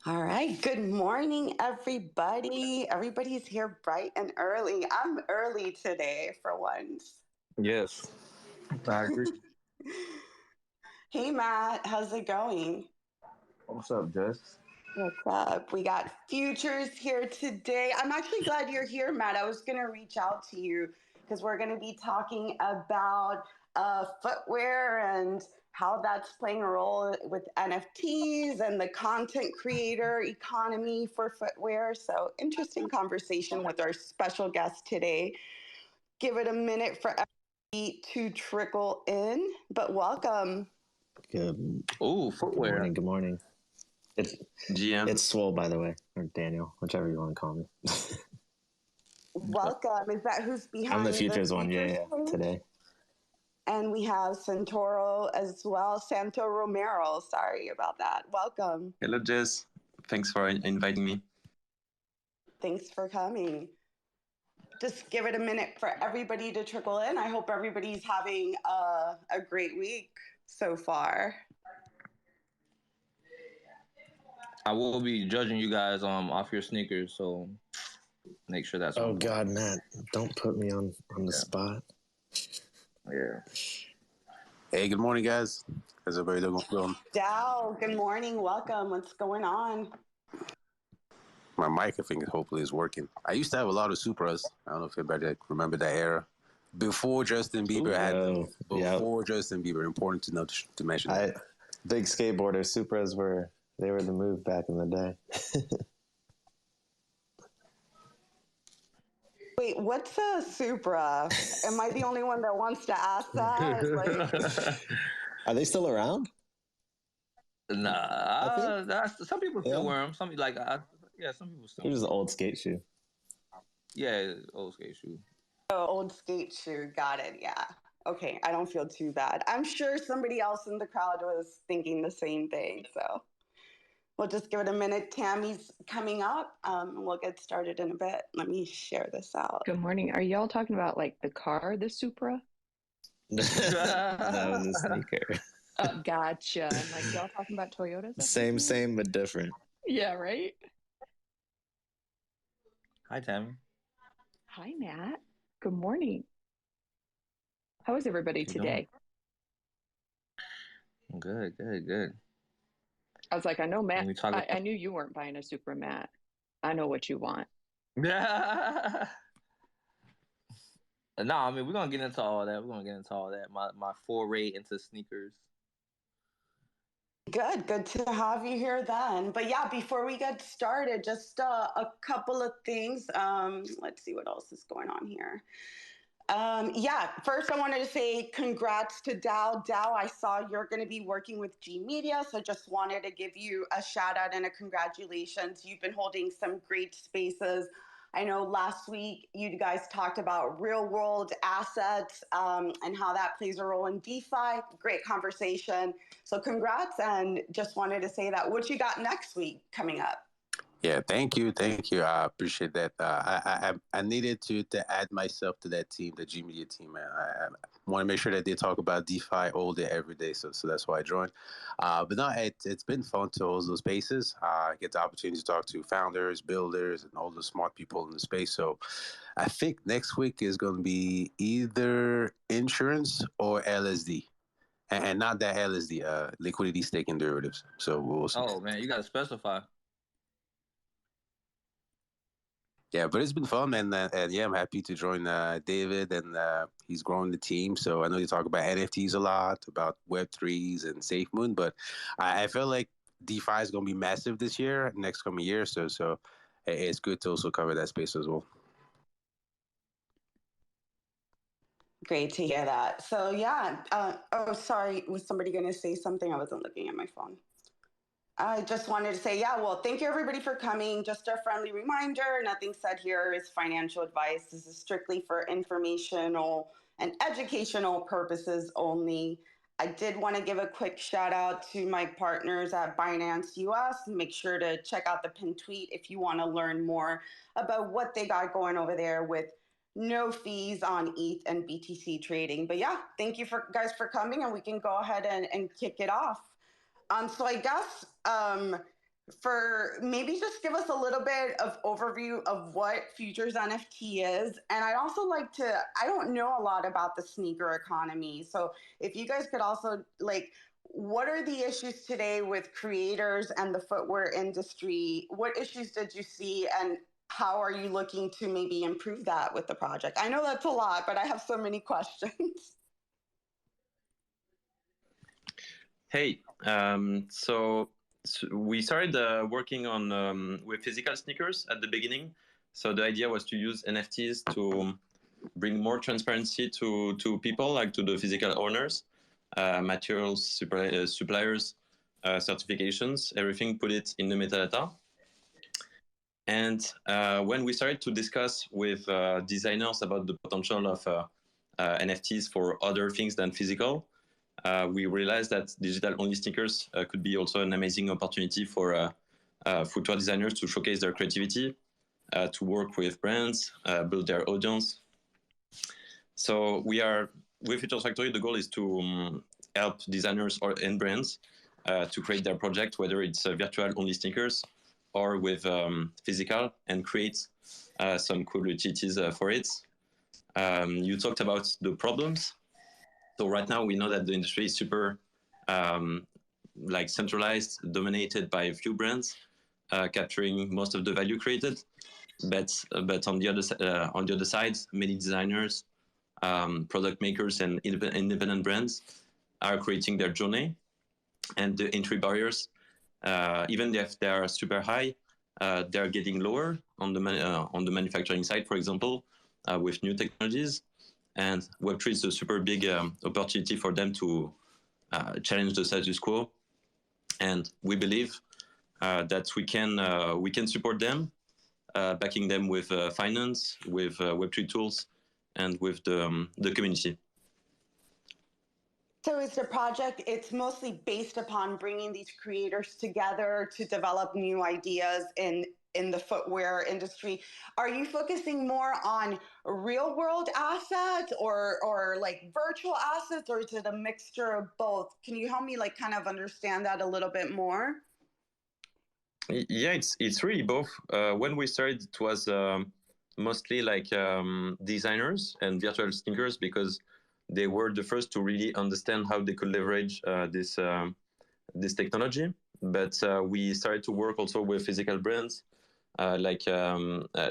All right. Good morning, everybody. Everybody's here bright and early. I'm early today for once. Yes, I agree. Hey, Matt. How's it going? What's up, Jess? What's up? We got futures here today. I'm actually glad you're here, Matt. I was going to reach out to you because we're going to be talking about footwear and how that's playing a role with NFTs and the content creator economy for footwear. So, interesting conversation with our special guest today. Give it a minute for everybody to trickle in, but welcome. Good, Oh, good footwear. morning. Good morning. It's GM. it's Swole, by the way, or Daniel, whichever you want to call me. Welcome. Is that who's I'm the behind the futures one. futures Yeah. page? Today. And we have Santoro as well. Santo Romero. Sorry about that. Welcome. Hello, Jess. Thanks for inviting me. Thanks for coming. Just give it a minute for everybody to trickle in. I hope everybody's having a great week so far. I will be judging you guys off your sneakers, so make sure that's Oh on board. God, Matt, don't put me on the spot. Yeah. Hey, good morning, guys. How's everybody doing? Dow, good morning. Welcome. What's going on? My mic, I think, hopefully is working. I used to have a lot of Supras. I don't know if anybody remember that era. Before Justin Bieber had them. Before Justin Bieber, important to know to mention that. Big skateboarders, Supras were the move back in the day. Wait, what's a Supra? Am I the only one that wants to ask that? Are they still around? Nah, some people still wear them. Some people still. It was an old skate shoe. Yeah, old skate shoe. Oh, old skate shoe. Got it. Yeah. Okay. I don't feel too bad. I'm sure somebody else in the crowd was thinking the same thing. So we'll just give it a minute. Tammy's coming up. We'll get started in a bit. Let me share this out. Good morning. Are y'all talking about like the car, the Supra? No, the sneaker. Oh, gotcha. I'm like, y'all talking about Toyotas? Same, but different. Yeah, right? Hi, Tammy. Hi, Matt. Good morning. How is everybody today? Good. I was like, I know Matt. I knew you weren't buying a Supra, Matt. I know what you want. No, I mean, we're going to get into all that. My foray into sneakers. Good to have you here then. But yeah, before we get started, just a couple of things. Let's see what else is going on here. First I wanted to say congrats to Dow. Dow, I saw you're going to be working with G Media, so just wanted to give you a shout out and a congratulations. You've been holding some great spaces. I know last week you guys talked about real world assets and how that plays a role in DeFi. Great conversation. So congrats, and just wanted to say that. What you got next week coming up? Yeah, thank you. I appreciate that. I needed to add myself to that team, the G Media team. I want to make sure that they talk about DeFi all day, every day. So that's why I joined. But no, it's been fun to host those spaces. I get the opportunity to talk to founders, builders, and all the smart people in the space. So I think next week is going to be either insurance or LSD. And not that LSD, liquidity staking derivatives. So we'll see. Oh, man, you got to specify. Yeah, but it's been fun, and yeah, I'm happy to join David, and he's growing the team. So I know you talk about NFTs a lot, about Web3s and SafeMoon, but I feel like DeFi is going to be massive this year, next coming year. So it's good to also cover that space as well. Great to hear that. So yeah, sorry, was somebody going to say something? I wasn't looking at my phone. I just wanted to say, thank you everybody for coming. Just a friendly reminder, nothing said here is financial advice. This is strictly for informational and educational purposes only. I did want to give a quick shout out to my partners at Binance US. Make sure to check out the pinned tweet if you want to learn more about what they got going over there with no fees on ETH and BTC trading. But yeah, thank you guys for coming, and we can go ahead and kick it off. So I guess for maybe just give us a little bit of overview of what futures NFT is. And I'd also like to, I don't know a lot about the sneaker economy. So if you guys could also like, what are the issues today with creators and the footwear industry? What issues did you see, and how are you looking to maybe improve that with the project? I know that's a lot, but I have so many questions. Hey, so we started working on with physical sneakers at the beginning. So the idea was to use NFTs to bring more transparency to people, like to the physical owners, materials, suppliers, certifications, everything, put it in the metadata. And when we started to discuss with designers about the potential of NFTs for other things than physical, we realized that digital-only sneakers could be also an amazing opportunity for footwear designers to showcase their creativity, to work with brands, build their audience. So we are, with Futures Factory, the goal is to help designers and brands to create their project, whether it's virtual-only sneakers or with physical, and create some cool utilities for it. You talked about the problems. So right now we know that the industry is super like centralized, dominated by a few brands, capturing most of the value created. But on the other side, many designers, product makers, and independent brands are creating their journey, and the entry barriers, even if they are super high, they're getting lower on the manufacturing side, for example, with new technologies. And Web3 is a super big opportunity for them to challenge the status quo. And we believe that we can support them, backing them with finance, with Web3 tools, and with the community. So is the project, it's mostly based upon bringing these creators together to develop new ideas in the footwear industry. Are you focusing more on real world assets or like virtual assets, or is it a mixture of both? Can you help me like kind of understand that a little bit more? Yeah, it's really both. When we started, it was mostly like designers and virtual sneakers, because they were the first to really understand how they could leverage this technology. But we started to work also with physical brands, like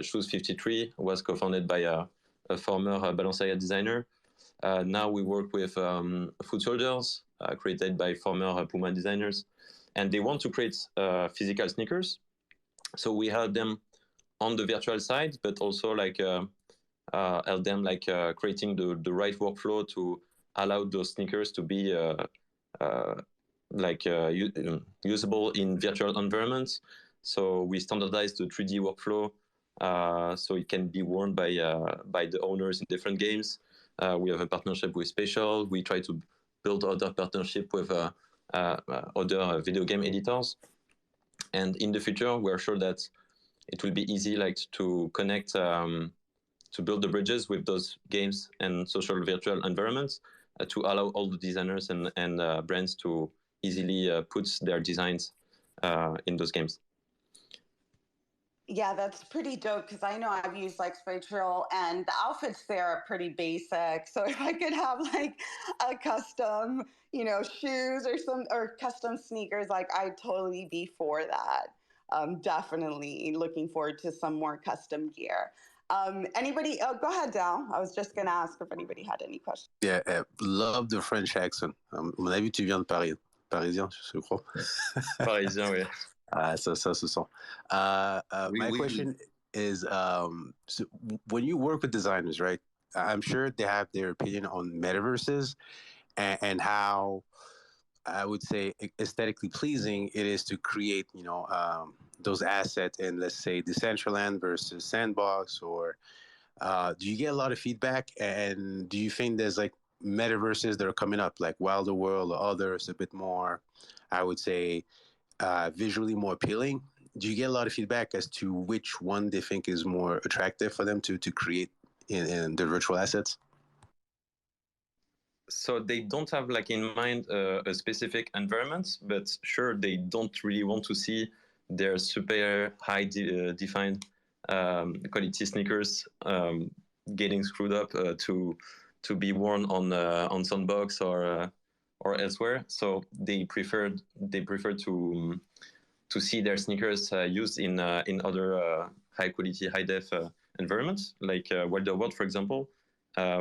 Shoes 53 was co-founded by a former Balenciaga designer. Now we work with foot soldiers created by former Puma designers, and they want to create physical sneakers. So we help them on the virtual side, but also like help them like creating the right workflow to allow those sneakers to be usable in virtual environments. So we standardize the 3D workflow so it can be worn by the owners in different games. We have a partnership with Spatial. We try to build other partnership with other video game editors. And in the future, we're sure that it will be easy like to connect, to build the bridges with those games and social virtual environments to allow all the designers and brands to easily put their designs in those games. Yeah, that's pretty dope, because I know I've used like Spatial, and the outfits there are pretty basic. So if I could have like a custom, shoes or custom sneakers, like I'd totally be for that. Definitely looking forward to some more custom gear. Anybody? Oh, go ahead, Dal. I was just gonna ask if anybody had any questions. Yeah, love the French accent. Mon avis, tu viens de Paris. Parisien, je crois. Parisien, oui. Ça se sent. My question is, so when you work with designers, right? I'm sure they have their opinion on metaverses and how, I would say, aesthetically pleasing it is to create, those assets in, let's say, Decentraland versus Sandbox, or do you get a lot of feedback? And do you think there's like metaverses that are coming up, like Wilder World or others, a bit more, I would say, visually more appealing? Do you get a lot of feedback as to which one they think is more attractive for them to create in the virtual assets? So they don't have like in mind a specific environment, but sure, they don't really want to see they're super high defined quality sneakers getting screwed up to be worn on Sandbox or elsewhere. So they prefer to see their sneakers used in other high quality, high def environments, like Wild World, for example.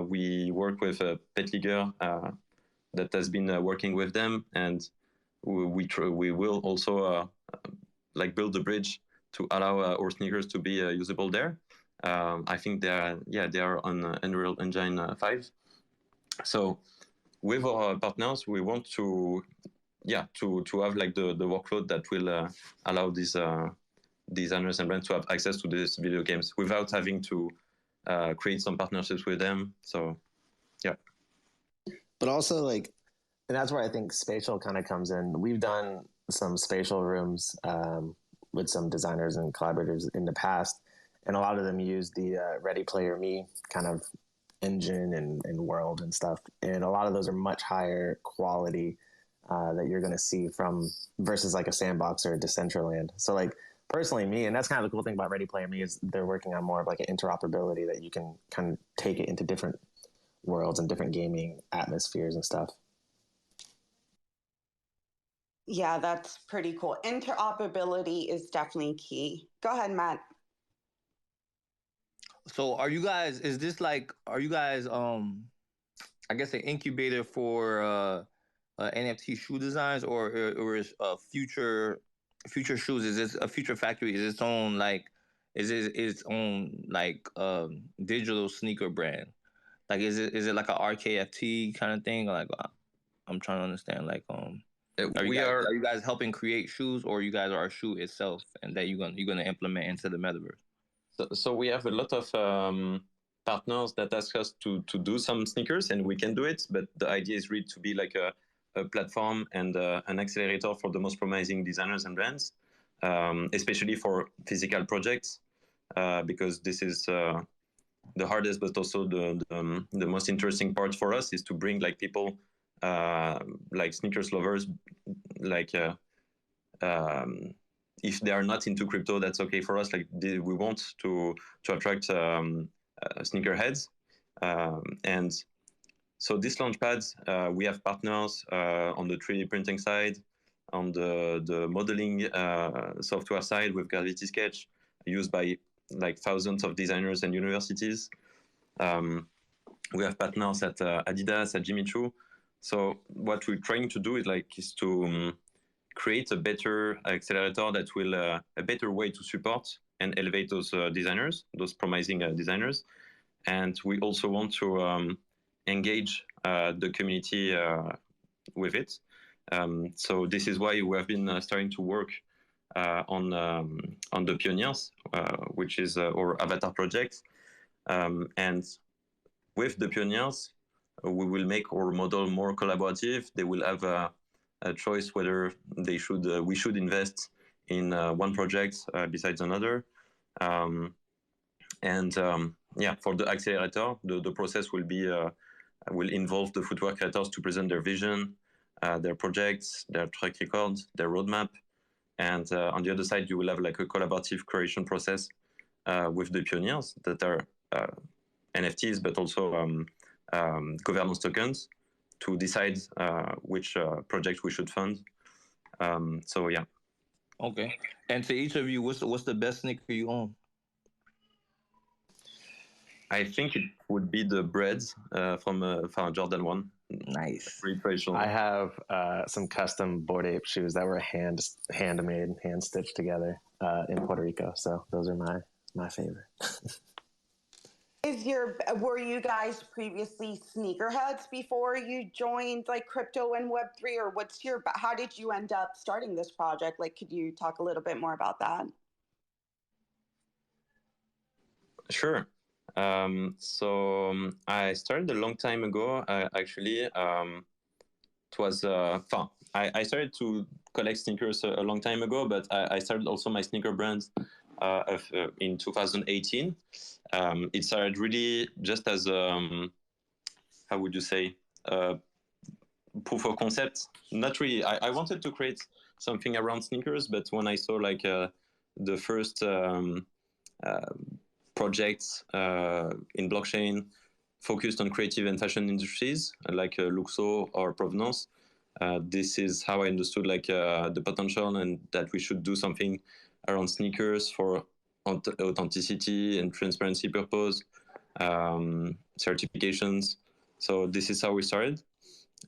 We work with Petliger that has been working with them, and we will also like build a bridge to allow our sneakers to be usable there. I think they are on Unreal Engine 5. So with our partners, we want to have like the workload that will allow these designers and brands to have access to these video games without having to create some partnerships with them. So yeah. But also, like, and that's where I think spatial kind of comes in. We've done some spatial rooms with some designers and collaborators in the past, and a lot of them use the Ready Player Me kind of engine and world and stuff. And a lot of those are much higher quality that you're going to see from versus like a Sandbox or a Decentraland. So like personally me, and that's kind of the cool thing about Ready Player Me is they're working on more of like an interoperability that you can kind of take it into different worlds and different gaming atmospheres and stuff. Yeah, that's pretty cool. Interoperability is definitely key. Go ahead, Matt. So are you guys I guess an incubator for NFT shoe designs or is future shoes? Is this a future factory? Is its own like its own like digital sneaker brand? Like is it like a RKFT kind of thing? Like I'm trying to understand. Like are you guys helping create shoes, or you guys are a shoe itself and that you're gonna implement into the metaverse? So we have a lot of partners that ask us to do some sneakers, and we can do it. But the idea is really to be like a platform and an accelerator for the most promising designers and brands, especially for physical projects, because this is the hardest, but also the most interesting part for us is to bring like people like sneakers lovers, like if they are not into crypto, that's okay for us. Like we want to attract sneakerheads, and so this launchpad, we have partners on the 3D printing side, on the modeling software side with Gravity Sketch, used by like thousands of designers and universities. We have partners at Adidas, at Jimmy Choo. So what we're trying to do is to create a better accelerator that will a better way to support and elevate those designers, those promising designers. And we also want to engage the community with it. So this is why we have been starting to work on the Pioneers, which is our avatar project. And with the Pioneers, we will make our model more collaborative. They will have a choice whether we should invest in one project besides another. For the accelerator, the process will involve the footwear creators to present their vision, their projects, their track record, their roadmap. And on the other side, you will have like a collaborative creation process with the Pioneers that are NFTs, but also governance tokens to decide which project we should fund. So yeah. Okay. And to each of you, what's the best sneaker you own? I think it would be the Breads from Jordan 1. Nice. I have some custom Bored Ape shoes that were handmade, hand stitched together in Puerto Rico. So those are my favorite. Were you guys previously sneakerheads before you joined like crypto and Web3, or how did you end up starting this project? Like, could you talk a little bit more about that? Sure. So I started a long time ago. Actually, it was fun. I started to collect sneakers a long time ago, but I started also my sneaker brand in 2018. It started really just as how would you say, proof of concept. Not really. I wanted to create something around sneakers, but when I saw like the first projects in blockchain focused on creative and fashion industries like Luxo or Provenance, this is how I understood like the potential and that we should do something around sneakers for authenticity and transparency purpose, certifications. So this is how we started.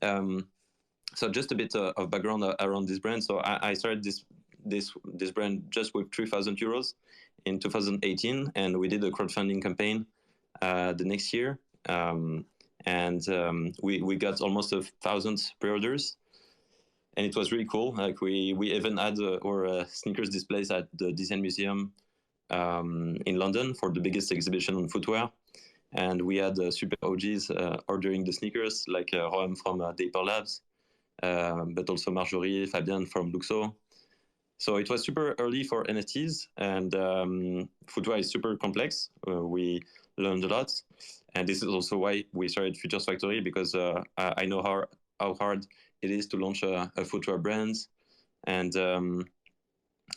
So just a bit of background around this brand. So I started this brand just with 3,000 euros in 2018, and we did a crowdfunding campaign the next year, we got almost 1,000 pre-orders, and it was really cool. Like we even had our sneakers displays at the Design Museum in London for the biggest exhibition on footwear. And we had super OGs ordering the sneakers, like Roam from Dapper Labs, but also Marjorie, Fabian from Luxo. So it was super early for NFTs, and footwear is super complex. We learned a lot. And this is also why we started Futures Factory, because I know how hard it is to launch a footwear brand. And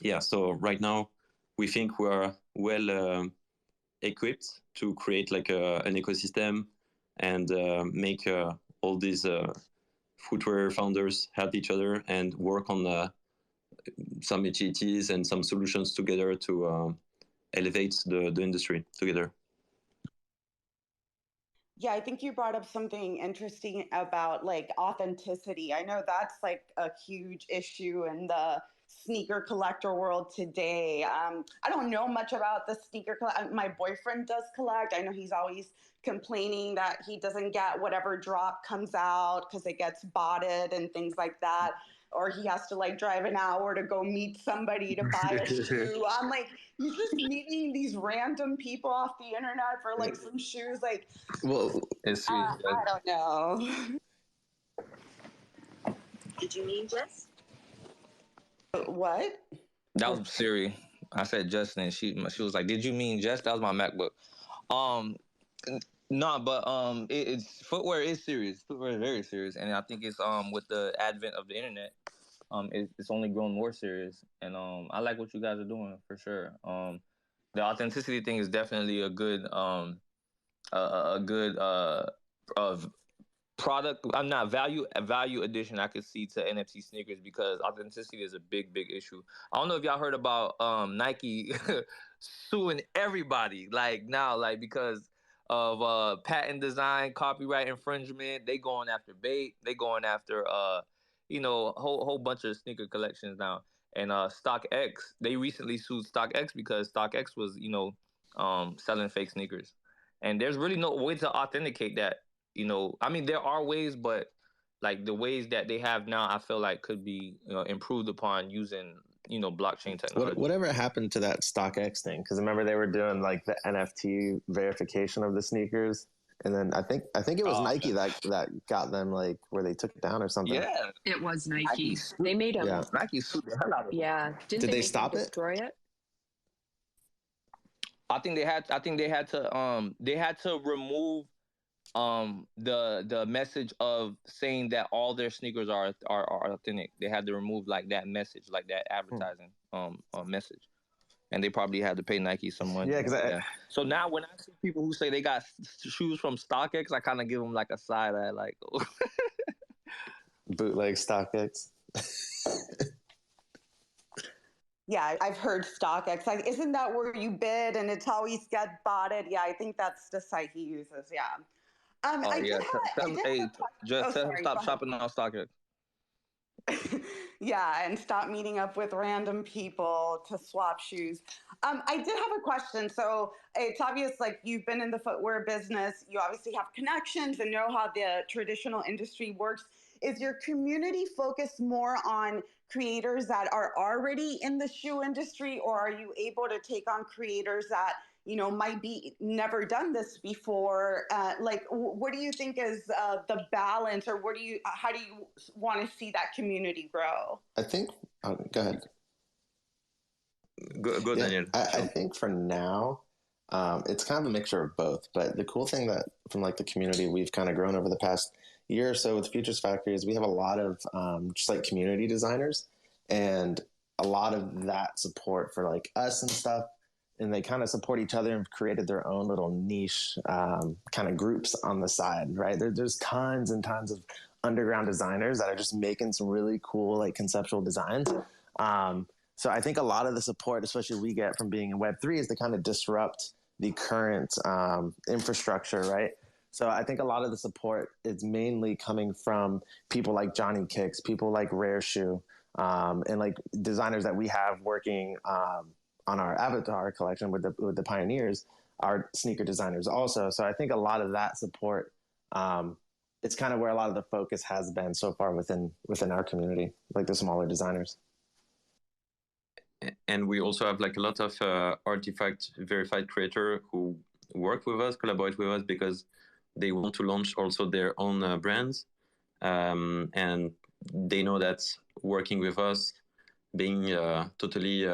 yeah, so right now we think we are well equipped to create like an ecosystem and make all these footwear founders help each other and work on some utilities and some solutions together to elevate the industry together. Yeah, I think you brought up something interesting about like authenticity. I know that's like a huge issue in the sneaker collector world today. I don't know much about the sneaker. My boyfriend does collect. I know he's always complaining that he doesn't get whatever drop comes out because it gets botted and things like that. Or he has to like drive an hour to go meet somebody to buy a shoe. I'm like, you're just meeting these random people off the internet for like some shoes. Like, well, I don't know. Did you mean Jess? What? That was Siri. I said Justin, and she was like, "Did you mean Jess?" That was my MacBook. No, but it's footwear is serious. Footwear is very serious, and I think it's with the advent of the internet, it's only grown more serious. And I like what you guys are doing for sure. The authenticity thing is definitely a good of product. I'm not value addition I could see to NFT sneakers, because authenticity is a big issue. I don't know if y'all heard about Nike suing everybody like now, like because of patent design, copyright infringement. They going after Bait. They going after a whole bunch of sneaker collections now. And StockX, they recently sued StockX because StockX was selling fake sneakers, and there's really no way to authenticate that. I mean, there are ways, but like the ways that they have now, I feel like could be improved upon using blockchain technology. Whatever happened to that StockX thing? Because remember they were doing like the NFT verification of the sneakers, and then I think it was Nike that got them like where they took it down or something. Yeah, it was Nike. They made them. Yeah. Nike sued the hell out of them. Yeah, did they stop it? Destroy it? I think they had to remove the message of saying that all their sneakers are authentic. They had to remove like that message, like that advertising message, and they probably had to pay Nike some money. Yeah, so now when I see people who say they got shoes from StockX, I kind of give them like a side eye, like bootleg StockX. Yeah, I've heard StockX. Like, isn't that where you bid and it's always get botted? Yeah, I think that's the site he uses. Yeah. Just tell him stop shopping on StockX. Yeah, and stop meeting up with random people to swap shoes. I did have a question. So it's obvious, like you've been in the footwear business. You obviously have connections and know how the traditional industry works. Is your community focused more on creators that are already in the shoe industry, or are you able to take on creators that might be never done this before? Like, what do you think is the balance, or how do you want to see that community grow? I think, go ahead. Go Daniel. I think for now, it's kind of a mixture of both. But the cool thing that from like the community we've kind of grown over the past year or so with Futures Factory is we have a lot of just like community designers. and a lot of that support for like us and stuff, and they kind of support each other and created their own little niche kind of groups on the side, right? There's tons and tons of underground designers that are just making some really cool like conceptual designs. So I think a lot of the support, especially we get from being in Web3, is to kind of disrupt the current infrastructure, right? So I think a lot of the support is mainly coming from people like Johnny Kicks, people like Rare Shoe, and like designers that we have working on our avatar collection with the pioneers, are sneaker designers also. So I think a lot of that support, it's kind of where a lot of the focus has been so far within our community, like the smaller designers. And we also have like a lot of artifact verified creator who work with us, collaborate with us, because they want to launch also their own brands, and they know that working with us, being totally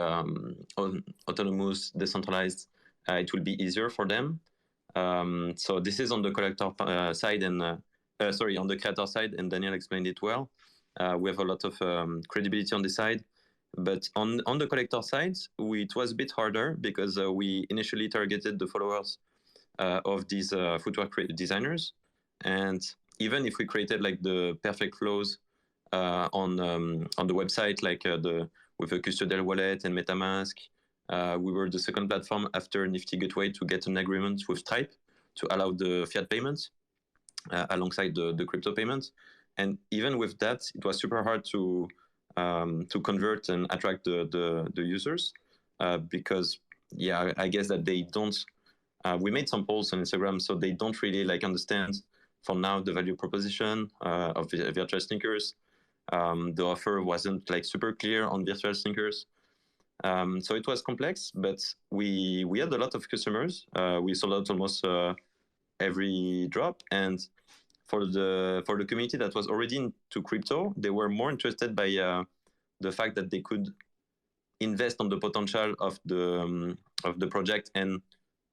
autonomous, decentralized, it will be easier for them. So this is on the collector side, and on the creator side, and Daniel explained it well. We have a lot of credibility on this side. But on the collector side, it was a bit harder because we initially targeted the followers of these footwear designers. And even if we created like the perfect flows on the website, like with a custodial wallet and MetaMask, we were the second platform after Nifty Gateway to get an agreement with Stripe to allow the fiat payments alongside the crypto payments. And even with that, it was super hard to convert and attract the users because I guess that they don't. We made some polls on Instagram, so they don't really like understand for now the value proposition of virtual sneakers. The offer wasn't like super clear on virtual sneakers, so it was complex. But we had a lot of customers. We sold out almost every drop, and for the community that was already into crypto, they were more interested by the fact that they could invest on the potential of the project and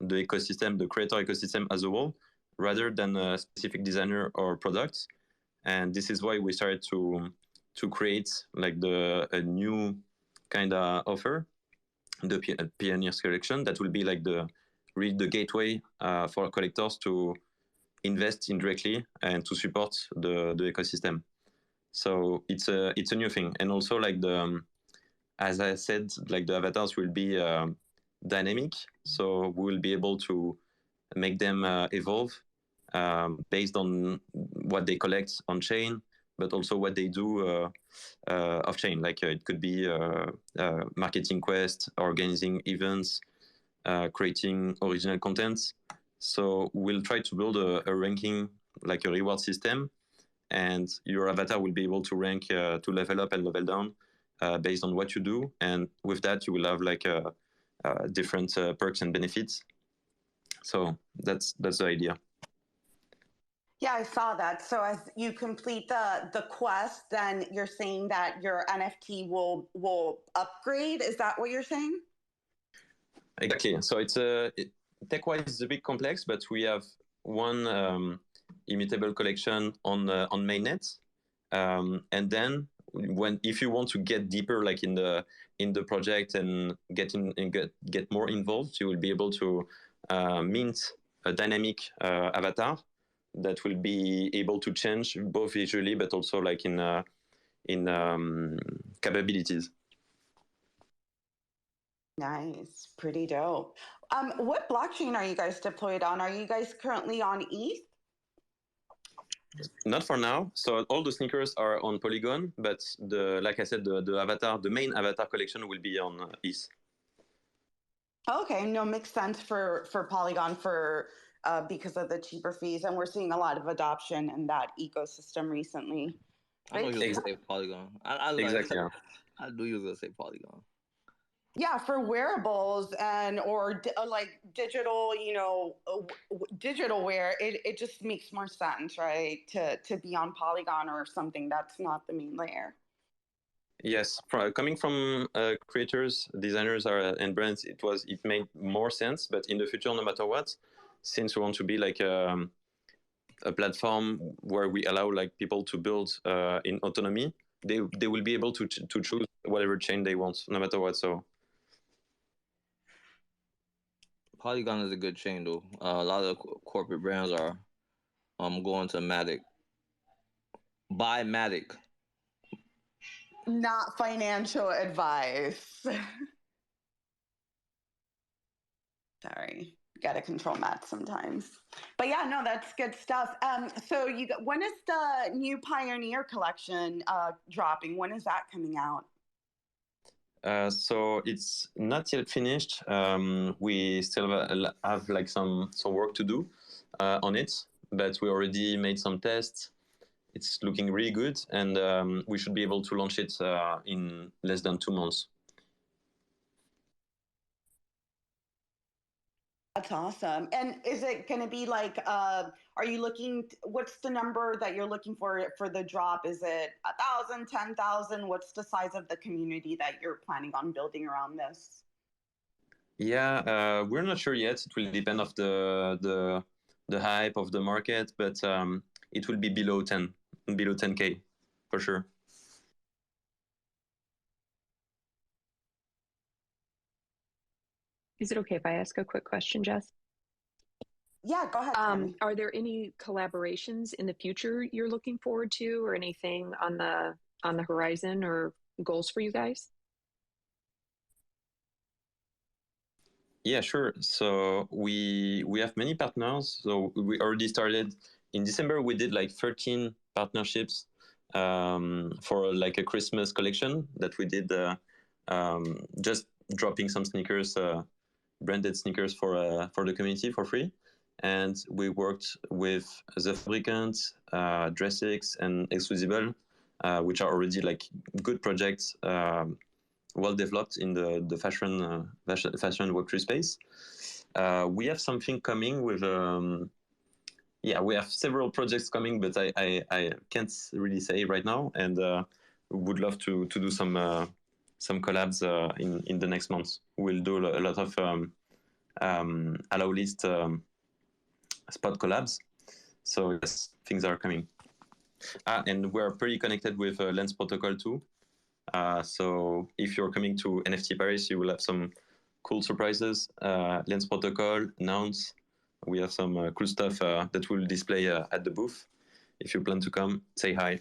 the ecosystem, the creator ecosystem as a whole, rather than a specific designer or product. And this is why we started to create like a new kind of offer, the Pioneers collection, that will be like the gateway for collectors to invest indirectly and to support the ecosystem. So it's a new thing. And also like as I said, like the avatars will be dynamic, so we will be able to make them evolve based on what they collect on chain, but also what they do off chain. Like it could be marketing quests, organizing events, creating original content. So we'll try to build a ranking, like a reward system, and your avatar will be able to rank to level up and level down based on what you do. And with that, you will have like different perks and benefits. So that's the idea. Yeah, I saw that. So as you complete the quest, then you're saying that your NFT will upgrade. Is that what you're saying? Exactly. So it's tech-wise, it's a bit complex, but we have one immutable collection on mainnet, and then if you want to get deeper, like in the project and get more involved, you will be able to mint a dynamic avatar that will be able to change both visually, but also like in capabilities. Nice, pretty dope. What blockchain are you guys deployed on? Are you guys currently on ETH? Not for now. So all the sneakers are on Polygon, but like I said, the main avatar collection will be on ETH. Okay, no, makes sense for Polygon because of the cheaper fees, and we're seeing a lot of adoption in that ecosystem recently. I know you were gonna say Polygon. I exactly. Yeah. I knew you were gonna say Polygon. Yeah, for wearables or like digital, digital wear, it just makes more sense, right? To be on Polygon or something that's not the main layer. Yes, coming from creators, designers, and brands, it made more sense. But in the future, no matter what, since we want to be like a platform where we allow like people to build in autonomy, they will be able to choose whatever chain they want, no matter what. So Polygon is a good chain, though. A lot of corporate brands are going to Matic. Buy Matic. Not financial advice. Sorry, got to control math sometimes. But yeah, no, that's good stuff. So when is the new Pioneer collection dropping? When is that coming out? So it's not yet finished. We still have like some work to do on it, but we already made some tests. It's looking really good, and we should be able to launch it in less than 2 months. That's awesome. And is it going to be like, are you looking, what's the number that you're looking for the drop? Is it 1,000, 10,000? What's the size of the community that you're planning on building around this? Yeah, we're not sure yet. It will depend of the hype of the market, but it will be below 10K for sure. Is it okay if I ask a quick question, Jess? Yeah, go ahead. Are there any collaborations in the future you're looking forward to, or anything on the horizon, or goals for you guys? Yeah, sure. So we have many partners. So we already started in December. We did like 13 partnerships for like a Christmas collection that we did, just dropping some sneakers, branded sneakers for the community for free. And we worked with The Fabricant, Dressix, and Exclusible, which are already like good projects, well developed in the fashion Web3 space. We have something coming with we have several projects coming, but I can't really say right now, and would love to do some collabs in the next months. We'll do a lot of allow list spot collabs. So yes, things are coming. And we're pretty connected with Lens Protocol too. So if you're coming to NFT Paris, you will have some cool surprises. Lens Protocol, Nouns. We have some cool stuff that we'll display at the booth. If you plan to come, say hi.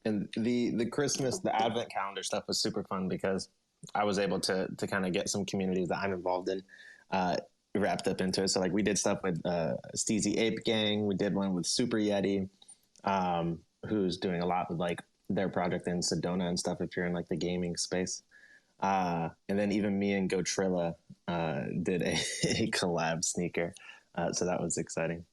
And the Christmas, the Advent calendar stuff was super fun because I was able to kind of get some communities that I'm involved in wrapped up into it. So like we did stuff with Steezy Ape Gang. We did one with Super Yeti, who's doing a lot with like their project in Sedona and stuff if you're in like the gaming space. And then even me and Gotrilla did a collab sneaker. So that was exciting.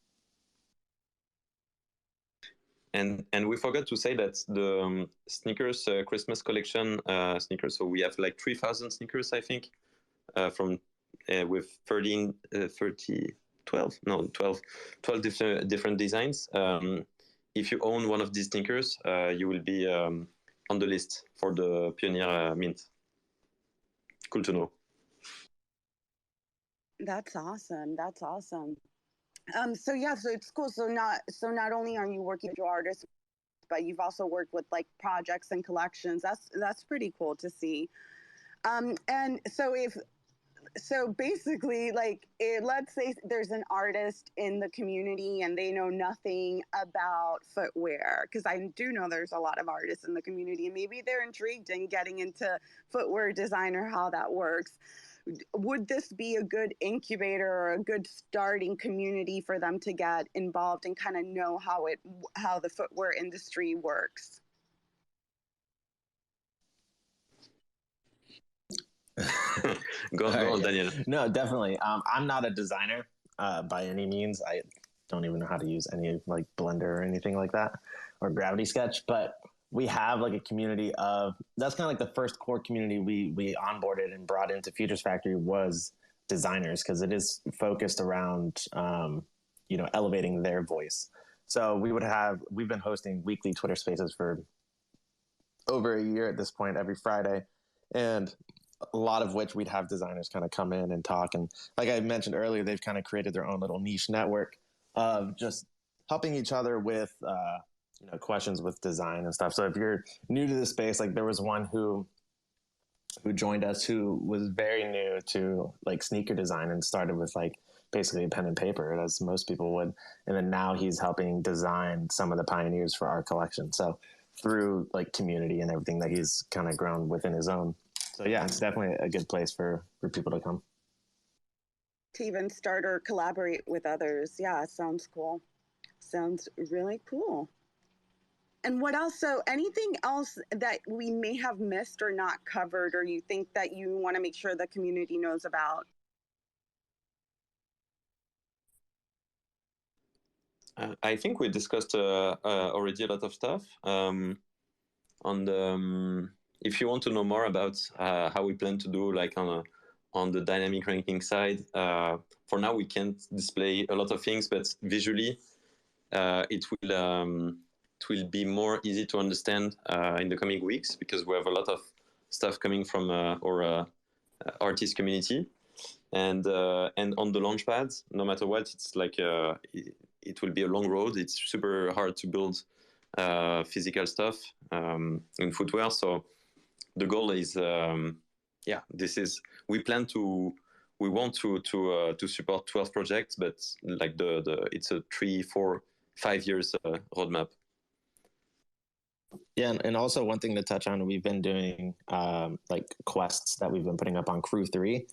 And we forgot to say that the sneakers Christmas collection sneakers. So we have like 3,000 sneakers, I think, from with 12 different designs. If you own one of these sneakers, you will be on the list for the Pioneer Mint. Cool to know. That's awesome. That's awesome. So yeah, so it's cool. So not only are you working with your artists, but you've also worked with like projects and collections. That's pretty cool to see. And so basically, like, let's say there's an artist in the community and they know nothing about footwear, because I do know there's a lot of artists in the community, and maybe they're intrigued in getting into footwear design or how that works. Would this be a good incubator or a good starting community for them to get involved and kind of know how the footwear industry works? Go on, Daniel. No, definitely. I'm not a designer by any means. I don't even know how to use any like Blender or anything like that, or Gravity Sketch, but we have like a community of, that's kind of like the first core community we onboarded and brought into Futures Factory was designers, because it is focused around elevating their voice. So we've been hosting weekly Twitter Spaces for over a year at this point, every Friday, and a lot of which we'd have designers kind of come in and talk. And like I mentioned earlier, they've kind of created their own little niche network of just helping each other with questions with design and stuff. So if you're new to the space, like there was one who joined us who was very new to like sneaker design and started with like basically pen and paper, as most people would, and then now he's helping design some of the pioneers for our collection. So through like community and everything that he's kind of grown within his own. So yeah, it's definitely a good place for people to come to even start or collaborate with others. Yeah, sounds cool. Sounds really cool. And what else? So anything else that we may have missed or not covered, or you think that you want to make sure the community knows about? I think we discussed already a lot of stuff. On the if you want to know more about how we plan to do like on the dynamic ranking side, for now we can't display a lot of things, but visually it will be more easy to understand in the coming weeks, because we have a lot of stuff coming from our artist community, and on the launch pads, no matter what, it's like it will be a long road. It's super hard to build physical stuff in footwear. So the goal is, we want to support 12 projects, but like it's a 3, 4, 5 years roadmap. Yeah, and also one thing to touch on, we've been doing like quests that we've been putting up on Crew 3,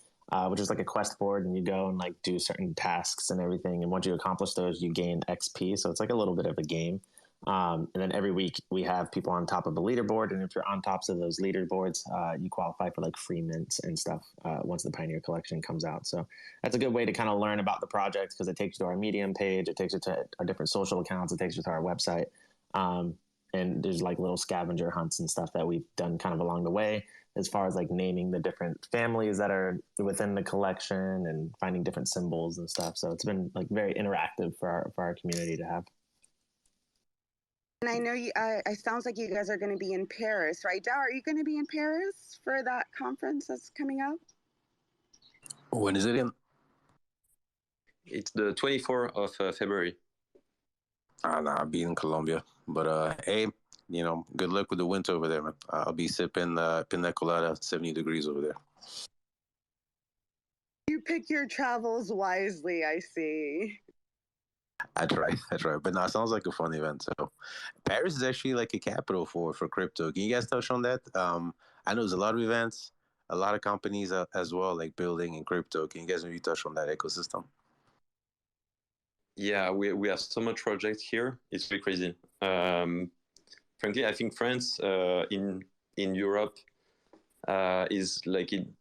which is like a quest board, and you go and like do certain tasks and everything, and once you accomplish those, you gain XP. So it's like a little bit of a game. And then every week we have people on top of a leaderboard, and if you're on tops of those leaderboards, you qualify for like free mints and stuff once the Pioneer Collection comes out. So that's a good way to kind of learn about the project, because it takes you to our Medium page, it takes you to our different social accounts, it takes you to our website. And there's like little scavenger hunts and stuff that we've done kind of along the way, as far as like naming the different families that are within the collection and finding different symbols and stuff. So it's been like very interactive for our community to have. And I know you. It sounds like you guys are going to be in Paris, right? Dow, are you going to be in Paris for that conference that's coming up? When is it in? It's the 24th of February. No, I'll be in Colombia. But hey, good luck with the winter over there, man. I'll be sipping pina colada, 70 degrees over there. You pick your travels wisely, I see. I try. But no, it sounds like a fun event. So Paris is actually like a capital for crypto. Can you guys touch on that? I know there's a lot of events, a lot of companies as well, like building in crypto. Can you guys maybe touch on that ecosystem? Yeah, we have so much projects here. It's really crazy. Frankly, I think France in Europe is like in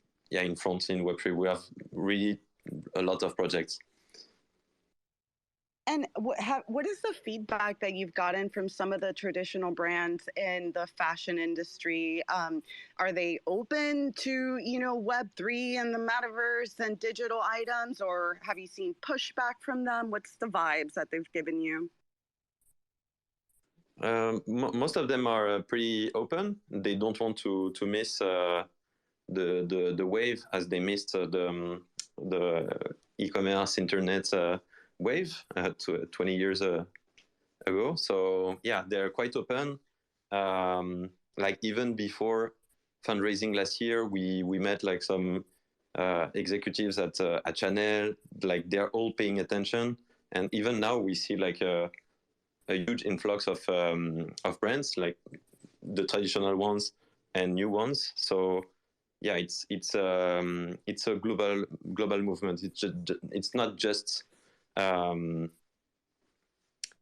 front in Web3. We have really a lot of projects. And what is the feedback that you've gotten from some of the traditional brands in the fashion industry? Are they open to, Web3 and the metaverse and digital items, or have you seen pushback from them? What's the vibes that they've given you? Most of them are pretty open. They don't want to miss the wave, as they missed the e-commerce internet wave 20 years ago. So yeah, they're quite open. Like even before fundraising last year, we met like some executives at Chanel. Like they're all paying attention, and even now we see like a huge influx of brands, like the traditional ones and new ones. So yeah, it's a global movement. It's not just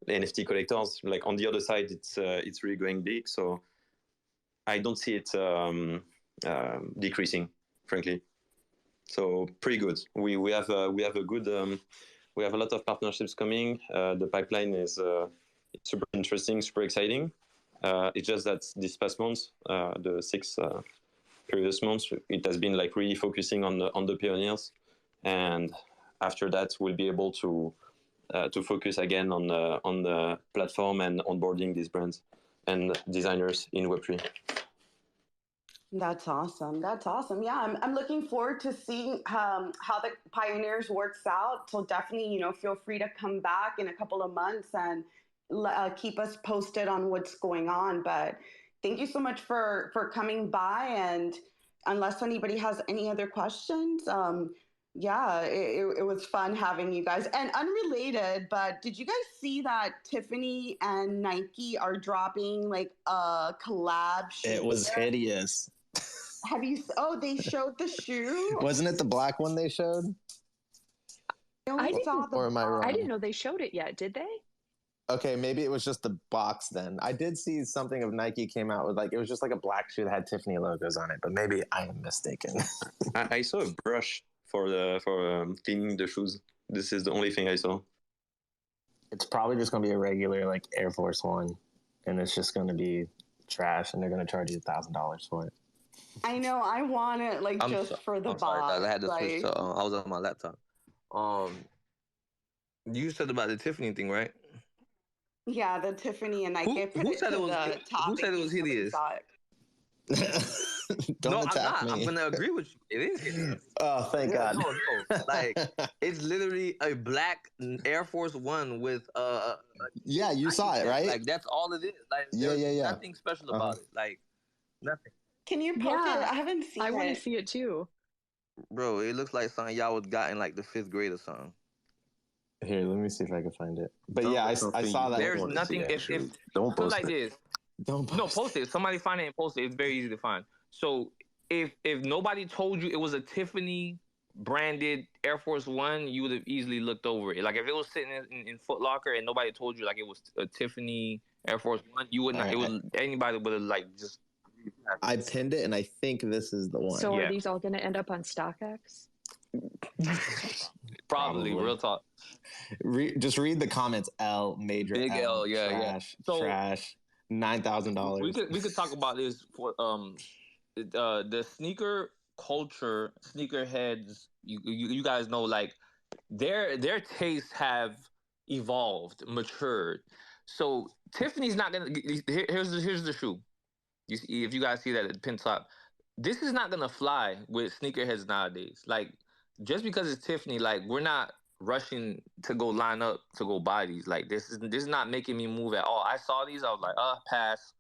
NFT collectors. Like on the other side, it's really going big. So I don't see it decreasing, frankly. So pretty good. We have a good we have a lot of partnerships coming. The pipeline is super interesting, super exciting. It's just that this past month, the 6 previous months, it has been like really focusing on the pioneers, and after that we'll be able to focus again on the platform and onboarding these brands and designers in Web3. That's awesome. Yeah, I'm looking forward to seeing how the Pioneers works out. So definitely, feel free to come back in a couple of months and keep us posted on what's going on. But thank you so much for coming by. And unless anybody has any other questions, yeah, it was fun having you guys. And unrelated, but did you guys see that Tiffany and Nike are dropping like a collab shoe? It was hideous. Have you? Oh, they showed the shoe. Wasn't it the black one they showed? I didn't know they showed it yet. Did they? Okay, maybe it was just the box then. I did see something of Nike came out with like, it was just like a black shoe that had Tiffany logos on it, but maybe I am mistaken. I saw a brush for cleaning the shoes. This is the only thing I saw. It's probably just going to be a regular like Air Force One, and it's just going to be trash, and they're going to charge you $1,000 for it. I know. I want it like for the box. Sorry, guys. I had to like... switch to. I was on my laptop. You said about the Tiffany thing, right? Yeah, the Tiffany and Nike. Who said it was hideous? Don't attack me. I'm gonna agree with you. It is hideous. Oh, thank God. No. Like it's literally a black Air Force One with Yeah, you saw it, right? Like that's all it is. Like yeah. Nothing special about it. Like nothing. Can you post it? I haven't seen it. I want to see it too. Bro, it looks like something y'all would got in like the 5th grade or something. Here, let me see if I can find it. But I saw that. There's nothing. If don't post like this. Don't post post it. Somebody find it and post it. It's very easy to find. So if nobody told you it was a Tiffany branded Air Force One, you would have easily looked over it. Like if it was sitting in Foot Locker and nobody told you like it was a Tiffany Air Force One, you wouldn't. Anybody would have like just. I pinned it, and I think this is the one. So are these all going to end up on StockX? Probably, real talk. Just read the comments. L major big L, trash, So, trash, $9,000. We could talk about this for the sneaker culture, sneakerheads. You guys know like their tastes have evolved, matured. So Tiffany's not gonna. Here's the shoe. You see, if you guys see that at the pin top, this is not gonna fly with sneakerheads nowadays. Like just because it's Tiffany, like we're not rushing to go line up to go buy these. Like this is not making me move at all. I saw these, I was like, pass.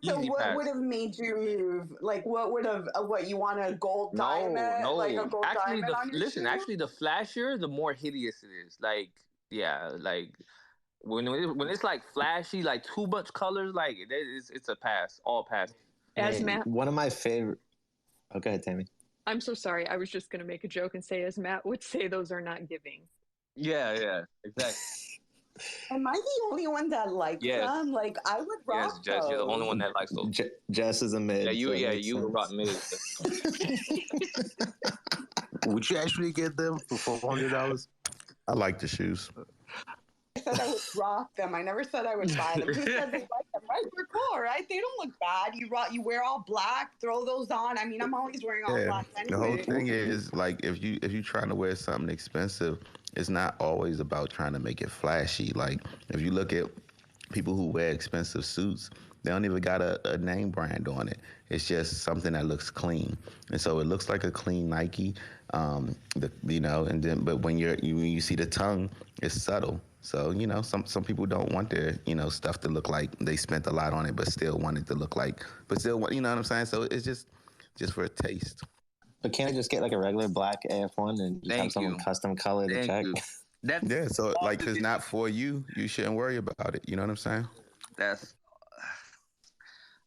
So what would have made you move? Like what would have what you want a gold diamond? No. Like a gold actually, diamond on your shoe? Actually, the flashier, the more hideous it is. Like like. When it's like flashy, like too much colors, like it's a pass, all pass. As Matt, one of my favorite. Oh, go ahead, Tammy. I'm so sorry. I was just going to make a joke and say, as Matt would say, those are not giving. Yeah, exactly. Am I the only one that likes them? Like I would rock Yes, Jess, you're the only one that likes those. Jess is a mid. Yeah, you would rock mid. Would you actually get them for $400? I like the shoes. I said I would rock them. I never said I would buy them. Who said they like them? Right? They're cool, right? They don't look bad. You wear all black, throw those on. I mean, I'm always wearing all black anyway. The whole thing is like if you're trying to wear something expensive, it's not always about trying to make it flashy. Like if you look at people who wear expensive suits, they don't even got a name brand on it. It's just something that looks clean, and so it looks like a clean Nike. And then but when you see the tongue, it's subtle. So some people don't want their stuff to look like they spent a lot on it, but still want it to look like, but still want, you know what I'm saying? So it's just for a taste. But can't I just get like a regular black AF1 and just have someone custom color the check? Yeah, so like if it's not for you, you shouldn't worry about it. You know what I'm saying?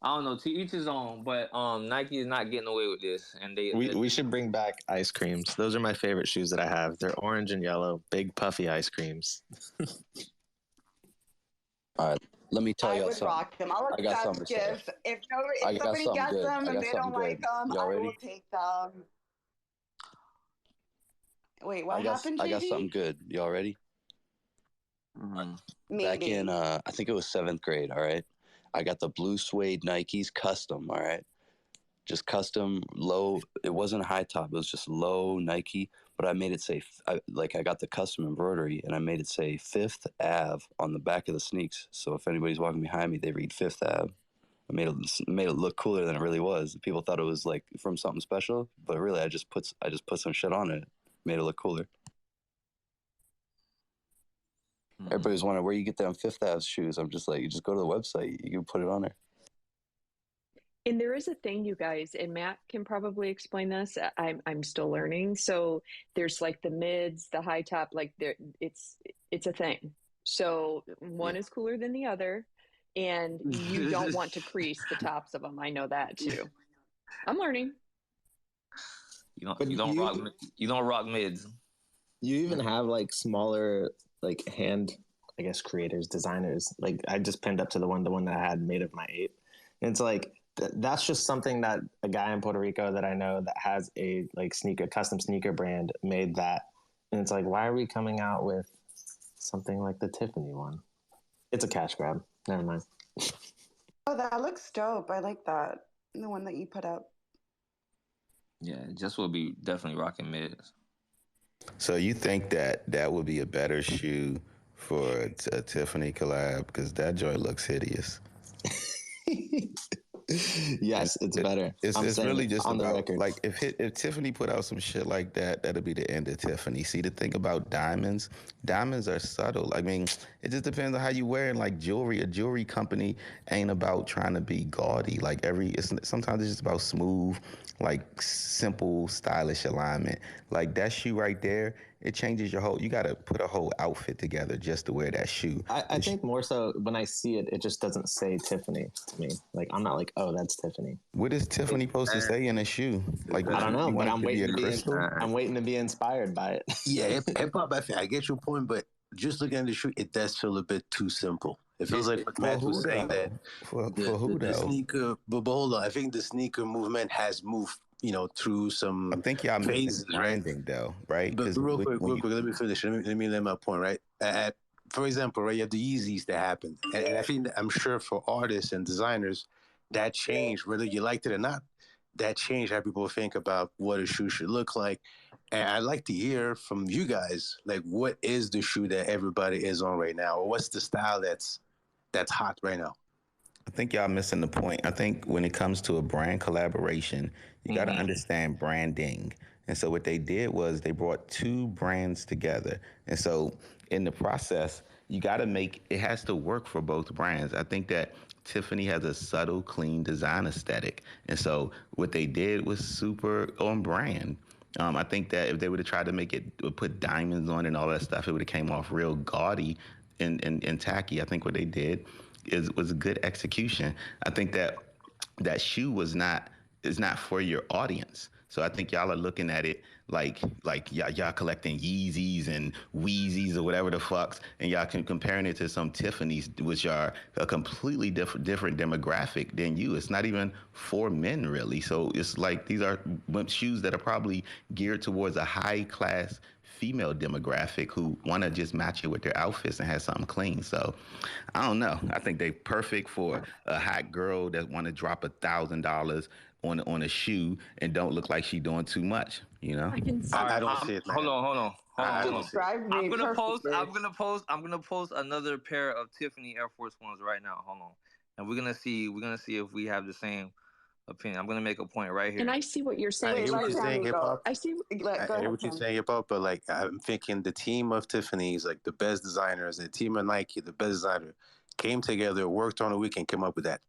I don't know, to each his own, but Nike is not getting away with this, and we should bring back ice creams. Those are my favorite shoes that I have. They're orange and yellow, big puffy ice creams. All right, let me tell you something. I would rock them. I'll accept gifts. If somebody gets them and they don't like them, I will take them. Wait, what happened, JD? I got something good. Y'all ready? Maybe. Back in, I think it was 7th grade, all right? I got the blue suede Nikes custom, all right? Just custom, low. It wasn't a high top. It was just low Nike, but I made it say, I got the custom embroidery, and I made it say 5th Ave on the back of the sneaks. So if anybody's walking behind me, they read 5th Ave. I made it look cooler than it really was. People thought it was like from something special, but really I just put some shit on it. Made it look cooler. Everybody's wondering where you get them Fifth Ave shoes. I'm just like, you just go to the website, you can put it on there. And there is a thing, you guys, and Matt can probably explain this. I'm still learning. So there's like the mids, the high top, like it's a thing. So one is cooler than the other, and you don't want to crease the tops of them. I know that too. I'm learning. You don't rock mids. You even have like smaller like hand, I guess, creators, designers. Like I just pinned up to the one that I had made of my 8. And it's like that's just something that a guy in Puerto Rico that I know that has a like custom sneaker brand made that. And it's like, why are we coming out with something like the Tiffany one? It's a cash grab. Never mind. Oh, that looks dope. I like that. The one that you put up. Yeah, Just will be definitely rocking mids. So you think that would be a better shoe for a Tiffany collab? Because that joint looks hideous. Yes, it's better. It's really just on about, the record. Like if Tiffany put out some shit like that, that'll be the end of Tiffany. See, the thing about diamonds are subtle. I mean, it just depends on how you wear it. Like jewelry, a jewelry company ain't about trying to be gaudy. Like sometimes it's just about smooth, like simple, stylish alignment. Like that shoe right there, it changes your whole. You got to put a whole outfit together just to wear that shoe. I think more so when I see it, it just doesn't say Tiffany to me. Like I'm not like, oh, that's Tiffany. What is Tiffany supposed to say in a shoe? Like I don't know, but I'm waiting I'm waiting to be inspired by it. Yeah, hip hop. I get your point, but just looking at the shoe, it does feel a bit too simple. It feels like what Matt was saying that for who the sneaker. But hold on, I think the sneaker movement has moved, through some. I think y'all phases, branding though, right? But real quick, let me finish. Let me lay my point, right? For example, right, you have the Yeezys that happened, and I think that I'm sure for artists and designers, that changed, whether you liked it or not. That changed how people think about what a shoe should look like. And I'd like to hear from you guys, like, what is the shoe that everybody is on right now, or what's the style that's hot right now? I think y'all missing the point. I think when it comes to a brand collaboration, you got to understand branding. And so what they did was they brought 2 brands together. And so in the process, you got to it has to work for both brands. I think that Tiffany has a subtle, clean design aesthetic. And so what they did was super on brand. I think that if they would have tried to make it, put diamonds on it and all that stuff, it would have came off real gaudy and tacky. I think what they did was a good execution. I think that shoe is not for your audience. So I think y'all are looking at it like y'all collecting Yeezys and Wheezys or whatever the fucks, and y'all can comparing it to some Tiffany's, which are a completely different demographic than you. It's not even for men really. So it's like these are shoes that are probably geared towards a high class female demographic who want to just match it with their outfits and have something clean. So I don't know. I think they perfect for a hot girl that want to drop $1,000 on a shoe and don't look like she doing too much. I don't see it. Hold on. Describe me I'm gonna perfectly. post another pair of Tiffany Air Force Ones right now. Hold on, and we're gonna see if we have the same opinion. I'm gonna make a point right here. And I see what you're saying. I hear what you're saying, hip hop. I see. I hear what you're saying, hip hop. But like, I'm thinking the team of Tiffany's, like the best designers, and the team of Nike, the best designer, came together, worked on a weekend, came up with that.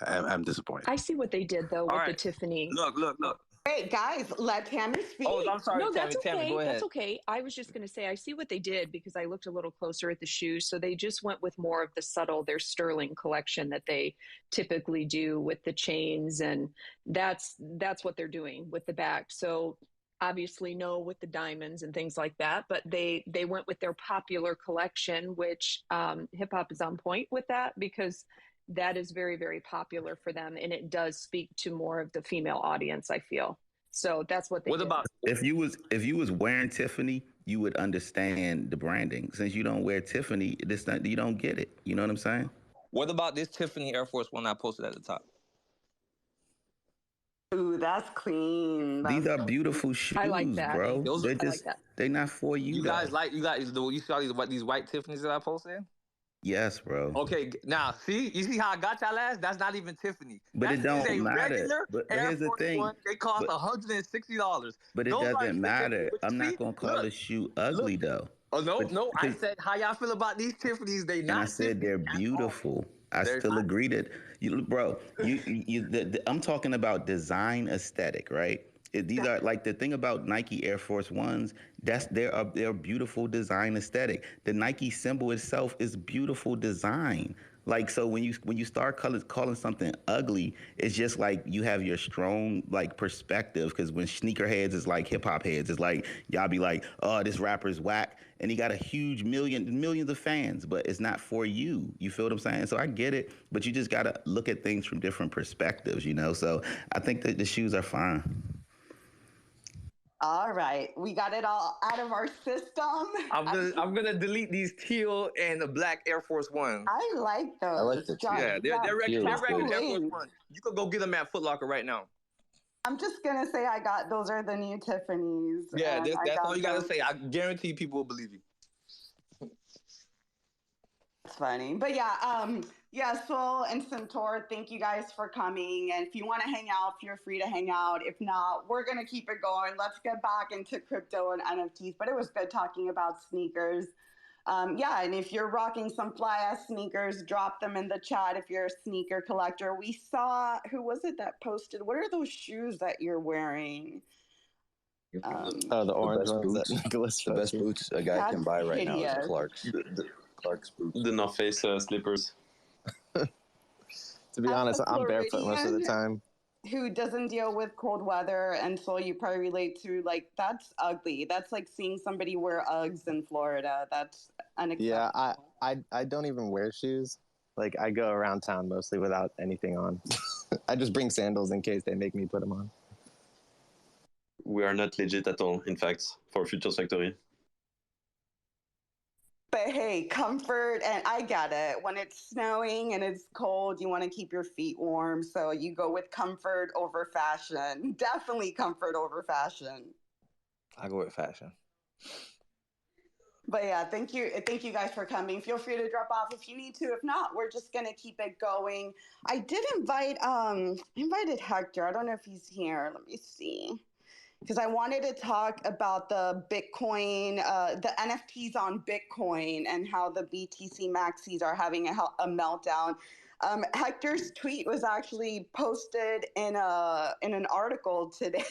I'm disappointed. I see what they did though with the Tiffany. Look. Hey guys, let Tammy speak. Oh, I'm sorry. No, that's Tammy, okay. go ahead. That's okay. I was just going to say I see what they did because I looked a little closer at the shoes. So they just went with more of the subtle, their sterling collection that they typically do with the chains, and that's what they're doing with the back. So obviously no with the diamonds and things like that, but they went with their popular collection, which hip hop is on point with that because that is very, very popular for them. And it does speak to more of the female audience, I feel. So that's what they did. About if you was wearing Tiffany, you would understand the branding. Since you don't wear Tiffany, you don't get it. You know what I'm saying? What about this Tiffany Air Force One I posted at the top? Ooh, that's clean. These are beautiful shoes, I like that. bro. I like that. They're not for you. You guys saw these white Tiffany's that I posted? Yes, bro. Okay, now you see how I got y'all last? That's not even Tiffany. But it don't matter. But here's the thing. They cost $160. But it doesn't matter. I'm not gonna call the shoe ugly though. Oh no, But- no. I because- said how y'all feel about these Tiffany's. They And not. I said they're Tiffany at all. beautiful. I They're still not. agree that I'm talking about design aesthetic, right? These are like the thing about Nike Air Force Ones. They're beautiful design aesthetic. The Nike symbol itself is beautiful design. Like, so when you start calling something ugly, it's just like you have your strong like perspective. Because when sneakerheads is like hip hop heads, it's like y'all be like, oh, this rapper's whack, and he got a huge millions of fans, but it's not for you. You feel what I'm saying? So I get it, but you just gotta look at things from different perspectives, you know. So I think that the shoes are fine. All right, we got it all out of our system. I'm gonna delete these teal and the black Air Force Ones. I like those. I like the John, teal. Yeah, they're Teal regular is good. Air Force Ones. You could go get them at Foot Locker right now. I'm just gonna say I got those are the new Tiffany's. Yeah, and I that's got all you gotta them. say. I guarantee people will believe you. It's funny, but yeah, Swole and Centaur, thank you guys for coming. And if you want to hang out, feel free to hang out. If not, we're gonna keep it going. Let's get back into crypto and NFTs. But it was good talking about sneakers. Yeah, and if you're rocking some fly ass sneakers, drop them in the chat. If you're a sneaker collector, we saw who was it that posted? What are those shoes that you're wearing? The orange ones that Nicholas The best posted. boots a guy can That's buy right now hideous. is Clark's. Clark's boots. The North Face slippers. To be As honest, a I'm barefoot most of the Floridian time. who doesn't deal with cold weather, and so you probably relate to like that's ugly. That's like seeing somebody wear Uggs in Florida. That's unacceptable. Yeah, I don't even wear shoes. Like, I go around town mostly without anything on. I just bring sandals in case they make me put them on. We are not legit at all, in fact, for Future Factory. But hey, comfort, and I get it. When it's snowing and it's cold, you want to keep your feet warm. So you go with comfort over fashion. Definitely comfort over fashion. I go with fashion. But yeah, thank you guys for coming. Feel free to drop off if you need to. If not, we're just gonna keep it going. I did invited Hector. I don't know if he's here. Let me see. Because I wanted to talk about the Bitcoin, the NFTs on Bitcoin, and how the BTC maxis are having a meltdown. Hector's tweet was actually posted in an article today.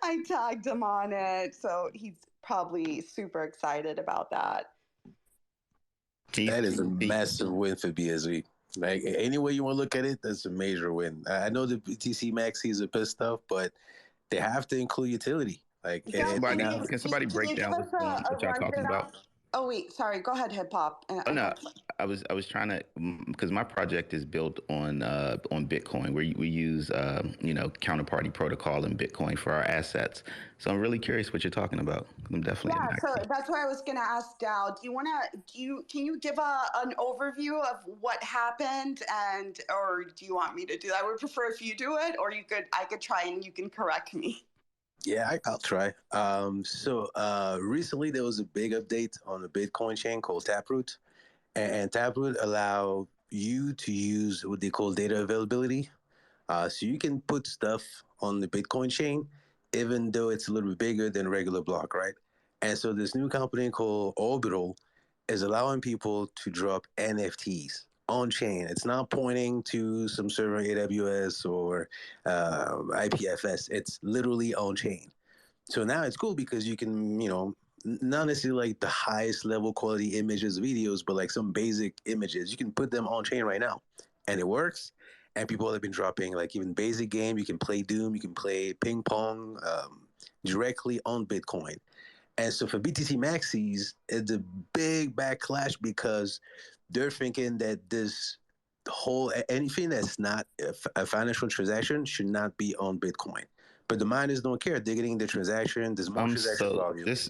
I tagged him on it, so he's probably super excited about that. That is a massive win for BSV. Like, any way you want to look at it, that's a major win. I know the BTC maxis are pissed off, but they have to include utility. Like, Yeah, Can somebody break down what y'all talking about? Oh wait, sorry. Go ahead, Hip Hop. Oh no, I was trying to, because my project is built on Bitcoin, where we use counterparty protocol in Bitcoin for our assets. So I'm really curious what you're talking about. I'm definitely so that's why I was gonna ask Dow. Can you give an overview of what happened, or do you want me to do that? I would prefer if you do it, or I could try and you can correct me. Yeah, I'll try. Recently there was a big update on the Bitcoin chain called Taproot, and Taproot allow you to use what they call data availability. So you can put stuff on the Bitcoin chain, even though it's a little bit bigger than a regular block, right? And so this new company called Orbital is allowing people to drop NFTs on chain. It's not pointing to some server AWS or IPFS. It's literally on chain. So now it's cool because you can, not necessarily like the highest level quality images, videos, but like some basic images, you can put them on chain right now, and it works. And people have been dropping like even basic game. You can play Doom, you can play ping pong directly on Bitcoin. And so for BTC Maxis, it's a big backlash because they're thinking that this whole anything that's not a financial transaction should not be on Bitcoin. But the miners don't care. They're getting the transaction. There's more transaction volume. This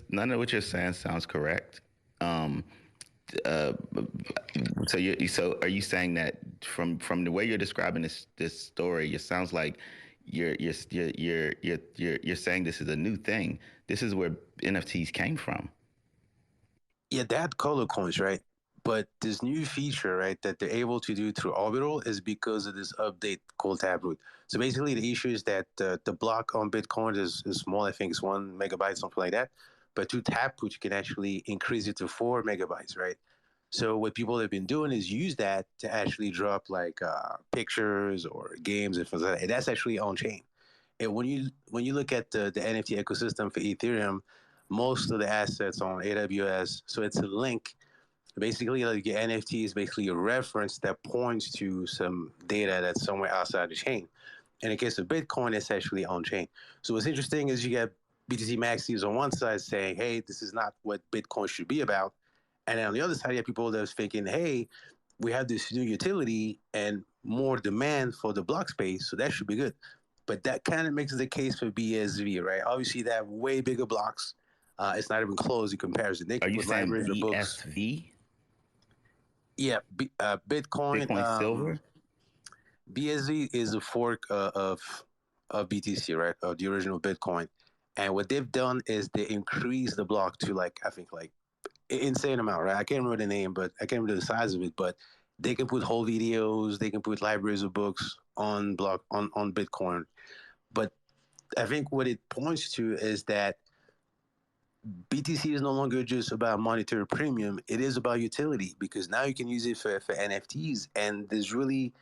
none of what you're saying sounds correct. So are you saying that from the way you're describing this story, it sounds like you're saying this is a new thing. This is where NFTs came from. Yeah, they had color coins, right? But this new feature, right, that they're able to do through Orbital is because of this update called Taproot. So basically, the issue is that the block on Bitcoin is small. I think it's 1 megabyte, something like that. but through Taproot, you can actually increase it to 4 megabytes, right? So what people have been doing is use that to actually drop like pictures or games and things like that. And that's actually on chain. And when you look at the NFT ecosystem for Ethereum, most of the assets on AWS, so it's a link. Basically, like your NFT is basically a reference that points to some data that's somewhere outside the chain. In the case of Bitcoin, it's actually on chain. So what's interesting is you get BTC maxis on one side saying, "Hey, this is not what Bitcoin should be about," and then on the other side, you have people that's thinking, "Hey, we have this new utility and more demand for the block space, so that should be good." But that kind of makes the case for BSV, right? Obviously, they have way bigger blocks. It's not even close in comparison. They Are can you put saying libraries of books. BSV? Yeah, Bitcoin. Bitcoin Silver? BSV is a fork of BTC, right? Of the original Bitcoin. And what they've done is they increased the block to like, I think like insane amount, right? I can't remember the name, but I can't remember the size of it, but they can put whole videos, they can put libraries of books on Bitcoin. But I think what it points to is that BTC is no longer just about monetary premium. It is about utility, because now you can use it for NFTs, and there's really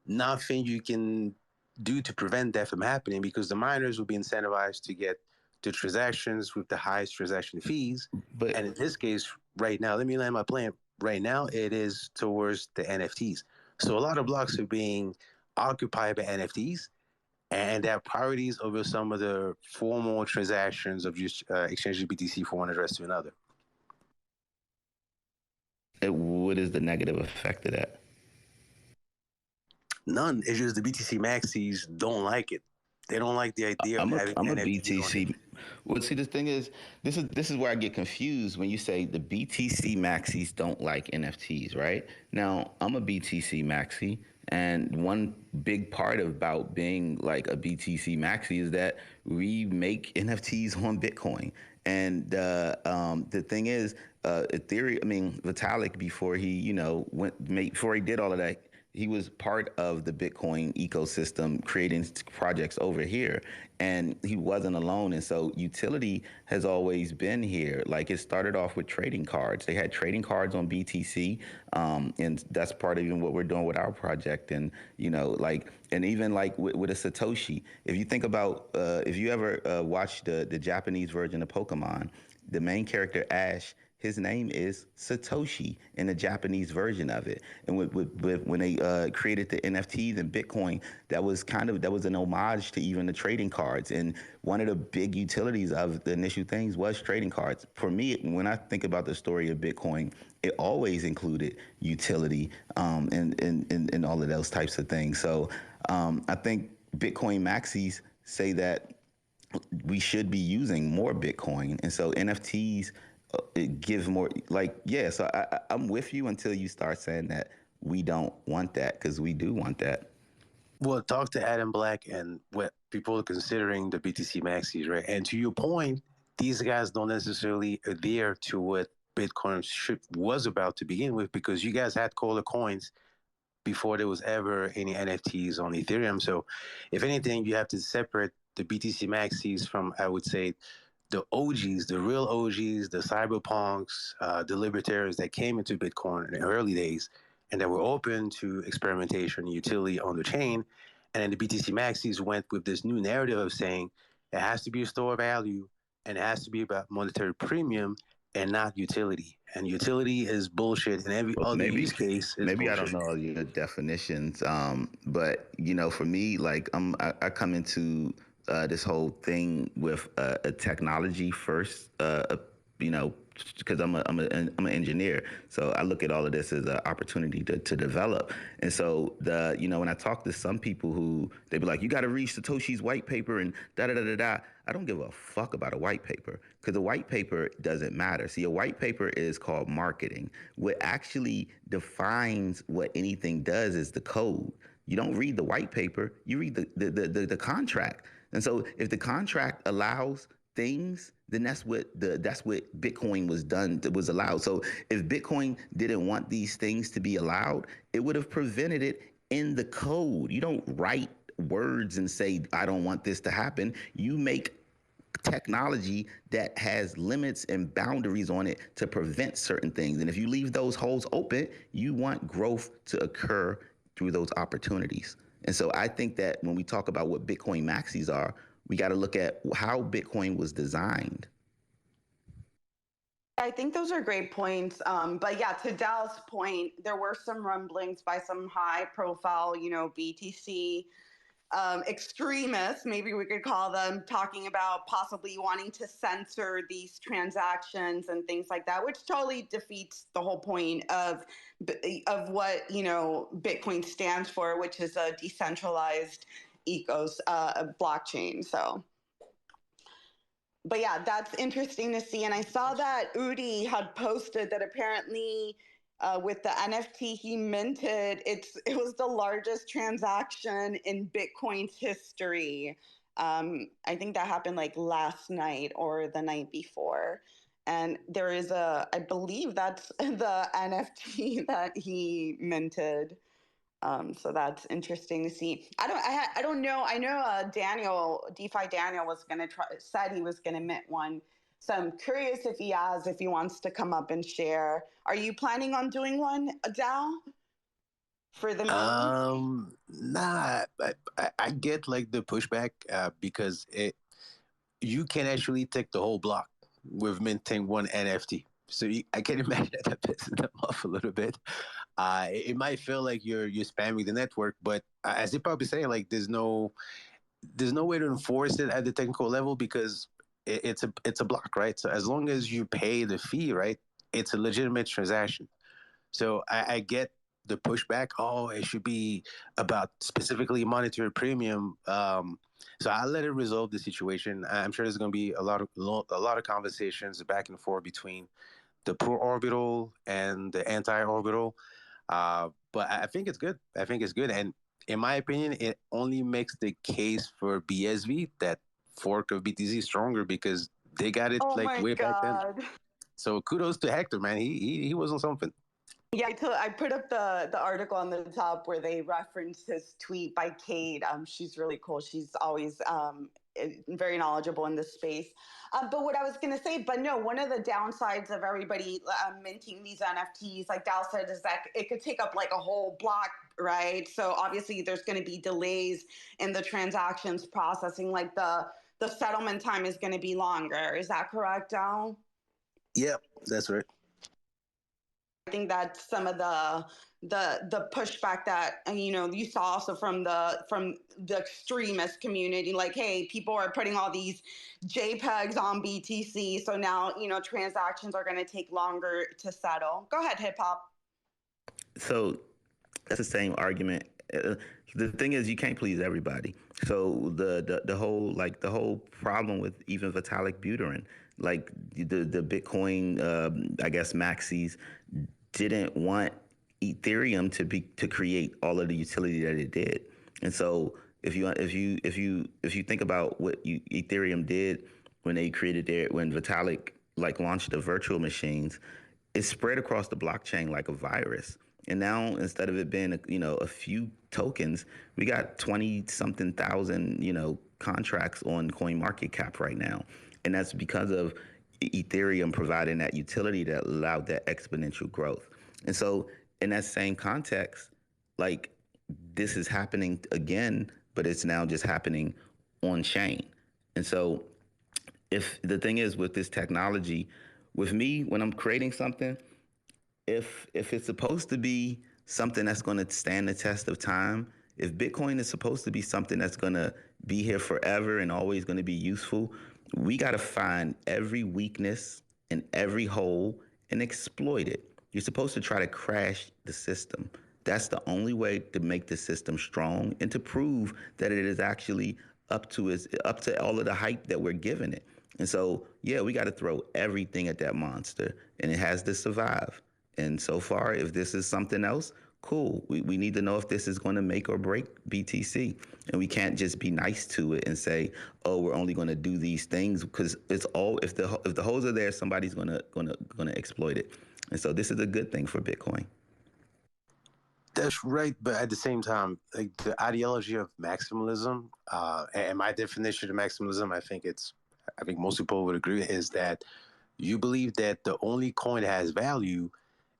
nothing you can do to prevent that from happening, because the miners will be incentivized to get the transactions with the highest transaction fees. But And in this case, right now, let me land my plane. Right now, it is towards the NFTs. So a lot of blocks are being occupied by NFTs, and they have priorities over some of the formal transactions of just exchanging BTC from one address to another. what is the negative effect of that? None. It's just the BTC maxis don't like it. They don't like the idea of having I'm a NFTs on it. BTC. Well, see, the thing is, this is where I get confused when you say the BTC maxis don't like NFTs, right? Now, I'm a BTC maxi, and one big part about being like a BTC maxi is that we make NFTs on Bitcoin. And the thing is, Ethereum, I mean, Vitalik, before he, before he did all of that, he was part of the Bitcoin ecosystem, creating projects over here, and he wasn't alone. And so utility has always been here. Like, it started off with trading cards. They had trading cards on BTC, and that's part of even what we're doing with our project. And and even like with a Satoshi, if you think about, if you ever watched the Japanese version of Pokemon, the main character Ash, his name is Satoshi in the Japanese version of it. And when they created the NFTs and Bitcoin, that was an homage to even the trading cards. And one of the big utilities of the initial things was trading cards. For me, when I think about the story of Bitcoin, it always included utility and all of those types of things. So I think Bitcoin maxis say that we should be using more Bitcoin. And so NFTs, it gives more, so I'm with you until you start saying that we don't want that, because we do want that. Well, talk to Adam Black and what people are considering the BTC maxis, right? And to your point, these guys don't necessarily adhere to what Bitcoin was about to begin with, because you guys had color coins before there was ever any NFTs on Ethereum. So if anything, you have to separate the BTC maxis from, I would say, the OGs, the real OGs, the cyberpunks, the libertarians that came into Bitcoin in the early days and that were open to experimentation and utility on the chain. And then the BTC maxis went with this new narrative of saying it has to be a store of value and it has to be about monetary premium and not utility. And utility is bullshit, and every other use case is maybe bullshit. I don't know your definitions, but for me, like I come into this whole thing with a technology first, because I'm an engineer, so I look at all of this as an opportunity to develop. And so when I talk to some people who they be like, you got to read Satoshi's white paper and da da da da da. I don't give a fuck about a white paper, because a white paper doesn't matter. See, a white paper is called marketing. What actually defines what anything does is the code. You don't read the white paper, you read the contract. And so if the contract allows things, then that's what Bitcoin was allowed. So if Bitcoin didn't want these things to be allowed, it would have prevented it in the code. You don't write words and say, I don't want this to happen. You make technology that has limits and boundaries on it to prevent certain things. And if you leave those holes open, you want growth to occur through those opportunities. And so I think that when we talk about what Bitcoin maxis are, we got to look at how Bitcoin was designed. I think those are great points. But yeah, to Dal's point, there were some rumblings by some high profile, BTC extremists, maybe we could call them, talking about possibly wanting to censor these transactions and things like that, which totally defeats the whole point of what Bitcoin stands for, which is a decentralized blockchain. So. But yeah, that's interesting to see. And I saw that Udi had posted that apparently with the NFT he minted, it was the largest transaction in Bitcoin's history. I think that happened like last night or the night before. And there is I believe that's the NFT that he minted. So that's interesting to see. I don't know. I know Daniel, DeFi Daniel said he was gonna mint one. So I'm curious if he wants to come up and share. Are you planning on doing one, Dal? For the moment? Nah, I get like the pushback because you can actually take the whole block with minting one NFT. So I can imagine that pisses them off a little bit. It might feel like you're spamming the network, but as they probably say, like there's no way to enforce it at the technical level because it's a block, right? So as long as you pay the fee, right, it's a legitimate transaction. So I get the pushback. Oh, it should be about specifically monetary premium. So I'll let it resolve the situation. I'm sure there's going to be a lot of conversations back and forth between the pro-orbital and the anti-orbital. But I think it's good. And in my opinion, it only makes the case for BSV, that fork of BTC, stronger because they got it way back then. So kudos to Hector, man. He was on something. Yeah, I put up the article on the top where they referenced his tweet by Kate. She's really cool. She's always very knowledgeable in this space. But what I was going to say, one of the downsides of everybody minting these NFTs, like Dal said, is that it could take up like a whole block, right? So obviously there's going to be delays in the transactions processing, like the settlement time is going to be longer. Is that correct, Dal? Yep, that's right. I think that's some of the pushback that you saw also from the extremist community, like, hey, people are putting all these JPEGs on BTC, so now transactions are going to take longer to settle. Go ahead, Hip Hop. So that's the same argument. The thing is, you can't please everybody. So the whole problem with even Vitalik Buterin, like the Bitcoin, I guess maxis didn't want Ethereum to create all of the utility that it did. And so if you think about what Ethereum did when they created when Vitalik launched the virtual machines, it spread across the blockchain like a virus. And now instead of it being a few tokens, we got 20-something thousand contracts on CoinMarketCap right now, and that's because of Ethereum providing that utility that allowed that exponential growth. And so in that same context, like this is happening again, but it's now just happening on chain. And so if the thing is with this technology, with me, when I'm creating something, if it's supposed to be something that's going to stand the test of time, if Bitcoin is supposed to be something that's going to be here forever and always going to be useful, we got to find every weakness and every hole and exploit it. You're supposed to try to crash the system. That's the only way to make the system strong and to prove that it is actually up to all of the hype that we're giving it. And so, yeah, we got to throw everything at that monster, and it has to survive. And so far, if this is something else, cool. We need to know if this is going to make or break BTC. And we can't just be nice to it and say, oh, we're only going to do these things, because it's all, if the holes are there, somebody's going to exploit it. And so this is a good thing for Bitcoin. That's right, but at the same time, like the ideology of maximalism, and my definition of maximalism, I think it's I think most people would agree, is that you believe that the only coin that has value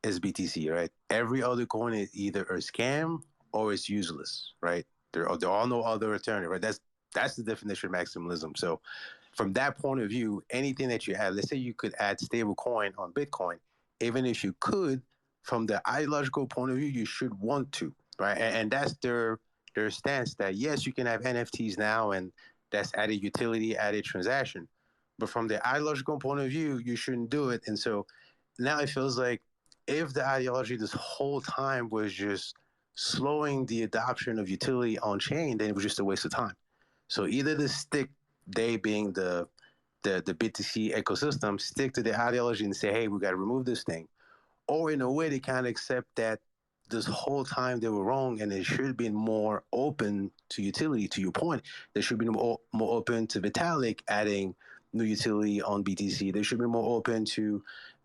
is BTC, right? Every other coin is either a scam or it's useless, right? There are no other alternative, right? That's the definition of maximalism. So from that point of view, anything that you have, let's say you could add stable coin on Bitcoin, even if you could, from the ideological point of view, you should want to, right? And that's their stance that yes, you can have NFTs now, and that's added utility, added transaction. But from the ideological point of view, you shouldn't do it. And so now it feels like if the ideology this whole time was just slowing the adoption of utility on chain, then it was just a waste of time. So either the stick, they being the BTC ecosystem, stick to the ideology and say, hey, we got to remove this thing. Or in a way, they kind of accept that this whole time they were wrong and they should have been more open to utility. To your point, they should be more open to Vitalik adding new utility on BTC. They should be more open to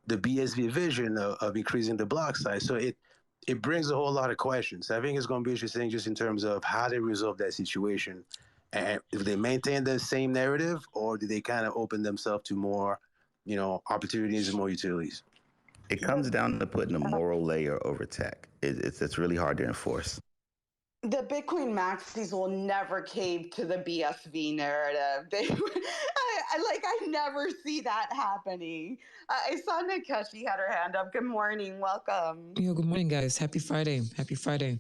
the BSV vision of increasing the block size. So it brings a whole lot of questions. I think it's going to be interesting just in terms of how they resolve that situation. And if they maintain the same narrative, or do they kind of open themselves to more, opportunities and more utilities? It comes down to putting a moral layer over tech. It's really hard to enforce. The Bitcoin maxis will never cave to the BSV narrative. I never see that happening. I saw Nikeshi had her hand up. Good morning. Welcome. Yo, good morning, guys. Happy Friday. Happy Friday.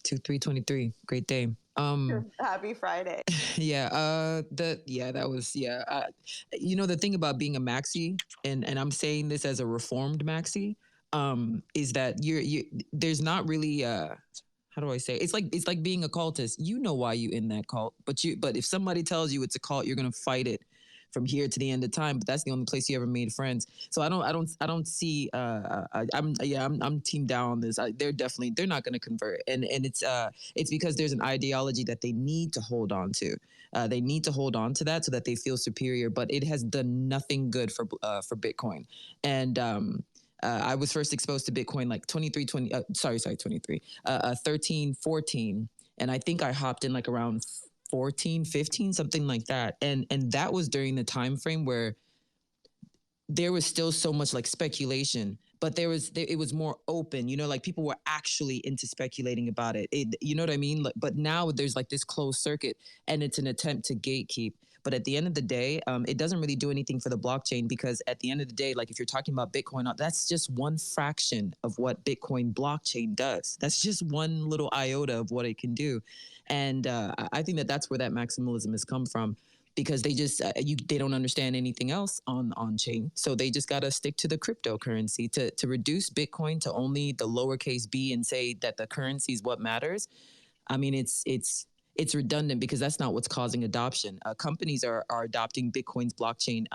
2/3/23. Great day. Happy Friday. That was the thing about being a maxi, and I'm saying this as a reformed maxi, is that there's not really how do I say? It's like being a cultist. You know why you in that cult, but if somebody tells you it's a cult, you're gonna fight it from here to the end of time. But that's the only place you ever made friends. So I don't see. I'm team down on this. They're not gonna convert, and it's because there's an ideology that they need to hold on to. They need to hold on to that so that they feel superior. But it has done nothing good for Bitcoin, and. I was first exposed to Bitcoin like 13, 14. And I think I hopped in like around 14, 15, something like that. And that was during the time frame where there was still so much like speculation, but it was more open, like people were actually into speculating about it. You know what I mean? But now there's like this closed circuit, and it's an attempt to gatekeep. But at the end of the day, it doesn't really do anything for the blockchain, because at the end of the day, like if you're talking about Bitcoin, that's just one fraction of what Bitcoin blockchain does. That's just one little iota of what it can do. And I think that's where that maximalism has come from, because they just they don't understand anything else on chain. So they just got to stick to the cryptocurrency to reduce Bitcoin to only the lowercase b and say that the currency is what matters. I mean, it's redundant, because that's not what's causing adoption. Companies are adopting Bitcoin's blockchain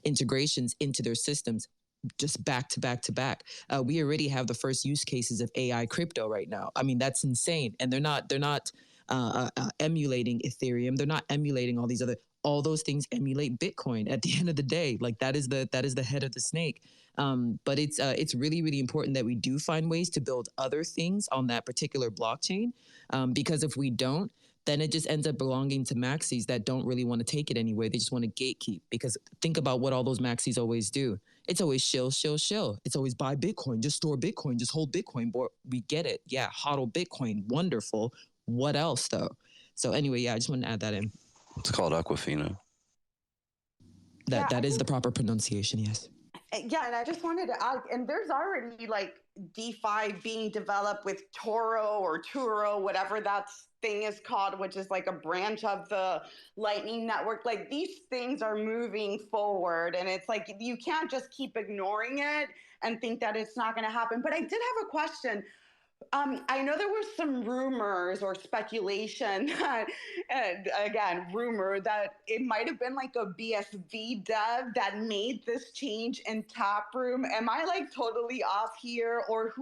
integrations into their systems just back to back to back. We already have the first use cases of AI crypto right now. I mean, that's insane. And they're not emulating Ethereum. They're not emulating all those things emulate Bitcoin at the end of the day. Like that is the head of the snake. But it's really, really important that we do find ways to build other things on that particular blockchain. Because if we don't, then it just ends up belonging to maxis that don't really want to take it anyway. They just want to gatekeep, because think about what all those maxis always do. It's always shill. It's always buy Bitcoin, just store Bitcoin, just hold Bitcoin. Boy, we get it. Yeah, hodl Bitcoin. Wonderful. What else though? So anyway, yeah, I just wanted to add that in. It's called Aquafina. That is the proper pronunciation, yes. Yeah, and I just wanted to add, and there's already like DeFi being developed with Toro or Turo, whatever that thing is called, which is like a branch of the Lightning Network. Like these things are moving forward, and it's like you can't just keep ignoring it and think that it's not going to happen. But I did have a question. I know there were some rumors or speculation that, and again, rumor that it might have been like a BSV dev that made this change in Taproom. Am I like totally off here? Or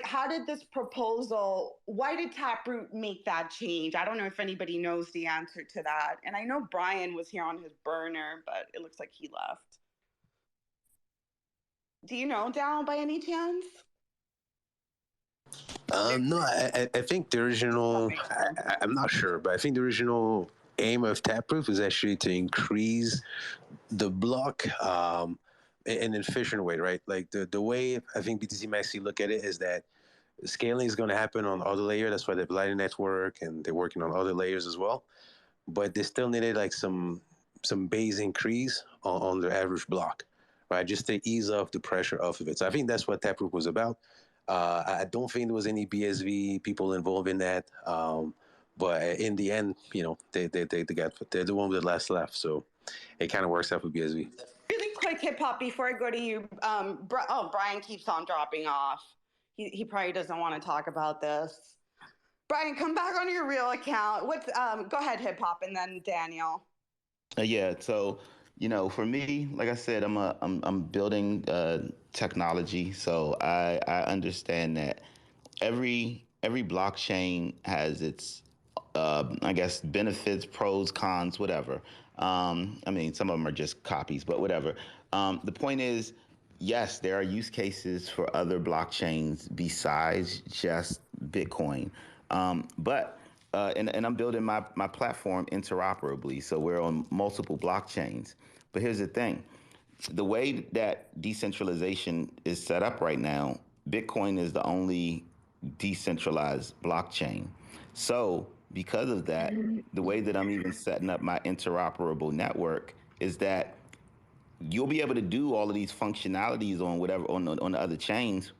how did this proposal, why did Taproot make that change? I don't know if anybody knows the answer to that. And I know Brian was here on his burner, but it looks like he left. Do you know, Dal, by any chance? No, I think the original, I'm not sure, but I think the original aim of Taproot is actually to increase the block in an efficient way, right? Like the way I think BTC Maxi look at it is that scaling is going to happen on other layers. That's why they're Lightning Network and they're working on other layers as well. But they still needed like some base increase on the average block, right? Just to ease off the pressure off of it. So I think that's what Taproot was about. I don't think there was any BSV people involved in that. But in the end, you know, they're the one with the last laugh. So it kind of works out for BSV. Really quick, Hip Hop, before I go to you. Brian keeps on dropping off. He probably doesn't want to talk about this. Brian, come back on your real account. Go ahead, Hip Hop, and then Daniel. Yeah. So, you know, for me, like I said, I'm building technology. So I understand that every blockchain has its I guess benefits, pros, cons, whatever. I mean, some of them are just copies, but whatever. The point is, yes, there are use cases for other blockchains besides just Bitcoin. But I'm building my platform interoperably, so we're on multiple blockchains. But here's the thing. The way that decentralization is set up right now, Bitcoin is the only decentralized blockchain. So because of that, the way that I'm even setting up my interoperable network is that you'll be able to do all of these functionalities on whatever on the other chains,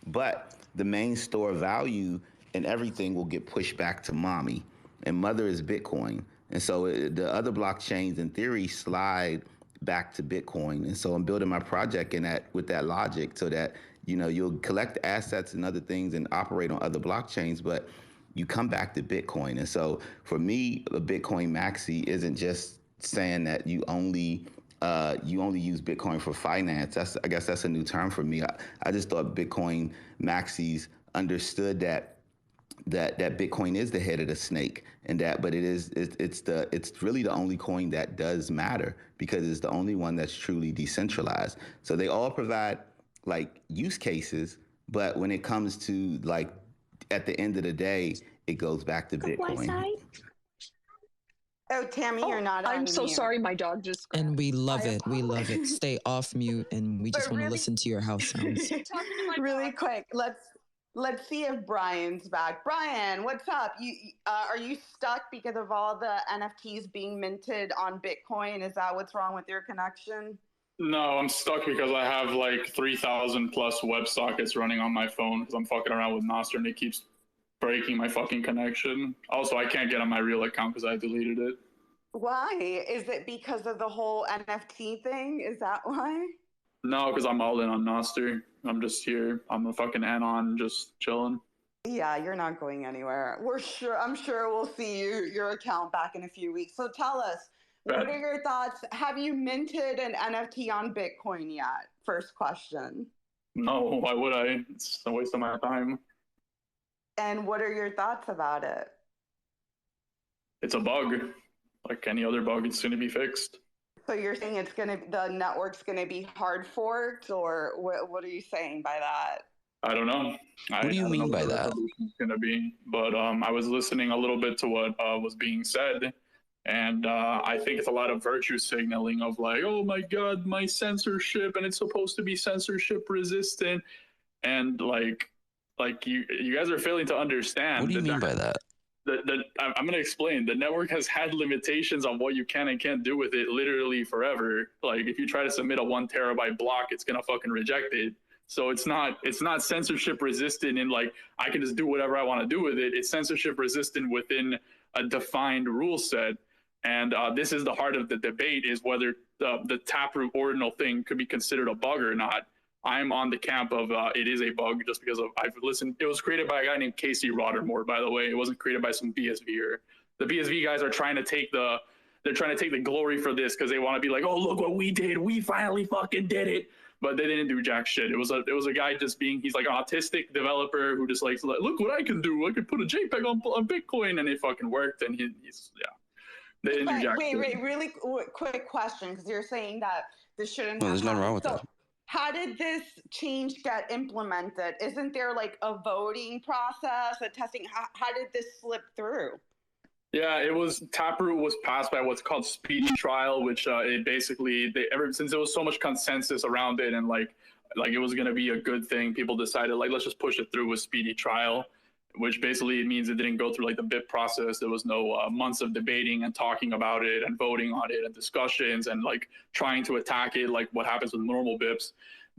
but the main store value and everything will get pushed back to mommy, and mother is Bitcoin. And so the other blockchains in theory slide back to Bitcoin. And so I'm building my project with that logic so that, you know, you'll collect assets and other things and operate on other blockchains, but you come back to Bitcoin. And so for me, a Bitcoin maxi isn't just saying that you only use Bitcoin for finance. I guess that's a new term for me. I just thought Bitcoin maxis understood that Bitcoin is the head of the snake, but it's really the only coin that does matter because it's the only one that's truly decentralized. So they all provide like use cases, but when it comes to like at the end of the day, it goes back to Bitcoin. Oh, Tammy, you're not on I'm so mute. sorry, my dog just. And we love it. We love it. Stay off mute, and we just want to listen to your house sounds. Really quick, let's see if Brian's back. Brian, what's up? Are you stuck because of all the NFTs being minted on Bitcoin? Is that what's wrong with your connection? No, I'm stuck because I have like 3,000 plus web sockets running on my phone because I'm fucking around with Nostr and it keeps breaking my fucking connection. Also, I can't get on my real account because I deleted it. Why? Is it because of the whole NFT thing? Is that why? No, because I'm all in on Nostr. I'm just here. I'm a fucking anon, just chilling. Yeah, you're not going anywhere. I'm sure we'll see your account back in a few weeks. So tell us, what are your thoughts? Have you minted an NFT on Bitcoin yet? First question. No, why would I? It's a waste of my time. And what are your thoughts about it? It's a bug. Like any other bug, it's going to be fixed. So you're saying the network's going to be hard forked, or what are you saying by that? I don't know. What do you mean by that? It's going to be, but I was listening a little bit to what was being said, and I think it's a lot of virtue signaling of like, oh my god, my censorship, and it's supposed to be censorship resistant, and like you guys are failing to understand. What do you mean by that? I'm going to explain. The network has had limitations on what you can and can't do with it literally forever. Like if you try to submit a 1 terabyte block, it's going to fucking reject it. So it's not censorship resistant in like, I can just do whatever I want to do with it. It's censorship resistant within a defined rule set. And this is the heart of the debate, is whether the Taproot ordinal thing could be considered a bug or not. I'm on the camp of it is a bug just because I've listened. It was created by a guy named Casey Rottermore, by the way. It wasn't created by some BSVer. The BSV guys are trying to take the glory for this because they want to be like, oh, look what we did. We finally fucking did it. But they didn't do jack shit. It was a guy just he's like an autistic developer who just like, look what I can do. I could put a JPEG on Bitcoin, and it fucking worked. And he's They didn't do jack shit. Wait, really quick question, because you're saying that this shouldn't have there's nothing wrong with that. How did this change get implemented? Isn't there like a voting process, a testing? How did this slip through? Yeah, it was Taproot was passed by what's called speedy trial, which it basically ever since there was so much consensus around it and like it was gonna be a good thing, people decided like let's just push it through with speedy trial, which basically means it didn't go through like the BIP process. There was no months of debating and talking about it and voting on it and discussions and like trying to attack it like what happens with normal BIPs.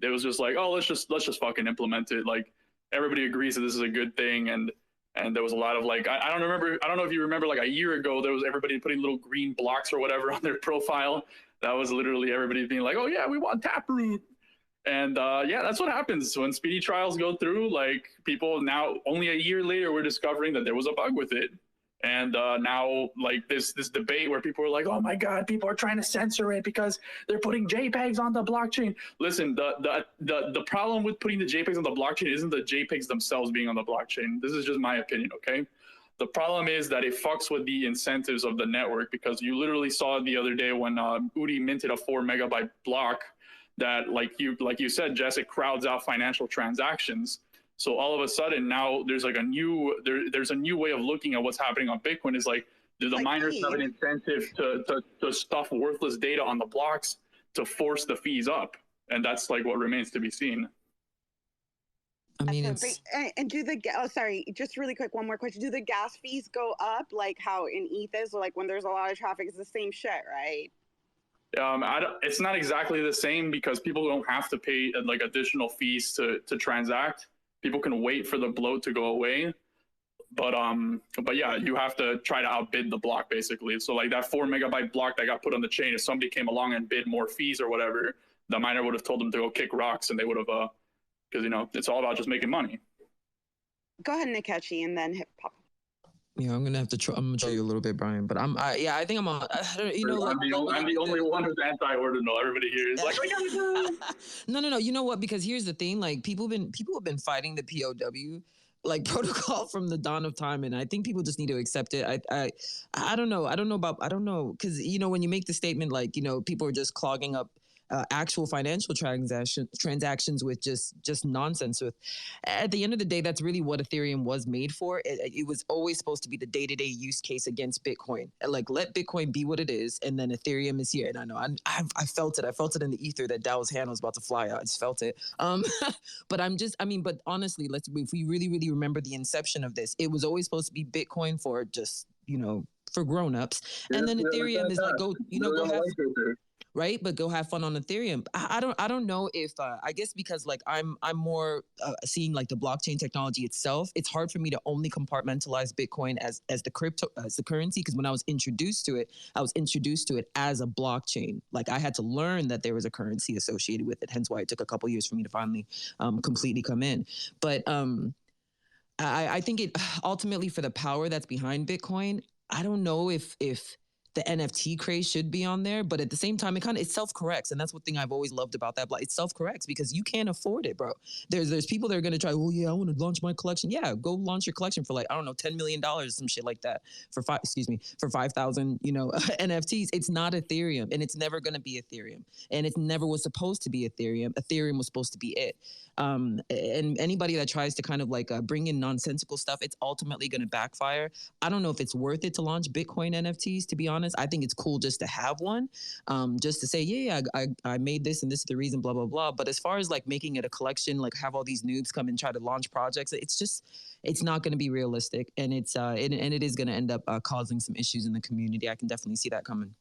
It was just like, oh, let's just fucking implement it. Like everybody agrees that this is a good thing and there was a lot of like I don't know if you remember like a year ago there was everybody putting little green blocks or whatever on their profile. That was literally everybody being like, oh yeah, we want Taproot. And yeah, that's what happens when speedy trials go through. Like people now, only a year later, we're discovering that there was a bug with it. And now, like this debate where people are like, "Oh my God, people are trying to censor it because they're putting JPEGs on the blockchain." Listen, the problem with putting the JPEGs on the blockchain isn't the JPEGs themselves being on the blockchain. This is just my opinion, okay? The problem is that it fucks with the incentives of the network because you literally saw it the other day when Udi minted a 4 megabyte block. That like you said, Jess, it crowds out financial transactions. So all of a sudden now there's like a new way of looking at what's happening on Bitcoin. Is like, do the miners have an incentive to stuff worthless data on the blocks to force the fees up? And that's like what remains to be seen. I mean, and do the sorry, just really quick, one more question. Do the gas fees go up like how in ETH is? Like when there's a lot of traffic, it's the same shit, right? It's not exactly the same because people don't have to pay like additional fees to transact. People can wait for the bloat to go away, but yeah, you have to try to outbid the block basically. So like that 4 megabyte block that got put on the chain, if somebody came along and bid more fees or whatever, the miner would have told them to go kick rocks, and they would have because you know it's all about just making money. Go ahead, Nikechi, and then hip hop. Yeah, I'm gonna have to. I'm gonna try you a little bit, Brian. But I think I'm on. You know, I'm the only one who's anti-ordinal. Everybody here is like, no. You know what? Because here's the thing: like people have been fighting the POW like protocol from the dawn of time, and I think people just need to accept it. I don't know. I don't know because you know when you make the statement like you know people are just clogging up. Actual financial transactions with just nonsense. With at the end of the day, that's really what Ethereum was made for. It was always supposed to be the day-to-day use case against Bitcoin. Like let Bitcoin be what it is, and then Ethereum is here. And I know I felt it. I felt it in the ether that Dow's hand was about to fly out. I just felt it. But but honestly, if we really remember the inception of this, it was always supposed to be Bitcoin for just for grown-ups, and then Ethereum is like go have. Right, but go have fun on Ethereum. I don't know if I guess because like I'm more seeing like the blockchain technology itself. It's hard for me to only compartmentalize Bitcoin as the currency because when I was introduced to it as a blockchain. Like I had to learn that there was a currency associated with it. Hence why it took a couple years for me to finally completely come in. But I think it ultimately for the power that's behind Bitcoin. I don't know if the NFT craze should be on there, but at the same time, it self-corrects, and that's one thing I've always loved about that. It self-corrects because you can't afford it, bro. There's people that are gonna try. Oh yeah, I want to launch my collection. Yeah, go launch your collection for like I don't know, $10 million, some shit like that for 5,000 NFTs. It's not Ethereum, and it's never gonna be Ethereum, and it never was supposed to be Ethereum. Ethereum was supposed to be it. And anybody that tries to kind of like bring in nonsensical stuff, it's ultimately going to backfire. I don't know if it's worth it to launch Bitcoin NFTs, to be honest. I think it's cool just to have one, just to say, yeah, I made this and this is the reason, blah, blah, blah. But as far as like making it a collection, like have all these noobs come and try to launch projects, it's not going to be realistic. And it is going to end up causing some issues in the community. I can definitely see that coming.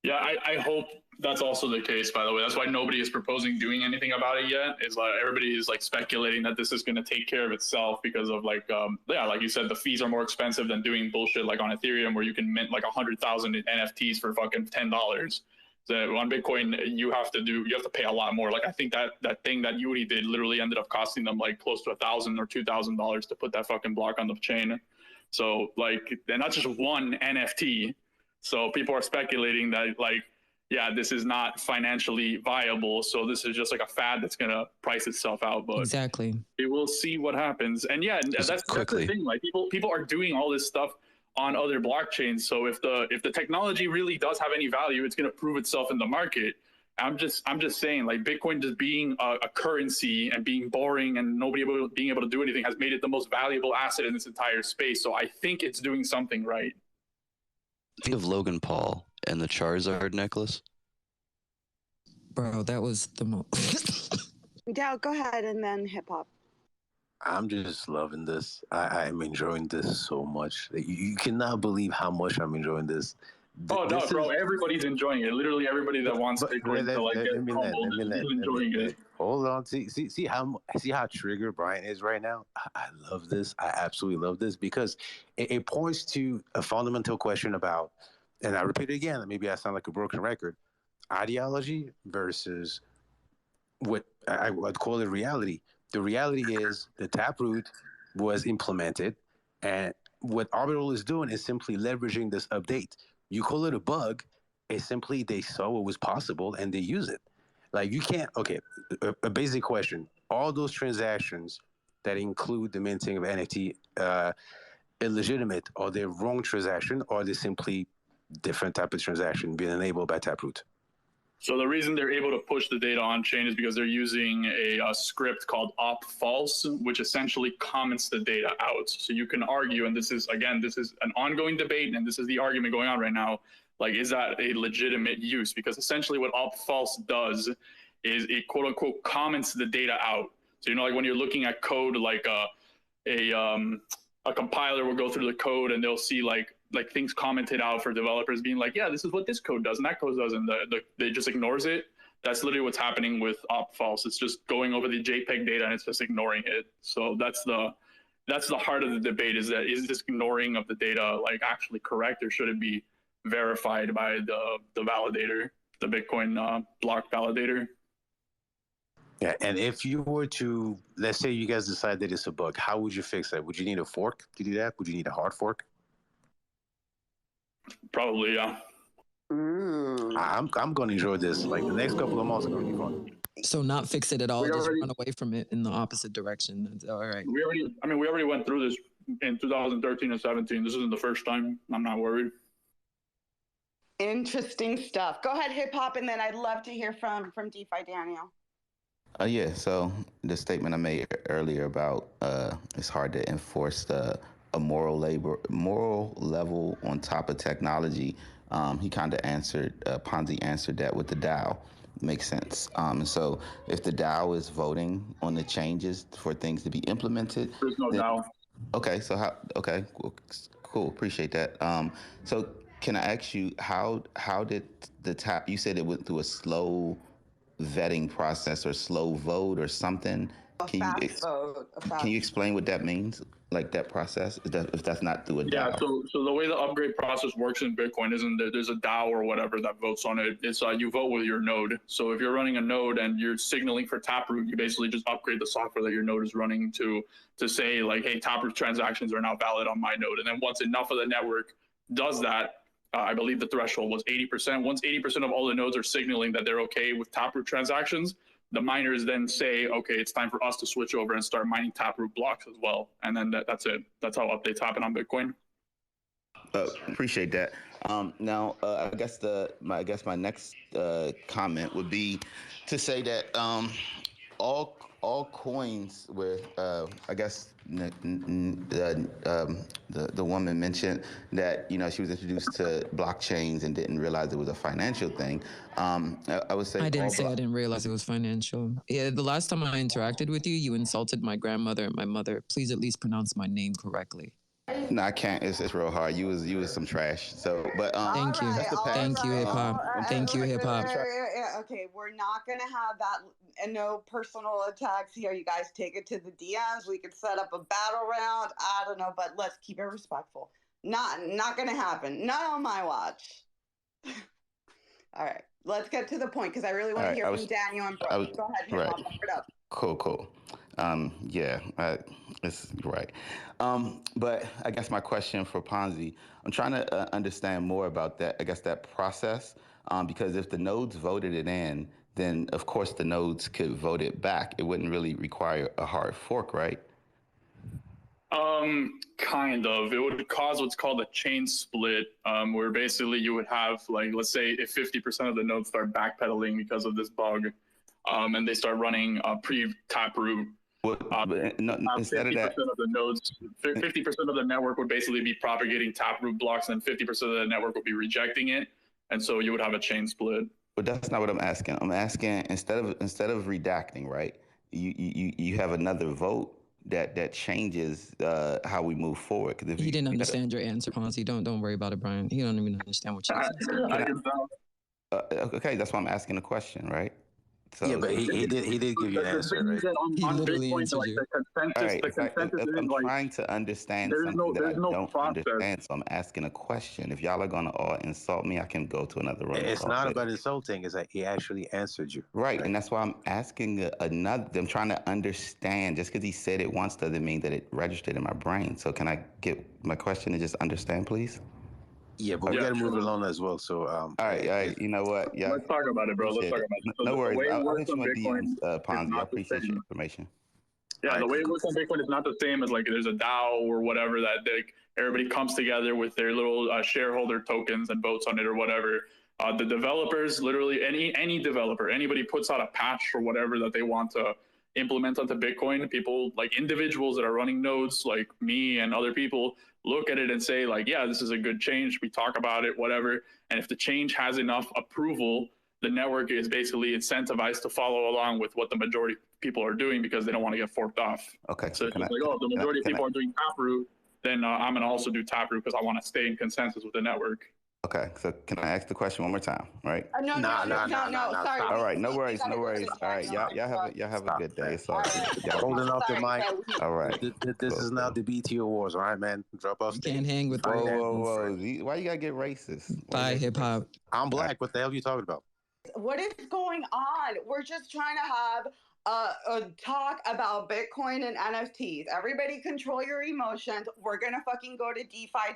Yeah, I hope that's also the case, by the way. That's why nobody is proposing doing anything about it yet. Is like everybody is like speculating that this is going to take care of itself because of like like you said, the fees are more expensive than doing bullshit like on Ethereum where you can mint like 100,000 NFTs for fucking $10. So on Bitcoin, you have to pay a lot more. Like I think that thing that Yuri did literally ended up costing them like close to $1,000 or $2,000 to put that fucking block on the chain. So like, and that's just one NFT. So people are speculating that like, yeah, this is not financially viable. So this is just like a fad that's going to price itself out. But exactly, we will see what happens. And yeah, that's the thing. Like people are doing all this stuff on other blockchains. So if the technology really does have any value, it's going to prove itself in the market. I'm just saying, like Bitcoin just being a currency and being boring and nobody being able to do anything has made it the most valuable asset in this entire space. So I think it's doing something right. Think of Logan Paul and the Charizard necklace. Bro, that was the most. Yeah, go ahead and then hip hop. I'm just loving this. I'm enjoying this so much. You cannot believe how much I'm enjoying this. Oh no, bro! Everybody's enjoying it. Literally everybody that wants Bitcoin to like get crumbled is enjoying it. Hold on. See how triggered Brian is right now. I love this. I absolutely love this because it points to a fundamental question about, and I repeat it again. Maybe I sound like a broken record. Ideology versus what I would call it reality. The reality is the Taproot was implemented, and what Orbital is doing is simply leveraging this update. You call it a bug, it's simply they saw what was possible and they use it. Like you can't, okay, a basic question. All those transactions that include the minting of NFT illegitimate, are they wrong transaction, or are they simply different type of transaction being enabled by Taproot? So the reason they're able to push the data on chain is because they're using a script called op false, which essentially comments the data out. So you can argue, and this is an ongoing debate, and this is the argument going on right now. Like, is that a legitimate use? Because essentially what op false does is it quote unquote comments the data out. So, like when you're looking at code, like a compiler will go through the code and they'll see like things commented out for developers being like, yeah, this is what this code does and that code doesn't. They just ignores it. That's literally what's happening with op false. It's just going over the JPEG data and it's just ignoring it. So that's the heart of the debate, is this ignoring of the data like actually correct, or should it be verified by the validator, the Bitcoin block validator? Yeah, and if you were to, let's say you guys decide that it's a bug, how would you fix that? Would you need a fork to do that? Would you need a hard fork? Probably, yeah. I'm going to enjoy this. Like the next couple of months are going to be fun. So not fix it at all, just run away from it in the opposite direction. That's all right. We already went through this in 2013 and 17. This isn't the first time. I'm not worried. Interesting stuff. Go ahead, hip hop, and then I'd love to hear from DeFi Daniel. Yeah, so the statement I made earlier about it's hard to enforce a moral level on top of technology. He kind of answered, Ponzi answered that with the DAO. Makes sense. So if the DAO is voting on the changes for things to be implemented, there's no DAO. Okay, so cool, appreciate that. So can I ask you, how did you said it went through a slow vetting process or slow vote or something? Can you explain what that means, like that process, if that's not through a DAO? Yeah, so the way the upgrade process works in Bitcoin isn't that there's a DAO or whatever that votes on it. It's you vote with your node. So if you're running a node and you're signaling for Taproot, you basically just upgrade the software that your node is running to say like, hey, Taproot transactions are now valid on my node. And then once enough of the network does that, I believe the threshold was 80%. Once 80% of all the nodes are signaling that they're okay with Taproot transactions, the miners then say, okay, it's time for us to switch over and start mining Taproot blocks as well. And then that's it. That's how updates happen on Bitcoin. Appreciate that. Now, I guess my next comment would be to say that all coins with I guess the woman mentioned that she was introduced to blockchains and didn't realize it was a financial thing. I would say I didn't say I didn't realize it was financial. Yeah, the last time I interacted with you, you insulted my grandmother and my mother. Please at least pronounce my name correctly. No, I can't. It's real hard. You was some trash. So, but thank you, thank you, hip hop. Thank you, hip hop. Okay, we're not gonna have that. And no personal attacks here. You guys take it to the DMs. We could set up a battle round. I don't know, but let's keep it respectful. Not gonna happen. Not on my watch. All right, let's get to the point because I really want to hear from Daniel and Brooke. Go ahead, hip hop. It up. Cool. Yeah, it's right. But I guess my question for Ponzi, I'm trying to understand more about that. I guess that process, because if the nodes voted it in, then of course the nodes could vote it back. It wouldn't really require a hard fork, right? Kind of. It would cause what's called a chain split, where basically you would have, like, let's say if 50% of the nodes start backpedaling because of this bug, and they start running pre-Taproot Well, no, instead of 50% that, of the nodes, 50% of the network would basically be propagating Taproot blocks, and 50% of the network would be rejecting it, and so you would have a chain split. but that's not what I'm asking. I'm asking instead of redacting, right? You have another vote that changes how we move forward. Because he didn't understand your answer, Ponzi. Don't worry about it, Brian. He don't even understand what you said. I can tell. Okay, that's why I'm asking the question, right? So, yeah, but he did give you an answer, right? He literally answered you. All right, if I'm trying to understand something that I don't understand, so I'm asking a question. If y'all are gonna all insult me, I can go to another room. It's not about insulting. It's that he actually answered you. Right, and that's why I'm asking another. I'm trying to understand. Just because he said it once doesn't mean that it registered in my brain. So can I get my question and just understand, please? Yeah, but we got to move it along as well. So, all right. You know what? Yeah. Let's talk about it, bro. Let's talk about it. So no worries. I'll hit you on DMs, Ponzi. I appreciate your information. Yeah, the way it works on Bitcoin is not the same as like there's a DAO or whatever that everybody comes together with their little shareholder tokens and votes on it or whatever. The developers, literally any developer, anybody puts out a patch or whatever that they want to implement onto Bitcoin. People like individuals that are running nodes, like me and other people, look at it and say like, yeah, this is a good change. We talk about it, whatever. And if the change has enough approval, the network is basically incentivized to follow along with what the majority of people are doing because they don't want to get forked off. Okay. So it's like, oh, the majority of people are doing Taproot, then I'm going to also do Taproot because I want to stay in consensus with the network. Okay, so can I ask the question one more time, right? No, sorry. All right, no worries. All right, y'all have a good day. So y'all holding off the mic. All right. This is not the BT Awards, all right, man? Drop off. Can't hang with whoa. Why you gotta get racist? Bye, hip hop. I'm black. What the hell are you talking about? What is going on? We're just trying to have a talk about Bitcoin and NFTs. Everybody control your emotions. We're gonna fucking go to DeFi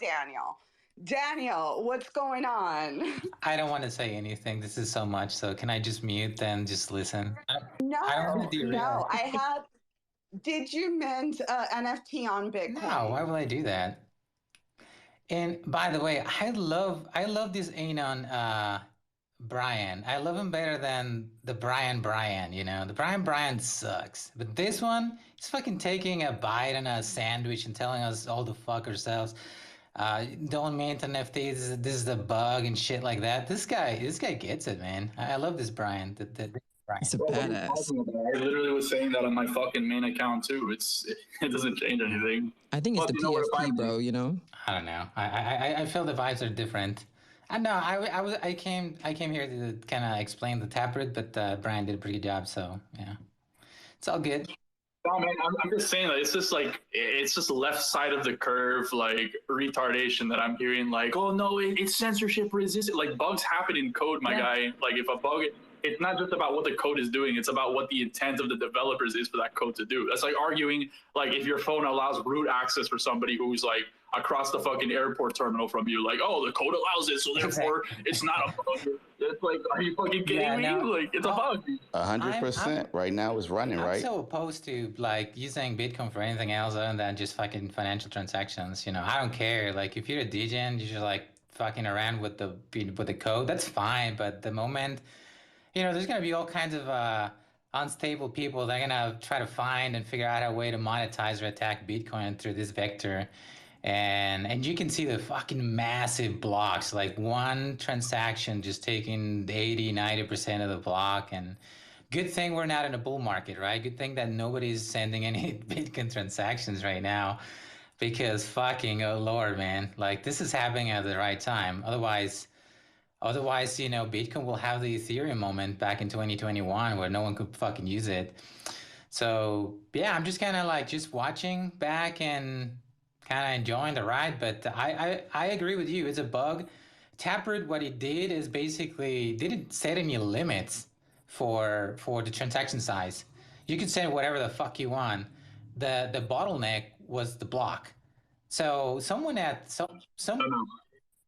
Daniel, what's going on? I don't want to say anything. This is so much. So can I just mute and just listen? No. Did you mint NFT on Bitcoin? No, why would I do that? And by the way, I love this Anon Brian. I love him better than the Brian, you know. The Brian sucks. But this one, he's fucking taking a bite on a sandwich and telling us all to fuck ourselves. Don't mint NFTs. This is a bug and shit like that. This guy gets it, man. I love this Brian. Brian. It's a badass. I literally was saying that on my fucking main account too. It doesn't change anything. I think it's the PFP, bro. You know. I don't know. I feel the vibes are different. I know. I came here to kind of explain the Taproot, but Brian did a pretty good job. So yeah, it's all good. No, man, I'm just saying that it's just left side of the curve, like retardation that I'm hearing. Like, oh no, it's censorship resistant. Like bugs happen in code, my guy. Like if a bug, it's not just about what the code is doing. It's about what the intent of the developers is for that code to do. That's like arguing, like if your phone allows root access for somebody who's like across the fucking airport terminal from you, like, oh, the code allows it, so therefore it's not a bug. It's like, are you fucking kidding me? No. Like, it's a bug. 100% right now is running, right? I'm so opposed to like using Bitcoin for anything else other than just fucking financial transactions. You know, I don't care. Like, if you're a degen, you're just like fucking around with the code. That's fine. But the moment, you know, there's gonna be all kinds of unstable people that are gonna try to find and figure out a way to monetize or attack Bitcoin through this vector. And you can see the fucking massive blocks, like one transaction just taking 80-90% of the block. And good thing we're not in a bull market, right? Good thing that nobody's sending any Bitcoin transactions right now, because fucking, oh Lord, man, like this is happening at the right time. Otherwise, you know, Bitcoin will have the Ethereum moment back in 2021 where no one could fucking use it. So yeah, I'm just kind of like just watching back and kind of enjoying the ride, but I agree with you. It's a bug. Taproot, what it did is basically didn't set any limits for the transaction size. You could say whatever the fuck you want. The bottleneck was the block. So someone at some.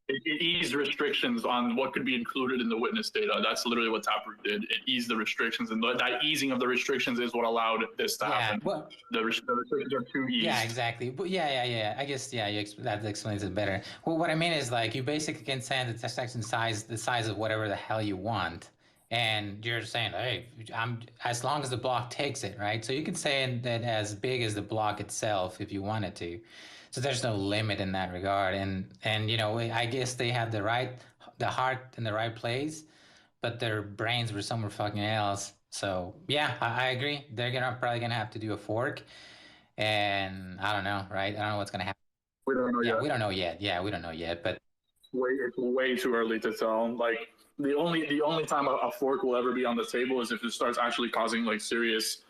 It eased restrictions on what could be included in the witness data. That's literally what Taproot did. It eased the restrictions, and that easing of the restrictions is what allowed this to happen. Well, the restrictions are too easy. Yeah, exactly. But yeah. I guess that explains it better. Well, what I mean is like you basically can send the transaction size the size of whatever the hell you want, and you're saying, hey, I'm as long as the block takes it, right? So you could say that as big as the block itself if you wanted to. So there's no limit in that regard, and you know, I guess they had the heart in the right place, but their brains were somewhere fucking else. So yeah, I agree. They're probably gonna have to do a fork, and I don't know, right? I don't know what's gonna happen. We don't know yet. We don't know yet. Yeah, we don't know yet, but it's way too early to tell. Like the only time a fork will ever be on the table is if it starts actually causing like serious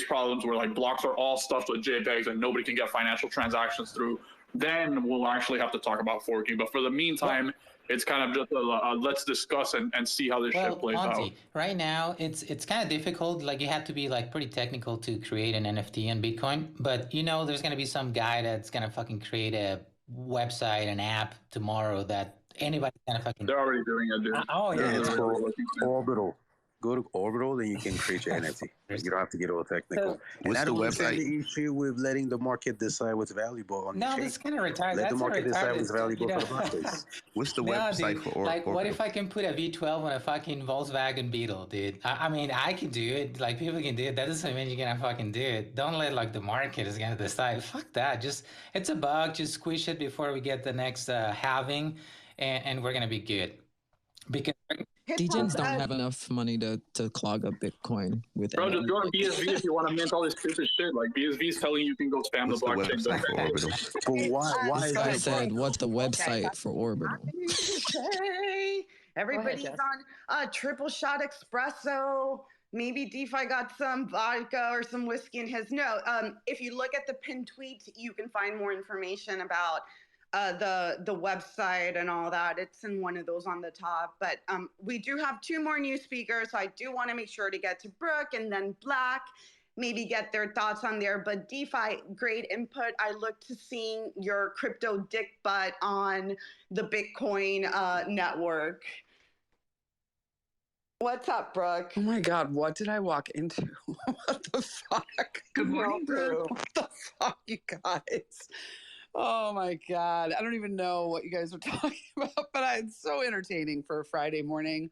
problems where like blocks are all stuffed with JPEGs and nobody can get financial transactions through. Then we'll actually have to talk about forking. But for the meantime, it's kind of just let's discuss and see how this shit plays out. Right now, it's kind of difficult. Like you have to be like pretty technical to create an NFT on Bitcoin. But you know, there's gonna be some guy that's gonna fucking create a website, an app tomorrow that anybody's gonna fucking. They're already doing it, dude. Oh yeah, it's called Orbital. Go to Orbital, then you can create your NFT. You don't have to get all technical. What's the website? The issue with letting the market decide what's valuable on the chain. That's kind of retired. Let the market decide what's valuable for the marketplace. What's the website for Orbital? Like, what if I can put a V12 on a fucking Volkswagen Beetle, dude? I mean, I can do it. Like, people can do it. That doesn't mean you're gonna fucking do it. Don't let like the market is gonna decide. Fuck that. Just it's a bug. Just squish it before we get the next halving, and we're gonna be good. Because DJs don't have enough money to clog up Bitcoin with it. Bro, just go to BSV if you want to mint all this stupid shit. Like BSV is telling you can go spam the blockchain. But why I said, what's the website for Orbital? Okay. Everybody's on triple shot espresso. Maybe DeFi got some vodka or some whiskey in his. No, if you look at the pinned tweet, you can find more information about the website and all that. It's in one of those on the top. But we do have 2 more new speakers, so I do want to make sure to get to Brooke and then Black, maybe get their thoughts on there. But DeFi, great input. I look to seeing your crypto dick butt on the Bitcoin network. What's up, Brooke? Oh my God, what did I walk into? What the fuck? Good morning, Drew. What the fuck, you guys? Oh my God. I don't even know what you guys are talking about, but it's so entertaining for a Friday morning.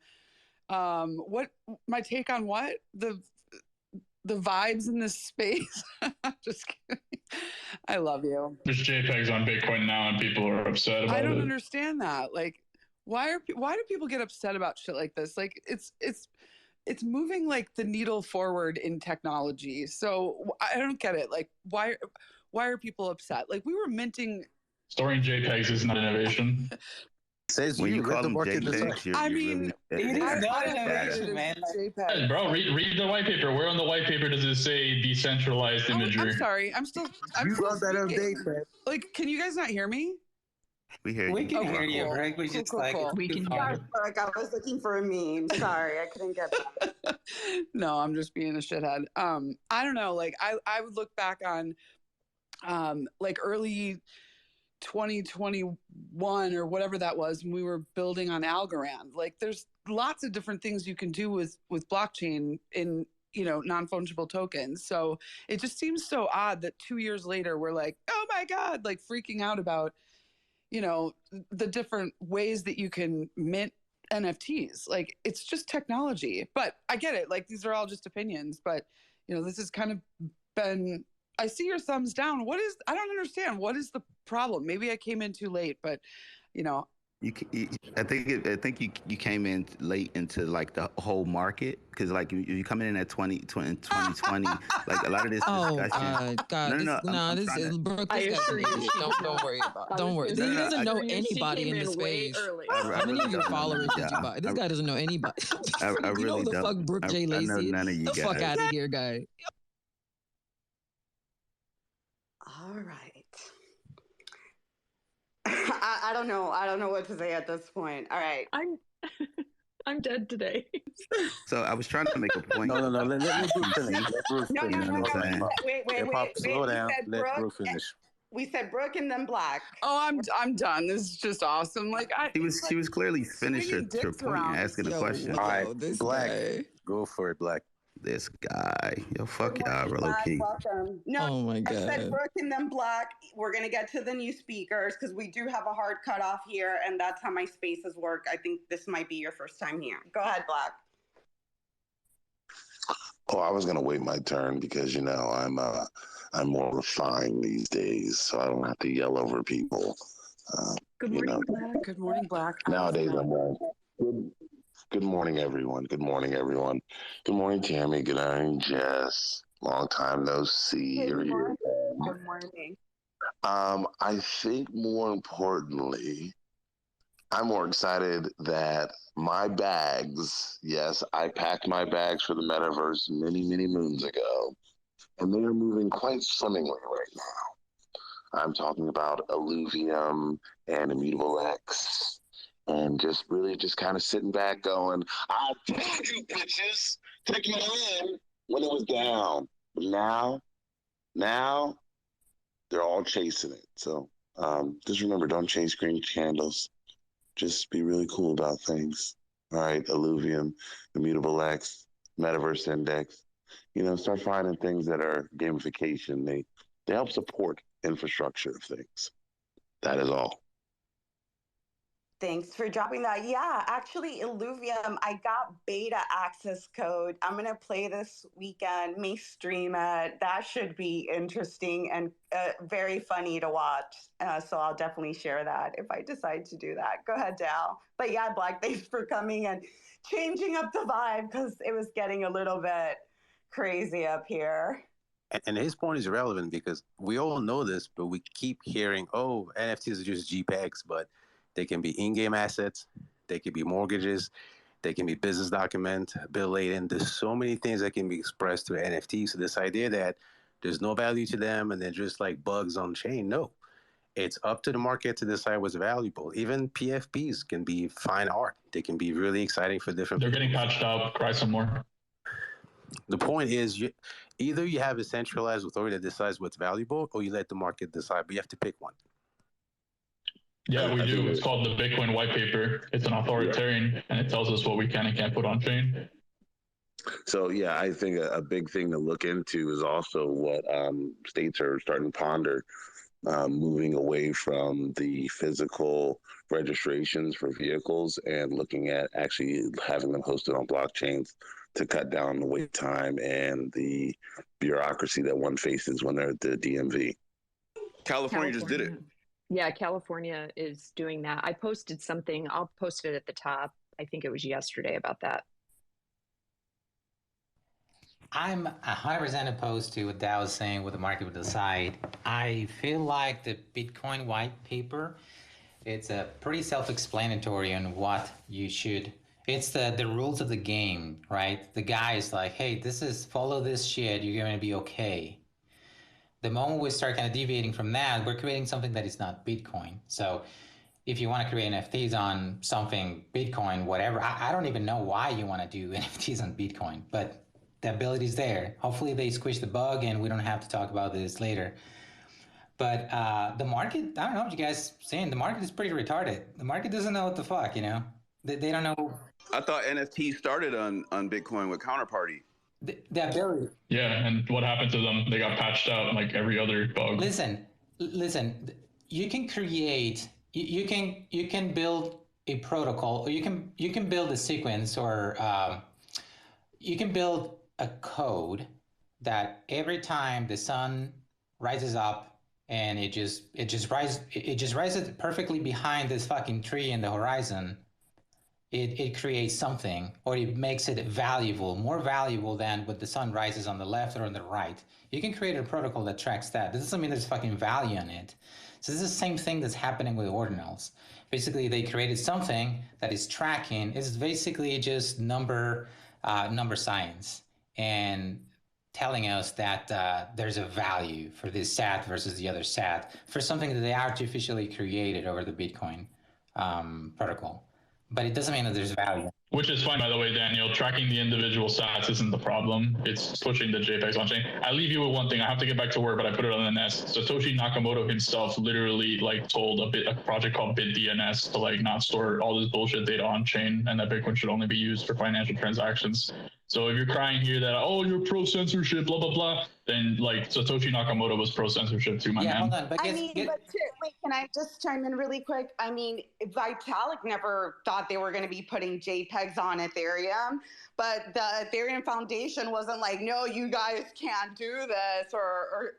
What my take on what? The vibes in this space? Just kidding. I love you. There's JPEGs on Bitcoin now and people are upset about it. I don't understand that. Like, why do people get upset about shit like this? Like it's moving like the needle forward in technology. So I don't get it. Like why are people upset? Like we were minting. Storing JPEGs is not innovation. Says when you call them JPEGs, I mean, really, it is not innovation, man. Hey, bro, read the white paper. Where on the white paper does it say decentralized imagery? I'm sorry. I'm still got that update, man. Like, can you guys not hear me? We hear you. We can hear you, Rick. We just like we can hear. Like I was looking for a meme. Sorry, I couldn't get that. No, I'm just being a shithead. I don't know. Like I would look back on like early 2021 or whatever that was when we were building on Algorand. Like there's lots of different things you can do with blockchain in, you know, non-fungible tokens. So it just seems so odd that 2 years later we're like, oh my God, like freaking out about, you know, the different ways that you can mint NFTs. Like it's just technology. But I get it. Like these are all just opinions. But, you know, this has kind of been, I see your thumbs down. I don't understand. What is the problem? Maybe I came in too late, but, you know. I think you came in late into like the whole market because like you coming in at 2020 like a lot of this discussion. God, no, this is Brooke. Don't worry about it. Don't worry. He doesn't know anybody in the space. How many of your followers did you buy? This guy doesn't know anybody. I really know who the fuck Brooke J. Lacey is? I know none of you guys. The fuck out of here, guy. All right. I don't know. I don't know what to say at this point. All right. I'm dead today. So I was trying to make a point. No. Let Bruce finish. No. Wait. Slow down. Let Bruce finish. We said Brooke and then Black. Oh, I'm done. This is just awesome. Like she was clearly finished her point and asking a question. All right, Black, go for it, Black. This guy, yo, fuck y'all, bro, low key. No, oh my God. I said Brooke and then Black. We're gonna get to the new speakers because we do have a hard cutoff here, and that's how my spaces work. I think this might be your first time here. Go ahead, Black. Oh, I was gonna wait my turn because I'm more refined these days, so I don't have to yell over people. Good morning, Black. Good morning, Black. Nowadays, I'm like, good morning, everyone. Good morning, everyone. Good morning, Tammy. Good morning, Jess. Long time no see. Good morning. Good morning. I think more importantly, I'm more excited that my bags, yes, I packed my bags for the metaverse many, many moons ago, and they are moving quite swimmingly right now. I'm talking about Illuvium and Immutable X, and just really just kind of sitting back going, I told you bitches to get in when it was down. But now they're all chasing it. So just remember, don't chase green candles. Just be really cool about things. All right, Illuvium, Immutable X, Metaverse Index. Start finding things that are gamification. They help support infrastructure of things. That is all. Thanks for dropping that. Yeah, actually, Illuvium, I got beta access code. I'm going to play this weekend, may stream it. That should be interesting and very funny to watch. So I'll definitely share that if I decide to do that. Go ahead, Dal. But yeah, Black, thanks for coming and changing up the vibe because it was getting a little bit crazy up here. And his point is relevant because we all know this, but we keep hearing, oh, NFTs are just JPEGs, but they can be in-game assets, they can be mortgages, they can be business document, bill laden. There's so many things that can be expressed through NFTs. So this idea that there's no value to them and they're just like bugs on chain, no. It's up to the market to decide what's valuable. Even PFPs can be fine art. They can be really exciting for different They're people. getting patched up. Cry some more. The point is, either you have a centralized authority that decides what's valuable, or you let the market decide, but you have to pick one. Yeah, we do. It's called the Bitcoin white paper. It's an authoritarian, and it tells us what we can and can't put on chain. So, yeah, I think a big thing to look into is also what states are starting to ponder, moving away from the physical registrations for vehicles and looking at actually having them hosted on blockchains to cut down the wait time and the bureaucracy that one faces when they're at the DMV. California just did it. Yeah, California is doing that. I posted something. I'll post it at the top. I think it was yesterday about that. I'm 100% opposed to what Dow is saying, what the market would decide. I feel like the Bitcoin white paper, it's a pretty self-explanatory on what you should. It's the rules of the game, right? The guy is like, hey, follow this shit, you're going to be okay. The moment we start kind of deviating from that, we're creating something that is not Bitcoin. So if you want to create NFTs on something Bitcoin, whatever, I don't even know why you want to do NFTs on Bitcoin, but the ability is there. Hopefully they squish the bug and we don't have to talk about this later. But the market, I don't know what you guys are saying. The market is pretty retarded. The market doesn't know what the fuck, They don't know. I thought NFTs started on Bitcoin with Counterparty. The ability. Yeah, and what happened to them? They got patched out like every other bug. Listen. You can create. You can build a protocol, or you can build a sequence, or you can build a code that every time the sun rises up and it just rises perfectly behind this fucking tree in the horizon. It creates something, or it makes it valuable, more valuable than when the sun rises on the left or on the right. You can create a protocol that tracks that. This doesn't mean there's fucking value in it. So this is the same thing that's happening with ordinals. Basically, they created something that is tracking. It's basically just number science and telling us that there's a value for this sat versus the other sat for something that they artificially created over the Bitcoin protocol. But it doesn't mean that there's value. Which is fine, by the way, Daniel. Tracking the individual sats isn't the problem. It's pushing the JPEGs on chain. I leave you with one thing. I have to get back to work, but I put it on the nest. Satoshi Nakamoto himself literally told a project called BitDNS to not store all this bullshit data on chain, and that Bitcoin should only be used for financial transactions. So if you're crying here that, oh, you're pro censorship, blah blah blah, then Satoshi Nakamoto was pro censorship too, my man. Hold on, but Wait, can I just chime in really quick? I mean, Vitalik never thought they were going to be putting JPEGs on Ethereum, but the Ethereum Foundation wasn't like, no, you guys can't do this, or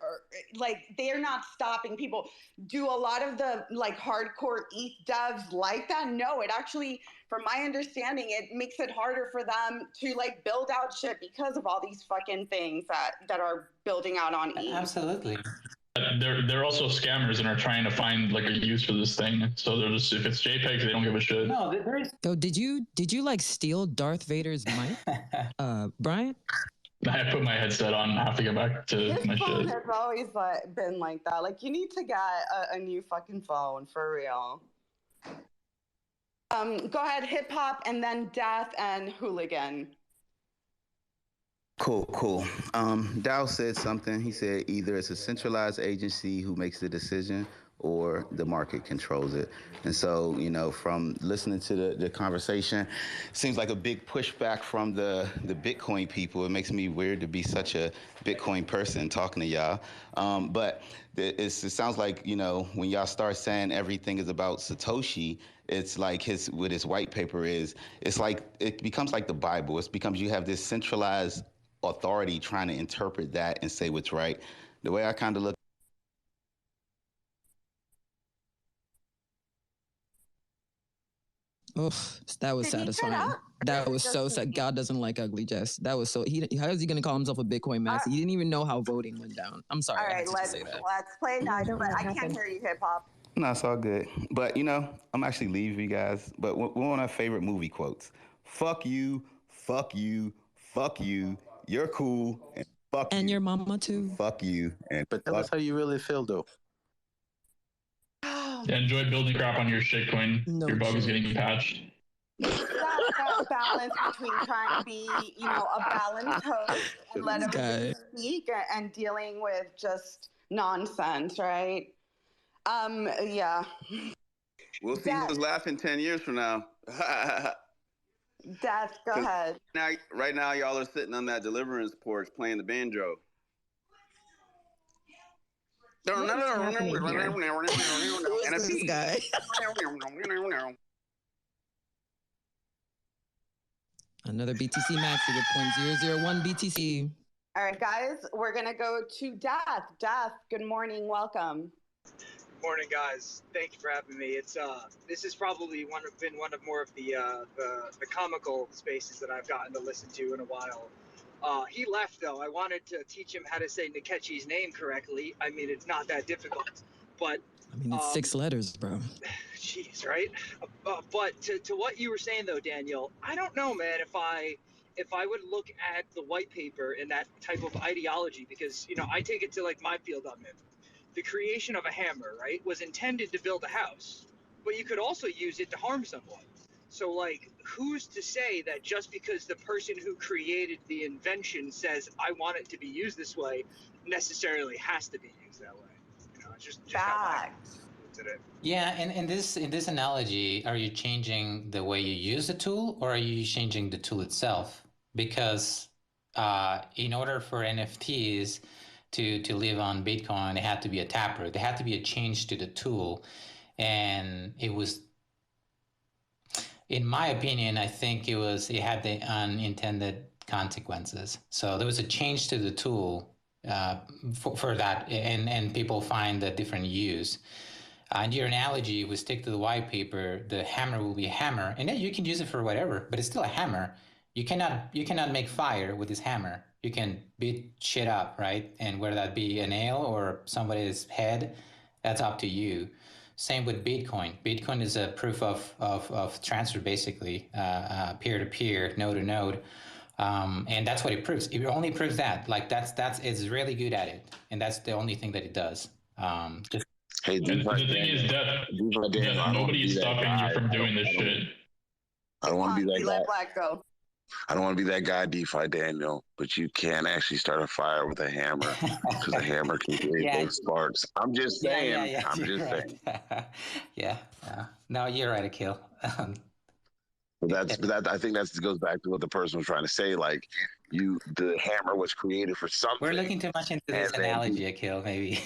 like they're not stopping people. Do a lot of the like hardcore ETH devs like that? No, it actually, from my understanding, it makes it harder for them to like build out shit because of all these fucking things that are building out on ETH. Absolutely. They're also scammers and are trying to find like a use for this thing. So they're just, if it's JPEGs, they don't give a shit. No, there is. So did you like steal Darth Vader's mic, Brian? I put my headset on. I have to get back to His my phone shit. has always been like that. Like, you need to get a new fucking phone for real. Go ahead, hip hop, and then death and hooligan. Cool. Dow said something. He said either it's a centralized agency who makes the decision or the market controls it. And so, from listening to the conversation, seems like a big pushback from the Bitcoin people. It makes me weird to be such a Bitcoin person talking to y'all. But it sounds like, when y'all start saying everything is about Satoshi, it's like his white paper is, it's like, it becomes like the Bible. It becomes, you have this centralized authority trying to interpret that and say what's right. The way I kind of look. Oh, that was satisfying. That was so sad. God doesn't like ugly, Jess. That was so. How is he going to call himself a Bitcoin master? He didn't even know how voting went down. I'm sorry. All right, let's play that. But I can't hear you, hip hop. No, it's all good. But I'm actually leaving you guys. But one of our favorite movie quotes: "Fuck you, fuck you, fuck you. You're cool, and fuck you. And your mama too. Fuck you, and but tell us how you really feel, though." Yeah, enjoy building crap on your shitcoin. No your bug is getting patched. That balance between trying to be, a balanced host and let everybody speak and dealing with just nonsense, right? Yeah. We'll see who's laughing 10 years from now. Death, go ahead. Right now, y'all are sitting on that deliverance porch playing the banjo. Who's this guy? Another BTC Maxi with 0.001 BTC. All right, guys, we're going to go to Death. Death, good morning. Welcome. Good morning, guys. Thank you for having me. It's this is probably been one of more of the comical spaces that I've gotten to listen to in a while. He left, though. I wanted to teach him how to say Nkechi's name correctly. I mean, it's not that difficult, but I mean, it's 6 letters, bro. Jeez, right? But to what you were saying, though, Daniel, I don't know, man, if I would look at the white paper and that type of ideology, because, I take it to, like, my field I'm in. The creation of a hammer, right, was intended to build a house, but you could also use it to harm someone. So, like, who's to say that just because the person who created the invention says, I want it to be used this way, necessarily has to be used that way? It's just how I looked at it. Yeah, and in this analogy, are you changing the way you use the tool, or are you changing the tool itself? Because in order for NFTs to live on Bitcoin, they had to be a taproot. There had to be a change to the tool, and it was, in my opinion, I think it had the unintended consequences. So there was a change to the tool for that, and people find a different use. And your analogy would stick to the white paper. The hammer will be a hammer, and then you can use it for whatever, but it's still a hammer. You cannot make fire with this hammer. You can beat shit up, right? And whether that be a nail or somebody's head, that's up to you. Same with Bitcoin. Bitcoin is a proof of transfer, basically, peer-to-peer, node-to-node. And that's what it proves. It only proves that. Like, it's really good at it. And that's the only thing that it does. Hey, the thing is that nobody is stopping you from doing this shit. I don't want to be that guy. Let Black go. I don't want to be that guy, DeFi Daniel, but you can actually start a fire with a hammer because a hammer can create those sparks. I'm just saying. Yeah. No, you're right, Akil. That I think that goes back to what the person was trying to say. Like, the hammer was created for something. We're looking too much into this analogy, Akil, maybe.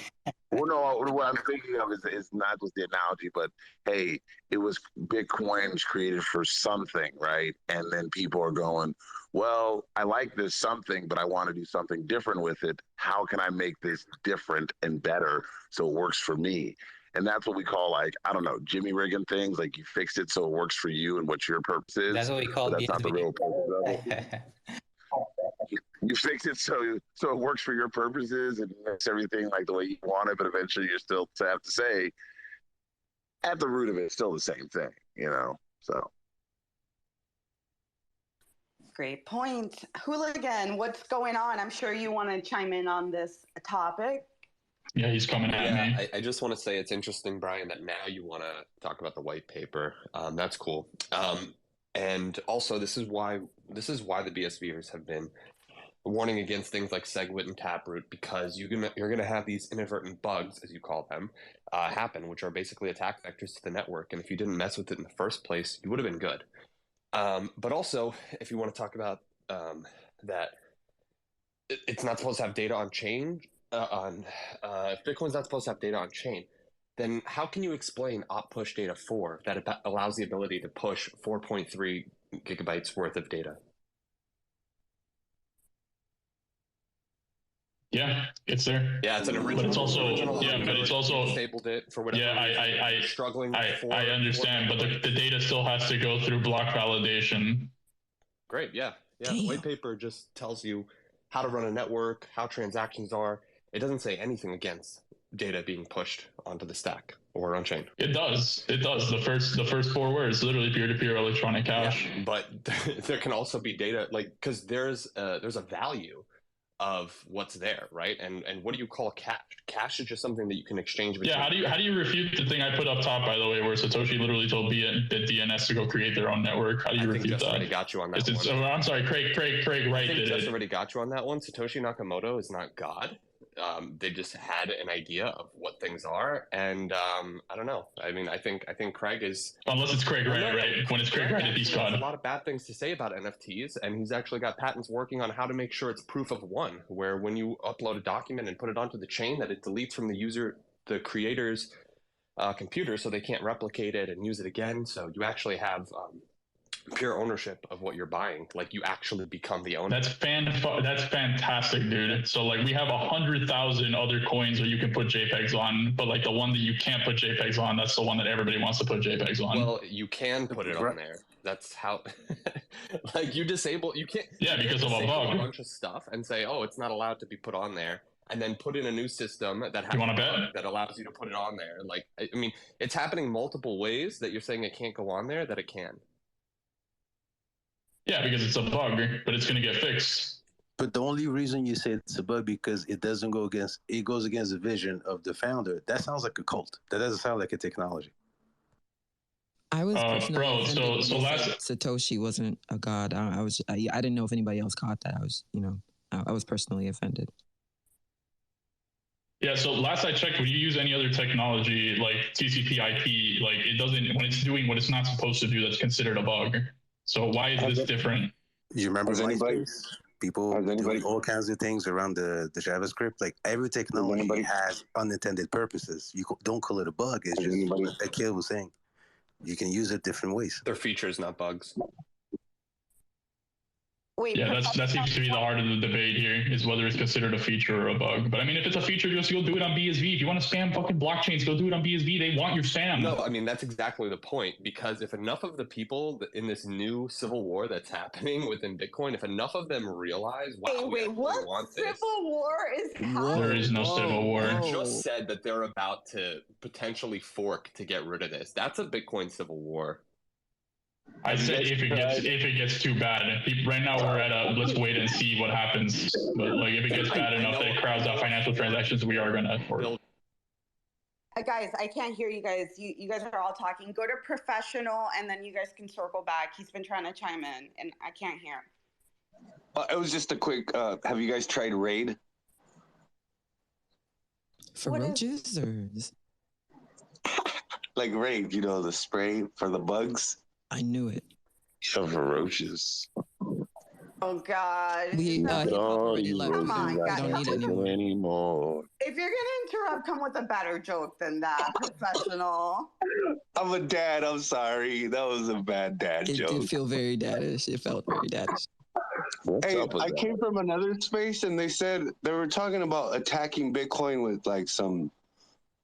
Well, no, what I'm thinking of is not just the analogy, but hey, it was Bitcoin was created for something, right? And then people are going, well, I like this something, but I want to do something different with it. How can I make this different and better so it works for me? And that's what we call, like, I don't know, Jimmy rigging things. Like, you fix it so it works for you and what your purpose is. That's what we call that's not the real purpose of it. You fix it so it works for your purposes and makes everything like the way you want it, but eventually you still have to say, at the root of it, it's still the same thing, So. Great point. Hooligan, what's going on? I'm sure you want to chime in on this topic. Yeah, he's coming at me. I just want to say it's interesting, Brian, that now you want to talk about the white paper. That's cool. And also, this is why the BSVers have been warning against things like SegWit and Taproot, because you're gonna have these inadvertent bugs, as you call them, happen, which are basically attack vectors to the network. And if you didn't mess with it in the first place, you would have been good. But also, if you want to talk about that, it's not supposed to have data on chain. If Bitcoin's not supposed to have data on chain, then how can you explain op push data 4 that allows the ability to push 4.3 gigabytes worth of data? Yeah, it's there. Yeah, it's an original. But it's also but it's also disabled it for whatever. Yeah, I struggling. I understand, but the data still has to go through block validation. Great. Yeah. The white paper just tells you how to run a network, how transactions are. It doesn't say anything against data being pushed onto the stack or on chain. It does. The first 4 words, literally peer-to-peer electronic cash. Yeah, but there can also be data, like, because there's a value of what's there, right? And what do you call cash? Cash is just something that you can exchange. Yeah, how do you refute the thing I put up top, by the way, where Satoshi literally told the DNS to go create their own network? How do you refute that? I already got you on that one. I'm sorry, Craig Wright did it. Just already got you on that one. Satoshi Nakamoto is not God. They just had an idea of what things are, and I don't know. I mean, I think Craig is, unless it's Craig Wright, right? When it's Craig Wright, he's God. A lot of bad things to say about NFTs, and he's actually got patents working on how to make sure it's proof of one, where when you upload a document and put it onto the chain, that it deletes from the creator's computer, so they can't replicate it and use it again. So you actually have pure ownership of what you're buying. Like, you actually become the owner. That's fantastic, dude. So like, we have 100,000 other coins where you can put JPEGs on, but like the one that you can't put JPEGs on, that's the one that everybody wants to put JPEGs on. Well, you can put it on there. That's how, like, you can't. Yeah, because of a bug. A bunch of stuff and say, oh, it's not allowed to be put on there, and then put in a new system that has that allows you to put it on there. Like, I mean, it's happening multiple ways that you're saying it can't go on there, that it can. Yeah, because it's a bug, but it's going to get fixed. But the only reason you say it's a bug because it goes against the vision of the founder. That sounds like a cult. That doesn't sound like a technology. I was bro. So last Satoshi wasn't a god. I didn't know if anybody else caught that. I was personally offended. Yeah, so last I checked, when you use any other technology like TCP/IP, like, it doesn't, when it's doing what it's not supposed to do, that's considered a bug. So why is this different? You remember MySpace? People doing all kinds of things around the JavaScript. Like, every technology has unintended purposes. You don't call it a bug. It's just what Akil was saying. You can use it different ways. They're features, not bugs. Wait, yeah, that seems to be the heart of the debate here, is whether it's considered a feature or a bug. But I mean, if it's a feature, just go do it on BSV. If you want to spam fucking blockchains, go do it on BSV. They want your spam. No, I mean, that's exactly the point. Because if enough of the people in this new civil war that's happening within Bitcoin, if enough of them realize, wow, what want civil this, war is happening? There is no civil war. They just said that they're about to potentially fork to get rid of this. That's a Bitcoin civil war. I said if it gets too bad. Right now we're at a let's wait and see what happens. But like, if it gets bad enough that it crowds out financial transactions, we are gonna fork. Guys, I can't hear you guys. You guys are all talking. Go to professional, and then you guys can circle back. He's been trying to chime in, and I can't hear. It was just a quick. Have you guys tried Raid? For roaches or just... like Raid? You know, the spray for the bugs. I knew it. You're ferocious. Oh God. We Don't already left. Come on, We guys. don't need it anymore. If you're gonna interrupt, come with a better joke than that. Professional. I'm a dad. I'm sorry. That was a bad dad It joke. did feel very daddish. It felt very daddish. Hey, I came from another space and they said they were talking about attacking Bitcoin with like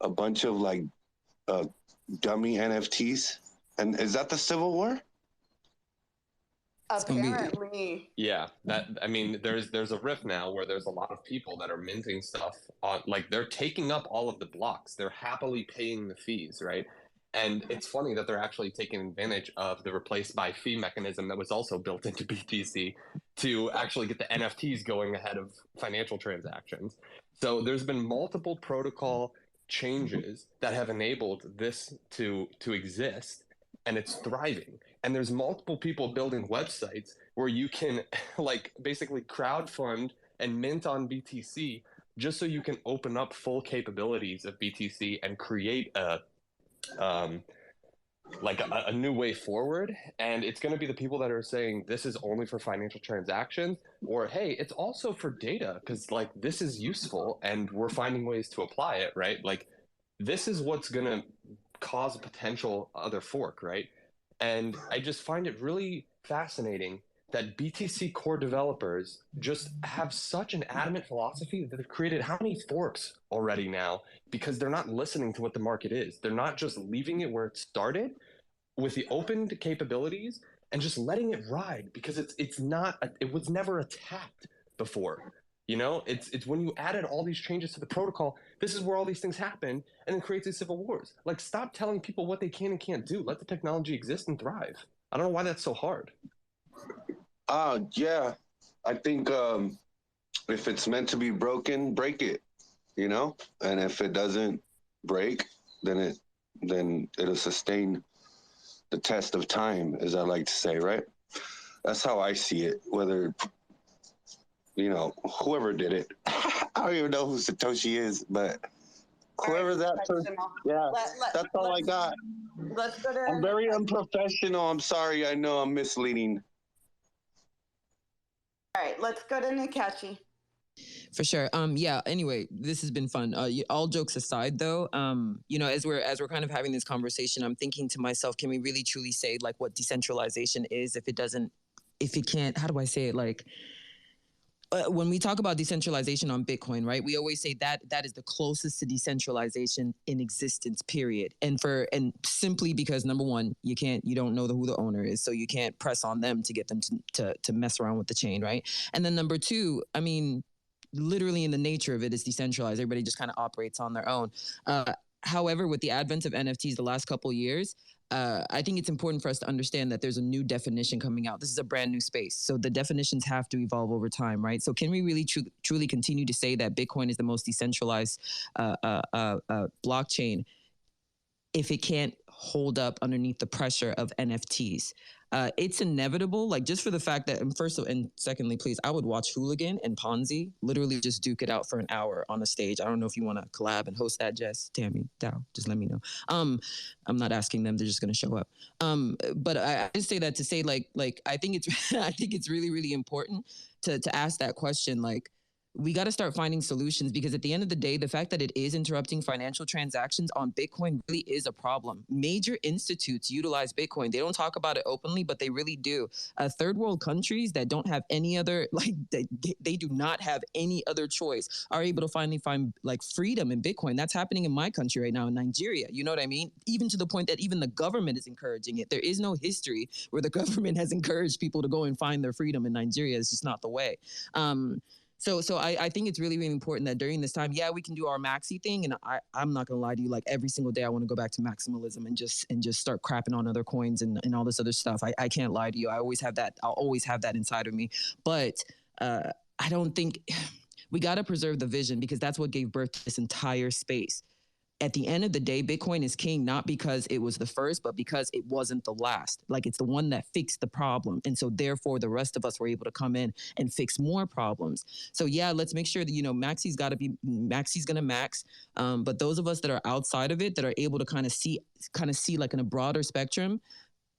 a bunch of like dummy NFTs. And is that the Civil War? Apparently. Yeah, I mean, there's a rift now where there's a lot of people that are minting stuff on, like, they're taking up all of the blocks. They're happily paying the fees, right? And it's funny that they're actually taking advantage of the replace by fee mechanism that was also built into BTC to actually get the NFTs going ahead of financial transactions. So there's been multiple protocol changes that have enabled this to exist, and it's thriving. And there's multiple people building websites where you can like basically crowdfund and mint on BTC just so you can open up full capabilities of BTC and create a new way forward. And it's going to be the people that are saying this is only for financial transactions, or hey, it's also for data because like this is useful and we're finding ways to apply it, right? Like this is what's going to cause a potential other fork, right? And I just find it really fascinating that BTC core developers just have such an adamant philosophy that they've created how many forks already now because they're not listening to what the market is. They're not just leaving it where it started with the open capabilities and just letting it ride because it was never attacked before. You know, it's when you added all these changes to the protocol, this is where all these things happen and then creates these civil wars. Like, stop telling people what they can and can't do. Let the technology exist and thrive. I don't know why that's so hard. Yeah. I think if it's meant to be broken, break it, you know? And if it doesn't break, then it'll sustain the test of time, as I like to say, right? That's how I see it, whether... You know, whoever did it. I don't even know who Satoshi is, but whoever that person, yeah, that's all I got. Let's go to. I'm very unprofessional. I'm sorry. I know I'm misleading. All right, let's go to Nakachi. For sure. Yeah. Anyway, this has been fun. All jokes aside, though, you know, as we're kind of having this conversation, I'm thinking to myself, can we really truly say like what decentralization is if it can't? How do I say it? Like. When we talk about decentralization on Bitcoin, right, we always say that is the closest to decentralization in existence, period. And simply because, number one, you don't know who the owner is, so you can't press on them to get them to mess around with the chain, right? And then number two, I mean, literally in the nature of it is decentralized. Everybody just kind of operates on their own. However, with the advent of NFTs the last couple of years, I think it's important for us to understand that there's a new definition coming out. This is a brand new space. So the definitions have to evolve over time, right? So can we really truly continue to say that Bitcoin is the most decentralized blockchain if it can't hold up underneath the pressure of NFTs? It's inevitable, like just for the fact that, and secondly, please, I would watch Hooligan and Ponzi literally just duke it out for an hour on the stage. I don't know if you want to collab and host that, Jess, Tammy, Dow, just let me know. I'm not asking them; they're just going to show up. But I just say that to say, like I think it's really, really important to ask that question, like. We got to start finding solutions because at the end of the day, the fact that it is interrupting financial transactions on Bitcoin really is a problem. Major institutes utilize Bitcoin. They don't talk about it openly, but they really do. Third world countries that don't have any other, like they do not have any other choice are able to finally find like freedom in Bitcoin. That's happening in my country right now in Nigeria. You know what I mean? Even to the point that even the government is encouraging it. There is no history where the government has encouraged people to go and find their freedom in Nigeria. It's just not the way. So I think it's really, really important that during this time, yeah, we can do our maxi thing. And I'm not going to lie to you, like every single day I want to go back to maximalism and just start crapping on other coins and all this other stuff. I can't lie to you. I always have that. I'll always have that inside of me. But I don't think we got to preserve the vision because that's what gave birth to this entire space. At the end of the day, Bitcoin is king, not because it was the first, but because it wasn't the last. Like it's the one that fixed the problem. And so therefore the rest of us were able to come in and fix more problems. So yeah, let's make sure that, Maxi's going to max. But those of us that are outside of it, that are able to kind of see like in a broader spectrum,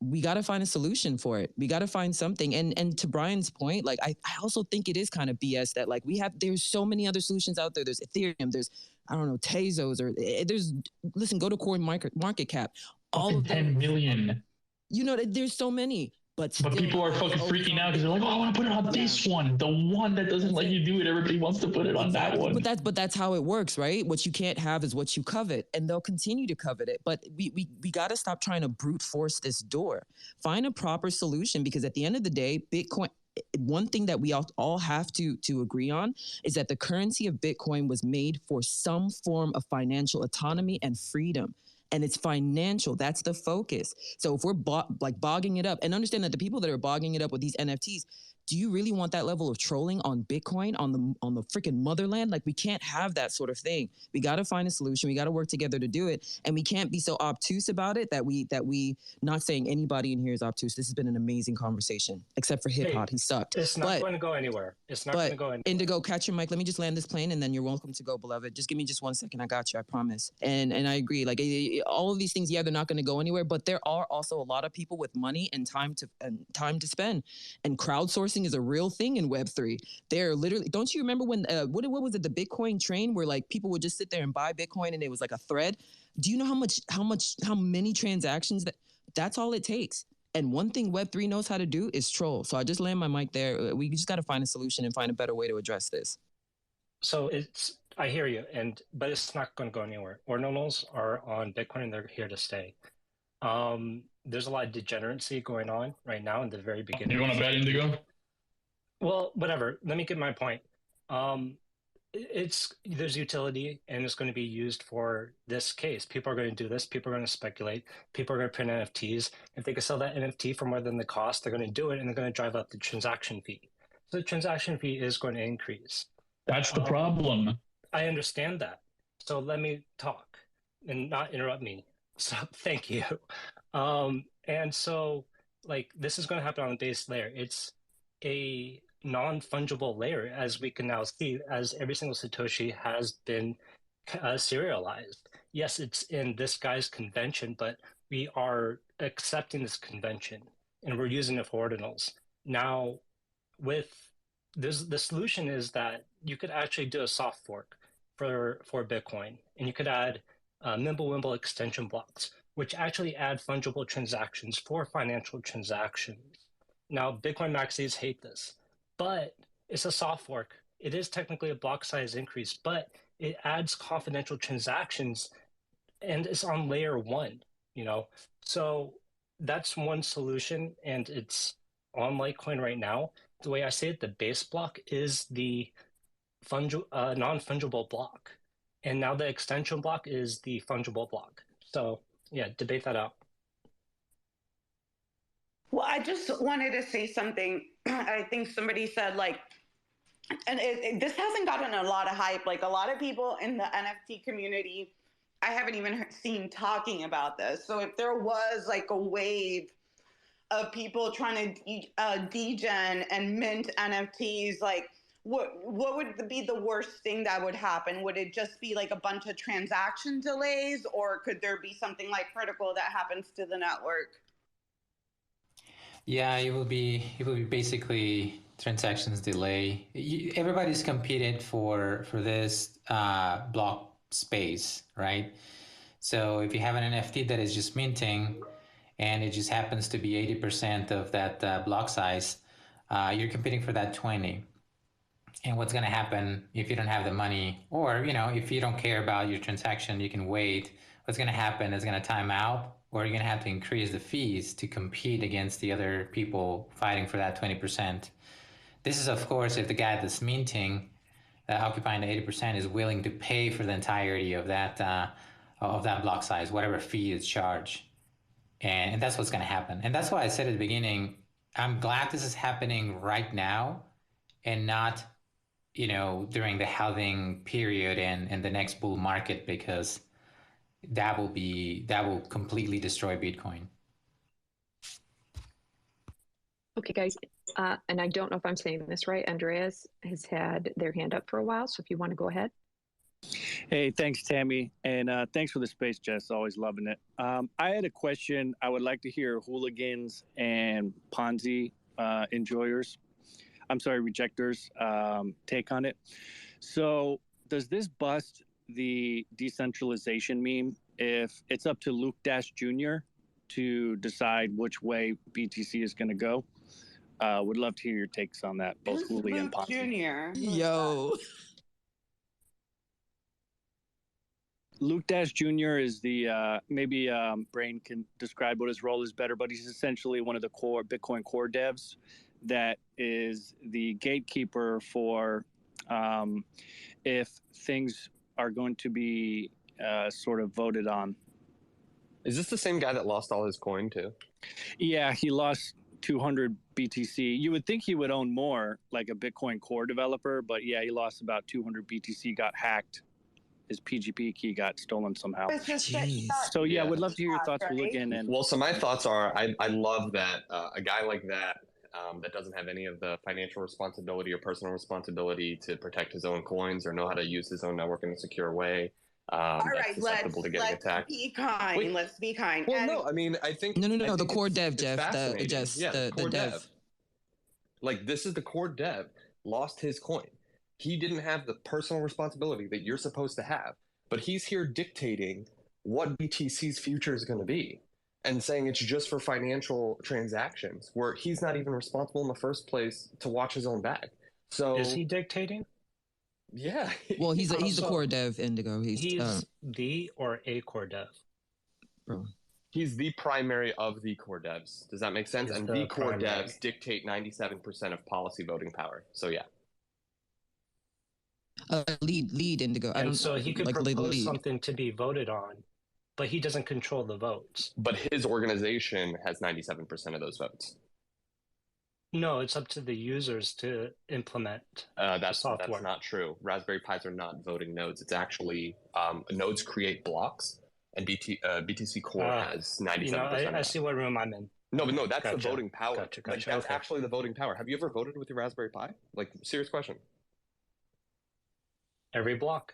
we got to find a solution for it. We got to find something. And to Brian's point, like, I also think it is kind of BS that like there's so many other solutions out there. There's Ethereum, there's, I don't know, Tezos, or listen, go to Coin Market Cap. All of them, 10 million. You know, there's so many. But people are fucking freaking out because they're like, oh, I want to put it on this one. The one that doesn't let you do it. Everybody wants to put it on that one. But that's how it works, right? What you can't have is what you covet. And they'll continue to covet it. But we got to stop trying to brute force this door. Find a proper solution, because at the end of the day, Bitcoin, one thing that we all have to agree on is that the currency of Bitcoin was made for some form of financial autonomy and freedom. And it's financial. That's the focus. So if we're bogging it up, and understand that the people that are bogging it up with these NFTs, do you really want that level of trolling on Bitcoin, on the freaking motherland? Like, we can't have that sort of thing. We got to find a solution. We got to work together to do it. And we can't be so obtuse about it that we not saying anybody in here is obtuse. This has been an amazing conversation, except for hip hop. He sucked. It's not going to go anywhere. It's not going to go anywhere. Indigo, catch your mic. Let me just land this plane, and then you're welcome to go, beloved. Just give me just 1 second. I got you. I promise. And I agree. Like, all of these things, yeah, they're not going to go anywhere, but there are also a lot of people with money and time to spend. And crowdsourcing is a real thing in Web3. They're literally, don't you remember when, what was it, the Bitcoin train, where like people would just sit there and buy Bitcoin and it was like a thread? Do you know how many transactions that's all it takes? And one thing Web3 knows how to do is troll. So I just land my mic there. We just got to find a solution and find a better way to address this. So I hear you, but it's not going to go anywhere. Ordinals are on Bitcoin and they're here to stay. There's a lot of degeneracy going on right now in the very beginning. You want to bet Indigo? Well, whatever. Let me get my point. There's utility, and it's going to be used for this case. People are going to do this. People are going to speculate. People are going to print NFTs. If they can sell that NFT for more than the cost, they're going to do it, and they're going to drive up the transaction fee. So the transaction fee is going to increase. That's the problem. I understand that. So let me talk and not interrupt me. So thank you. And so, like, this is going to happen on the base layer. It's a non-fungible layer, as we can now see, as every single Satoshi has been serialized. Yes, it's in this guy's convention, but we are accepting this convention and we're using it for ordinals. Now, with this, the solution is that you could actually do a soft fork for Bitcoin, and you could add Mimblewimble extension blocks, which actually add fungible transactions for financial transactions. Now, Bitcoin maxis hate this, but it's a soft fork. It is technically a block size increase, but it adds confidential transactions, and it's on layer 1, you know? So that's one solution, and it's on Litecoin right now. The way I say it, the base block is the non-fungible block. And now the extension block is the fungible block. So yeah, debate that out. Well, I just wanted to say something. I think somebody said, like, and this hasn't gotten a lot of hype. Like, a lot of people in the NFT community, I haven't even seen talking about this. So if there was like a wave of people trying to degen and mint NFTs, like, what would be the worst thing that would happen? Would it just be like a bunch of transaction delays, or could there be something like critical that happens to the network? Yeah, it will be basically transactions delay. Everybody's competed for this block space, right? So if you have an NFT that is just minting and it just happens to be 80% of that block size, you're competing for that 20. And what's going to happen if you don't have the money, or, you know, if you don't care about your transaction, you can wait. What's going to happen is going to time out, or you're going to have to increase the fees to compete against the other people fighting for that 20%. This is, of course, if the guy that's minting, occupying the 80%, is willing to pay for the entirety of that block size, whatever fee is charged. And that's what's going to happen. And that's why I said at the beginning, I'm glad this is happening right now and not, you know, during the halving period and the next bull market, because that will completely destroy Bitcoin. Okay, guys, and I don't know if I'm saying this right. Andreas has had their hand up for a while, so if you want to go ahead. Hey, thanks, Tammy. And thanks for the space, Jess. Always loving it. I had a question. I would like to hear hooligans and Ponzi enjoyers, rejectors, take on it. So, does this bust the decentralization meme if it's up to Luke Dash Jr. to decide which way BTC is going to go? Would love to hear your takes on that, both Who's Hooli and Luke Ponzi. Jr.? Yo. Luke Dash Jr. is the maybe Brain can describe what his role is better, but he's essentially one of the core Bitcoin core devs that is the gatekeeper for if things are going to be sort of voted on. Is this the same guy that lost all his coin too? Yeah, he lost 200 BTC. You would think he would own more, like a Bitcoin core developer, but yeah, he lost about 200 BTC, got hacked. His PGP key got stolen somehow. So yeah, would love to hear your thoughts, Hooligan. And well, so my thoughts are, I love that a guy like that that doesn't have any of the financial responsibility or personal responsibility to protect his own coins or know how to use his own network in a secure way. All right, let's be kind. Wait. Let's be kind. Well, no, I mean, I think No. The core dev, Jeff. The core dev. dev. Like, this is the core dev lost his coin. He didn't have the personal responsibility that you're supposed to have, but he's here dictating what BTC's future is going to be and saying it's just for financial transactions where he's not even responsible in the first place to watch his own bag. So is he dictating? Yeah. Well, he's the core dev, Indigo. He's the or a core dev. Bro. He's the primary of the core devs. Does that make sense? And the core devs dictate 97% of policy voting power. So yeah. Lead Indigo. I don't. So he could like, propose something to be voted on, but he doesn't control the votes. But his organization has 97% of those votes. No, it's up to the users to implement that's software. That's not true. Raspberry Pis are not voting nodes. It's actually nodes create blocks, and BTC Core has 97%. I see what room I'm in. No, but no, that's the voting power. Gotcha. That's actually the voting power. Have you ever voted with your Raspberry Pi? Like, serious question. Every block.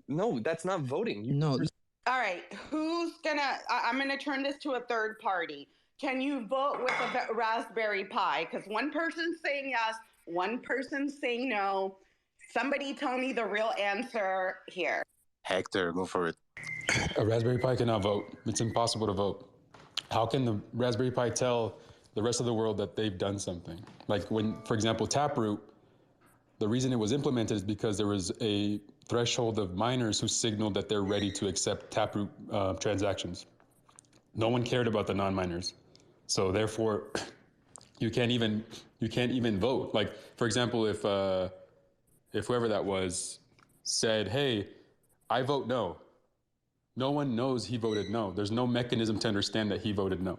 No, that's not voting. No. All right, I'm gonna turn this to a third party. Can you vote with a Raspberry Pi? Because one person's saying yes, one person's saying no. Somebody tell me the real answer here. Hector, go for it. A Raspberry Pi cannot vote. It's impossible to vote. How can the Raspberry Pi tell the rest of the world that they've done something? Like when, for example, Taproot, the reason it was implemented is because there was a threshold of miners who signaled that they're ready to accept Taproot transactions. No one cared about the non-miners. So therefore, you can't even vote. Like, for example, if whoever that was said, hey, I vote no. No one knows he voted no. There's no mechanism to understand that he voted no.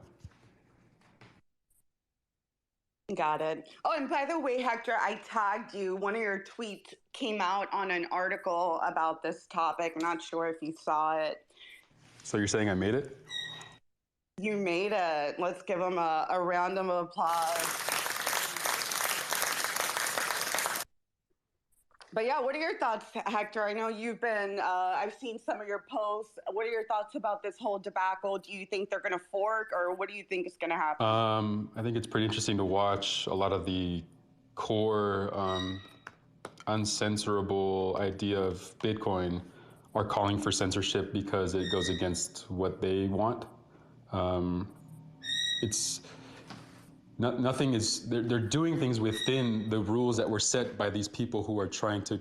Got it. Oh, and by the way, Hector, I tagged you. One of your tweets came out on an article about this topic. I'm not sure if you saw it. So you're saying I made it? You made it. Let's give him a round of applause. But yeah, what are your thoughts, Hector? I know you've been, I've seen some of your posts. What are your thoughts about this whole debacle? Do you think they're going to fork, or what do you think is going to happen? I think it's pretty interesting to watch a lot of the core uncensorable idea of Bitcoin are calling for censorship because it goes against what they want. They're doing things within the rules that were set by these people who are trying to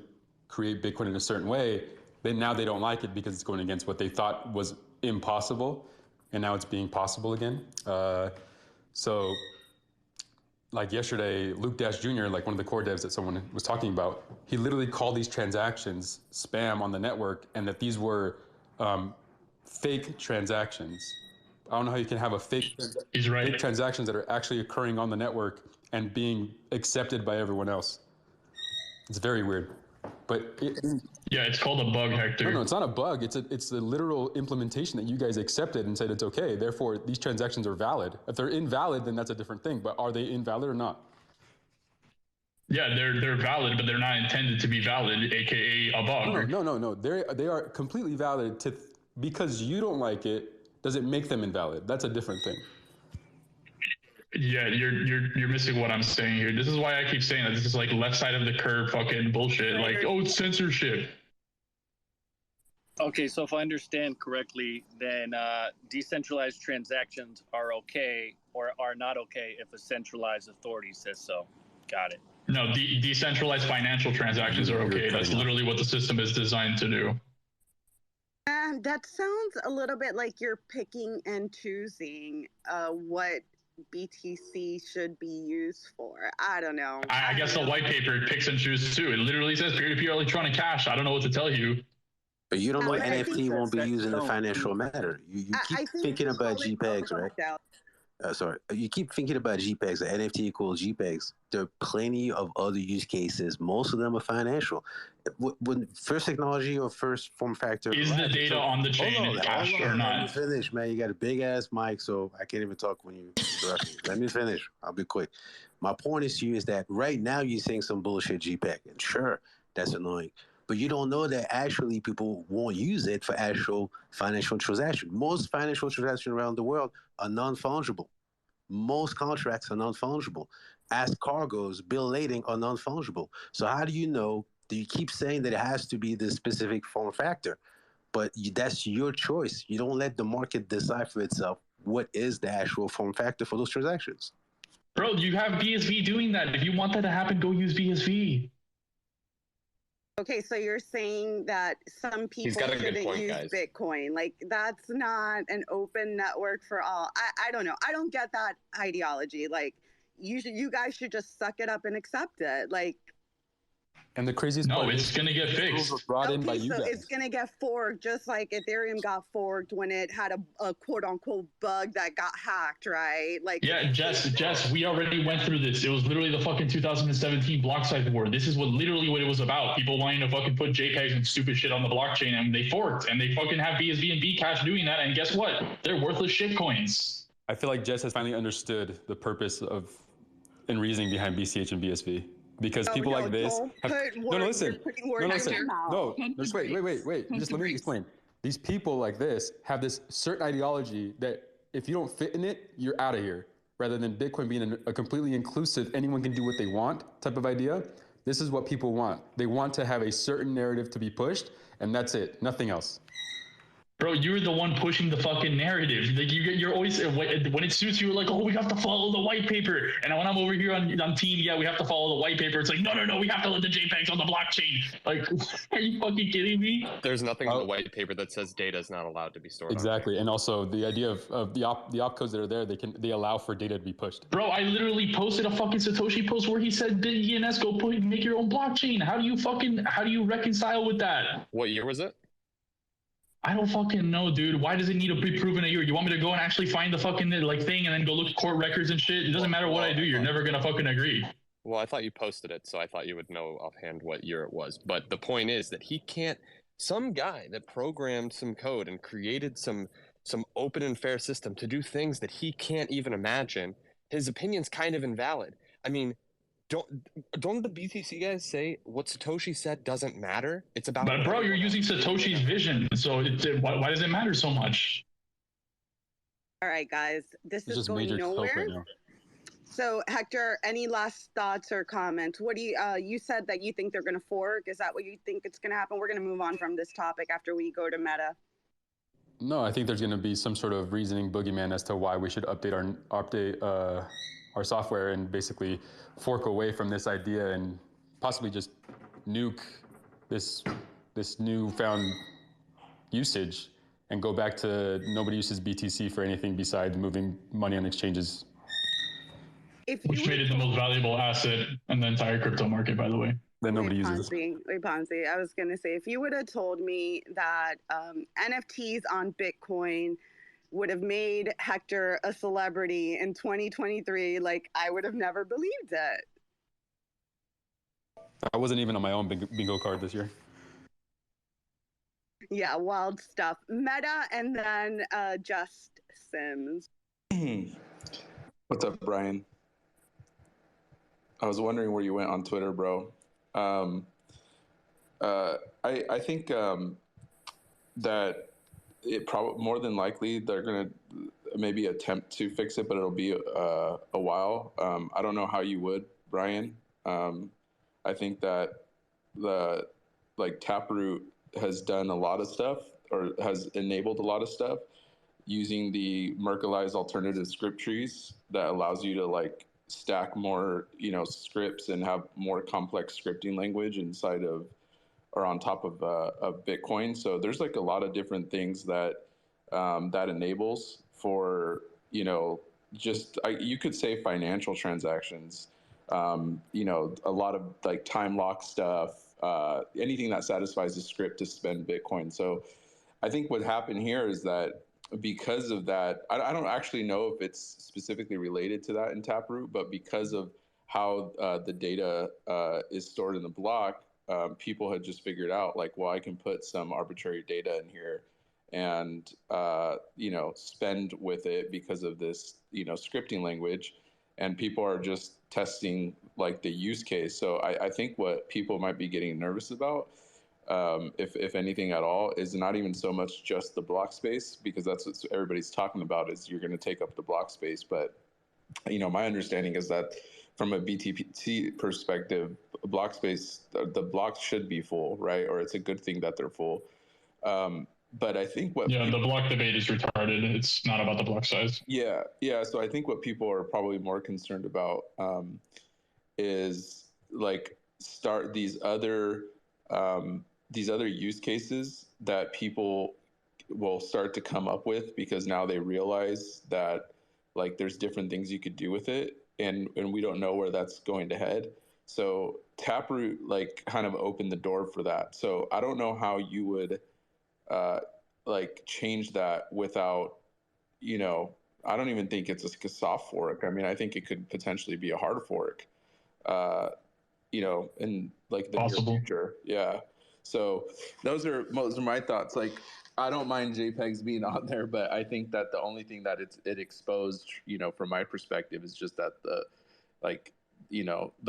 create Bitcoin in a certain way. Now they don't like it because it's going against what they thought was impossible, and now it's being possible again. So, like yesterday, Luke Dash Jr., like one of the core devs that someone was talking about, he literally called these transactions spam on the network, and that these were fake transactions. I don't know how you can have a fake transactions that are actually occurring on the network and being accepted by everyone else. It's very weird. But it's called a bug, Hector. No, it's not a bug. It's a literal implementation that you guys accepted and said it's okay. Therefore, these transactions are valid. If they're invalid, then that's a different thing. But are they invalid or not? Yeah, they're valid, but they're not intended to be valid, aka a bug. No. They are completely valid because you don't like it. Does it make them invalid? That's a different thing. Yeah, you're missing what I'm saying here. This is why I keep saying that this is like left side of the curve fucking bullshit. Like, oh, it's censorship. Okay, so if I understand correctly, then decentralized transactions are okay or are not okay if a centralized authority says so. Got it. No, decentralized financial transactions are okay. That's literally what the system is designed to do. And that sounds a little bit like you're picking and choosing what BTC should be used for. I don't know. I guess the white paper picks and chooses too. It literally says peer-to-peer electronic cash. I don't know what to tell you. But you don't know NFT won't be used in the financial matter. You keep thinking about JPEGs, right? Sorry, you keep thinking about JPEGs, the NFT equals JPEGs. There are plenty of other use cases. Most of them are financial. When first technology or first form factor is the data on the chain cash or not? Let me finish, man. You got a big ass mic, so I can't even talk when you interrupt me. Let me finish. I'll be quick. My point is to you is that right now you're saying some bullshit JPEG, and sure, that's annoying. But you don't know that actually people won't use it for actual financial transactions. Most financial transactions around the world are non-fungible. Most contracts are non-fungible. As cargoes, bill lading are non-fungible. So how do you know that you keep saying that it has to be this specific form factor? But that's your choice. You don't let the market decide for itself what is the actual form factor for those transactions. Bro, you have BSV doing that. If you want that to happen, go use BSV. Okay, so you're saying that some people shouldn't use Bitcoin. Like, that's not an open network for all. I don't know. I don't get that ideology. Like, you guys should just suck it up and accept it. Like, and the craziest part it's going to get fixed. Brought in by you guys. It's going to get forked, just like Ethereum got forked when it had a quote unquote bug that got hacked, right? Like, yeah, Jess, we already went through this. It was literally the fucking 2017 block size war. This is literally what it was about. People wanting to fucking put JPEGs and stupid shit on the blockchain, and they forked, and they fucking have BSV and Bcash doing that. And guess what? They're worthless shit coins. I feel like Jess has finally understood the purpose of and reasoning behind BCH and BSV. Because people like this have, listen. Just wait. Just let me explain. These people like this have this certain ideology that if you don't fit in it, you're out of here. Rather than Bitcoin being a completely inclusive, anyone can do what they want type of idea. This is what people want. They want to have a certain narrative to be pushed, and that's it. Nothing else. Bro, you're the one pushing the fucking narrative. Like you're always when it suits you, you're like, oh, we have to follow the white paper. And when I'm over here on team, yeah, we have to follow the white paper. It's like, no, we have to let the JPEGs on the blockchain. Like, are you fucking kidding me? There's nothing in the white paper that says data is not allowed to be stored. Exactly, and also the idea of the opcodes that are there, they allow for data to be pushed. Bro, I literally posted a fucking Satoshi post where he said, "DNS, go make your own blockchain." How do you reconcile with that? What year was it? I don't fucking know, dude. Why does it need to be proven a year? You want me to go and actually find the fucking thing and then go look at court records and shit? It doesn't matter what I do. You're never gonna fucking agree. Well, I thought you posted it, so I thought you would know offhand what year it was. But the point is that he can't. Some guy that programmed some code and created some open and fair system to do things that he can't even imagine. His opinion's kind of invalid. I mean, don't the BTC guys say what Satoshi said doesn't matter? It's about. But bro, you're using Satoshi's vision, so why does it matter so much? All right, guys, this is going nowhere. Right now. So, Hector, any last thoughts or comments? What do you said that you think they're going to fork? Is that what you think it's going to happen? We're going to move on from this topic after we go to Meta. No, I think there's going to be some sort of reasoning boogeyman as to why we should update our software and basically fork away from this idea and possibly just nuke this newfound usage and go back to nobody uses BTC for anything besides moving money on exchanges. Which made it the most valuable asset in the entire crypto market, by the way. That nobody uses. Ponzi, I was going to say, if you would have told me that NFTs on Bitcoin would have made Hector a celebrity in 2023, like, I would have never believed it. I wasn't even on my own bingo card this year. Yeah, wild stuff. Meta and then Just Sims. What's up, Brian? I was wondering where you went on Twitter, bro. I think that it probably more than likely they're gonna maybe attempt to fix it, but it'll be a while. I don't know how you would, Brian. I think that the Taproot has done a lot of stuff, or has enabled a lot of stuff using the Merkleized alternative script trees that allows you to like stack more, scripts and have more complex scripting language inside of or on top of Bitcoin. So there's like a lot of different things that that enables for, you could say financial transactions, a lot of like time lock stuff, anything that satisfies the script to spend Bitcoin. So I think what happened here is that because of that, I don't actually know if it's specifically related to that in Taproot, but because of how the data is stored in the block, people had just figured out like, well, I can put some arbitrary data in here and, spend with it because of this, scripting language. And people are just testing like the use case. So I think what people might be getting nervous about, if anything at all, is not even so much just the block space, because that's what everybody's talking about, is you're going to take up the block space. But, my understanding is that from a BTC perspective, block space, the blocks should be full, right? Or it's a good thing that they're full. But I think the block debate is retarded. It's not about the block size. Yeah. So I think what people are probably more concerned about is like start these other use cases that people will start to come up with, because now they realize that like there's different things you could do with it, and we don't know where that's going to head. So Taproot like kind of opened the door for that. So I don't know how you would like change that without, I don't even think it's a soft fork. I mean, I think it could potentially be a hard fork, in like the near future. Yeah. So those are my thoughts. Like, I don't mind JPEGs being on there, but I think that the only thing that it exposed, from my perspective, is just that the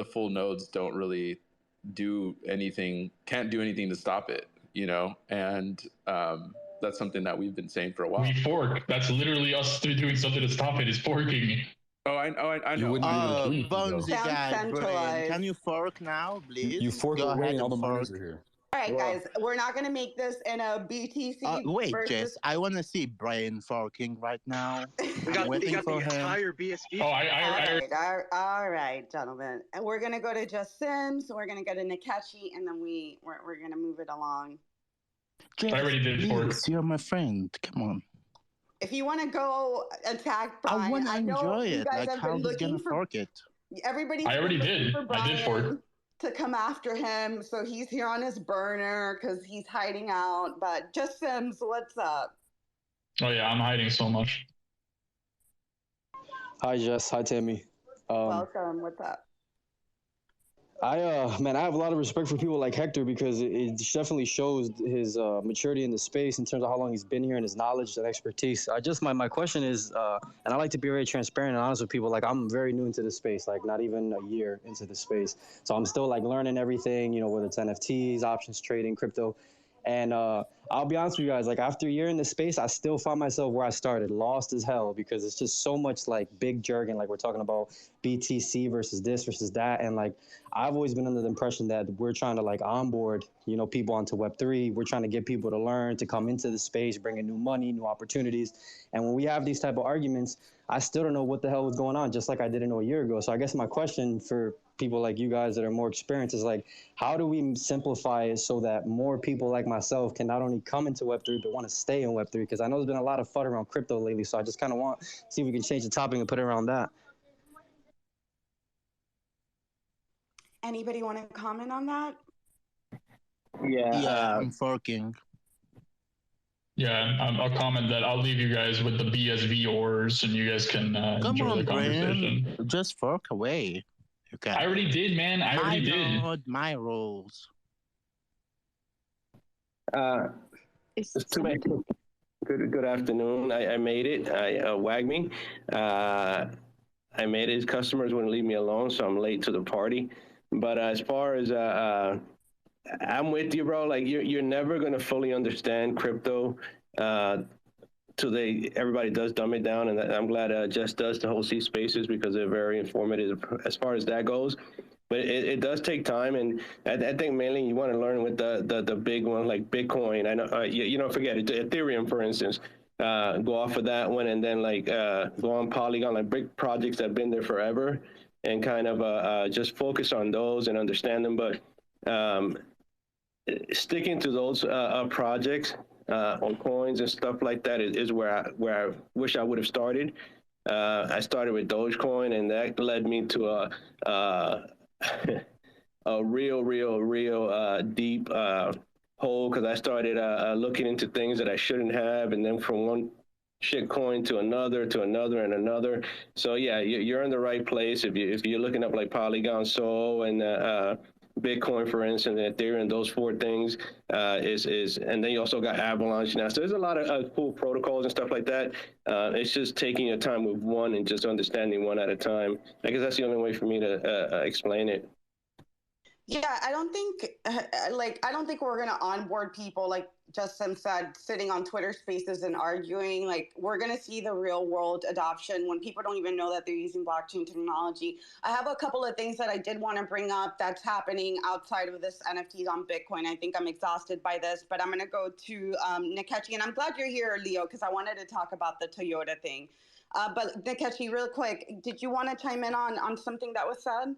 full nodes don't really can't do anything to stop it, and that's something that we've been saying for a while. We fork. That's literally us doing something to stop it, is forking. I know. Bonzi guy, Brian, can you fork now, please? You fork Go away ahead and all the and miners fork. are here. All right, guys, we're not going to make this in a BTC. Wait, versus... Jess, I want to see Brian forking right now. We got waiting the for him. entire BSV. All right, gentlemen. And we're going to go to Just Sims. We're going to go to Nakachi, and then we're going to move it along. Jess, I already did fork. please, you're my friend. Come on. If you want to go attack Brian, I want to enjoy it. Guys Like, have how been he's going looking to for... fork it. Everybody. I already did. I did fork. To come after him, so he's here on his burner because he's hiding out. But Just Sims, what's up? Oh yeah, I'm hiding so much. Hi Jess, hi Tammy. Welcome. What's up? I have a lot of respect for people like Hector, because it definitely shows his maturity in the space in terms of how long he's been here and his knowledge and expertise. My question is, and I like to be very transparent and honest with people. Like, I'm very new into this space, like not even a year into the space, so I'm still like learning everything. Whether it's NFTs, options trading, crypto. And I'll be honest with you guys, like after a year in this space, I still find myself where I started, lost as hell, because it's just so much like big jargon. Like, we're talking about BTC versus this versus that. And like, I've always been under the impression that we're trying to like onboard, people onto Web3. We're trying to get people to learn, to come into the space, bring in new money, new opportunities. And when we have these type of arguments, I still don't know what the hell was going on, just like I didn't know a year ago. So I guess my question for people like you guys that are more experienced is like, how do we simplify it so that more people like myself can not only come into Web3, but want to stay in Web3? Because I know there's been a lot of FUD around crypto lately. So I just kind of want to see if we can change the topic and put it around that. Anybody want to comment on that? Yeah, I'm forking. Yeah, I'll comment that I'll leave you guys with the BSV ors, and you guys can enjoy the conversation. Brian, just fork away. Okay. I already did, man. I already did. My rules. Good afternoon. I made it. Wag me. I made it. Customers wouldn't leave me alone, so I'm late to the party. But as far as I'm with you, bro. Like you're never gonna fully understand crypto till everybody does dumb it down, and I'm glad Jess does the whole C spaces because they're very informative as far as that goes. But it does take time, and I think mainly you want to learn with the big one like Bitcoin. I know you know, forget it, Ethereum for instance. Go off of that one, and then like go on Polygon, like big projects that have been there forever, and kind of just focus on those and understand them. But sticking to those projects on coins and stuff like that is where I wish I would have started. I started with Dogecoin, and that led me to a real deep hole, because I started looking into things that I shouldn't have, and then from one shit coin to another and another. So yeah, you're in the right place if you're looking up like Polygon, Sol, and Bitcoin, for instance, and Ethereum. Those four things and then you also got Avalanche now. So there's a lot of cool protocols and stuff like that. It's just taking your time with one and just understanding one at a time. I guess that's the only way for me to explain it. Yeah, I don't think we're gonna onboard people, like Justin said, sitting on Twitter Spaces and arguing. Like, we're gonna see the real world adoption when people don't even know that they're using blockchain technology. I have a couple of things that I did want to bring up that's happening outside of this NFTs on Bitcoin. I think I'm exhausted by this, but I'm gonna go to Nikechi, and I'm glad you're here, Leo, because I wanted to talk about the Toyota thing. But Nikechi, real quick, did you want to chime in on something that was said?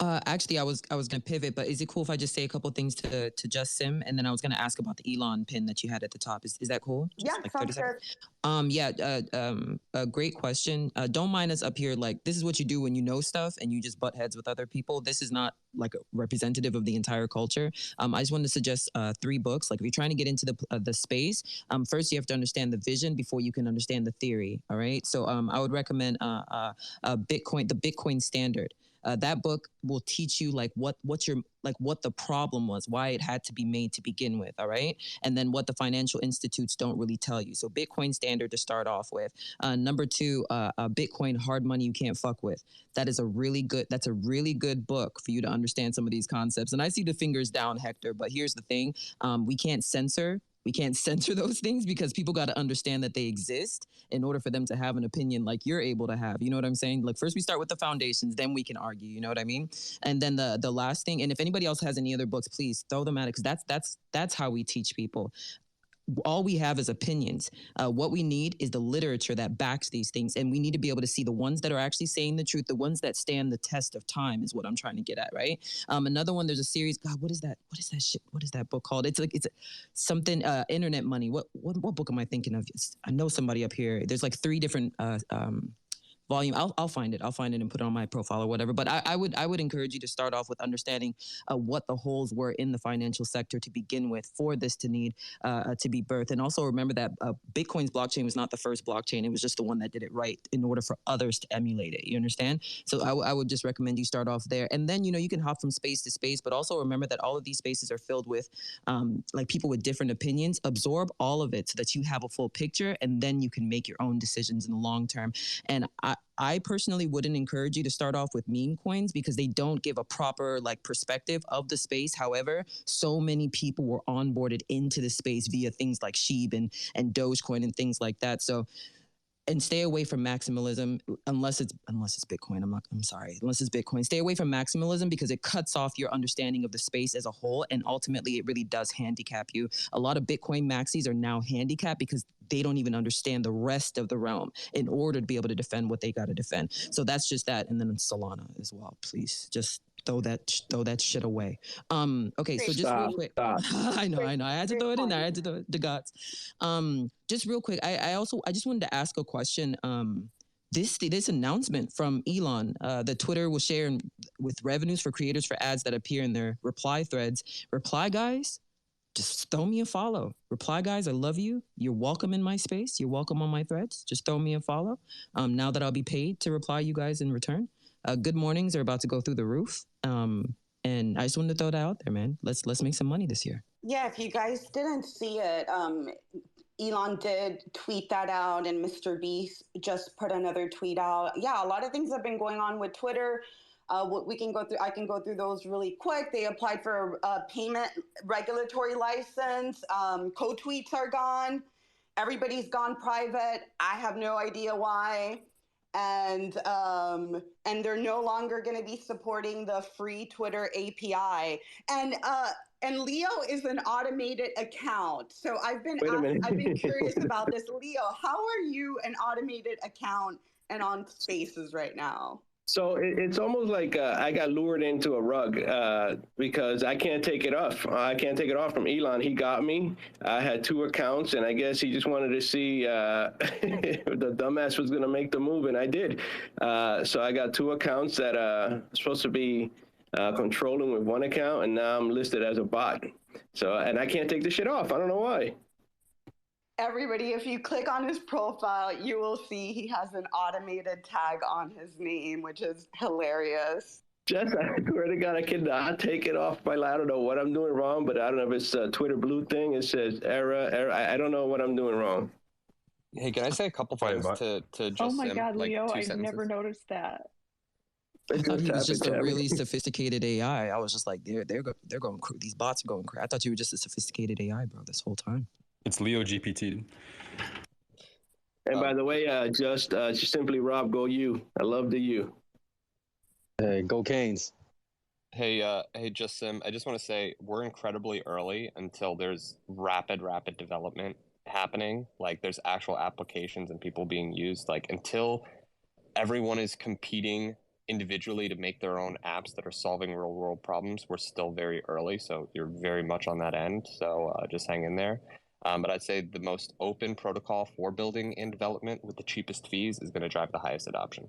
Actually, I was gonna pivot, but is it cool if I just say a couple things to Just Sim, and then I was gonna ask about the Elon pin that you had at the top. Is that cool? Just yeah, sounds good. A great question. Don't mind us up here. Like, this is what you do when you know stuff and you just butt heads with other people. This is not like a representative of the entire culture. I just wanted to suggest 3 books. Like, if you're trying to get into the space, first you have to understand the vision before you can understand the theory. All right. So I would recommend the Bitcoin Standard. That book will teach you like what the problem was, why it had to be made to begin with, all right? And then what the financial institutes don't really tell you. So Bitcoin Standard to start off with. Number 2, Bitcoin Hard Money You Can't Fuck With. That's a really good book for you to understand some of these concepts. And I see the fingers down, Hector, but here's the thing. We can't censor those things because people got to understand that they exist in order for them to have an opinion like you're able to have. You know what I'm saying? Like, first we start with the foundations, then we can argue. You know what I mean? And then the last thing, and if anybody else has any other books, please throw them at it, because that's how we teach people. All we have is opinions. What we need is the literature that backs these things. And we need to be able to see the ones that are actually saying the truth, the ones that stand the test of time is what I'm trying to get at, right? Another one, there's a series, God, what is that shit? What is that book called? It's something, Internet Money. What book am I thinking of? I know somebody up here. There's like 3 different volume. I'll find it. I'll find it and put it on my profile or whatever. But I would encourage you to start off with understanding what the holes were in the financial sector to begin with for this to need to be birthed. And also remember that Bitcoin's blockchain was not the first blockchain. It was just the one that did it right in order for others to emulate it. You understand? So I would just recommend you start off there. And then, you can hop from space to space, but also remember that all of these spaces are filled with like people with different opinions. Absorb all of it so that you have a full picture, and then you can make your own decisions in the long term. And I personally wouldn't encourage you to start off with meme coins because they don't give a proper perspective of the space. However, so many people were onboarded into the space via things like Sheeb and Dogecoin and things like that. So, and stay away from maximalism unless it's Bitcoin. Unless it's Bitcoin. Stay away from maximalism because it cuts off your understanding of the space as a whole, and ultimately it really does handicap you. A lot of Bitcoin maxis are now handicapped because they don't even understand the rest of the realm in order to be able to defend what they got to defend. So that's just that. And then Solana as well. Please just throw that shit away. Okay, so just real quick. I know. I had to throw it in there. I had to throw it, the gods. Just real quick. I just wanted to ask a question. This announcement from Elon, that Twitter will share with revenues for creators for ads that appear in their reply threads. Reply guys, just throw me a follow. Reply guys, I love you. You're welcome in my space. You're welcome on my threads. Just throw me a follow. Now that I'll be paid to reply you guys in return. Good mornings are about to go through the roof. And I just wanted to throw that out there, man. Let's make some money this year. Yeah, if you guys didn't see it, Elon did tweet that out, and Mr. Beast just put another tweet out. Yeah, a lot of things have been going on with Twitter. We can go through. I can go through those really quick. They applied for a payment regulatory license. Code tweets are gone. Everybody's gone private. I have no idea why. And they're no longer going to be supporting the free Twitter API. And Leo is an automated account. So I've been curious about this. Leo, how are you an automated account and on Spaces right now? So it's almost like I got lured into a rug because I can't take it off. I can't take it off from Elon. He got me. I had 2 accounts, and I guess he just wanted to see the dumbass was going to make the move, and I did. So I got 2 accounts that are supposed to be controlling with 1 account, and now I'm listed as a bot. So, and I can't take the shit off. I don't know why. Everybody, if you click on his profile, you will see he has an automated tag on his name, which is hilarious. Just, I swear to God, I cannot take it off my, I don't know what I'm doing wrong, but I don't know if it's a Twitter blue thing. It says error. I don't know what I'm doing wrong. Hey, can I say a couple things to just Oh my God, like Leo, 2 I've sentences? never noticed that. I thought he was just a really sophisticated AI. I was just like, they're going, these bots are going crazy. I thought you were just a sophisticated AI, bro, this whole time. It's Leo GPT. And by the way, just simply Rob, go you. I love the you. Hey, go Canes. Hey, Justin, I just want to say we're incredibly early until there's rapid development happening. Like there's actual applications and people being used. Like until everyone is competing individually to make their own apps that are solving real world problems, we're still very early. So you're very much on that end. So just hang in there. But I'd say the most open protocol for building and development with the cheapest fees is going to drive the highest adoption.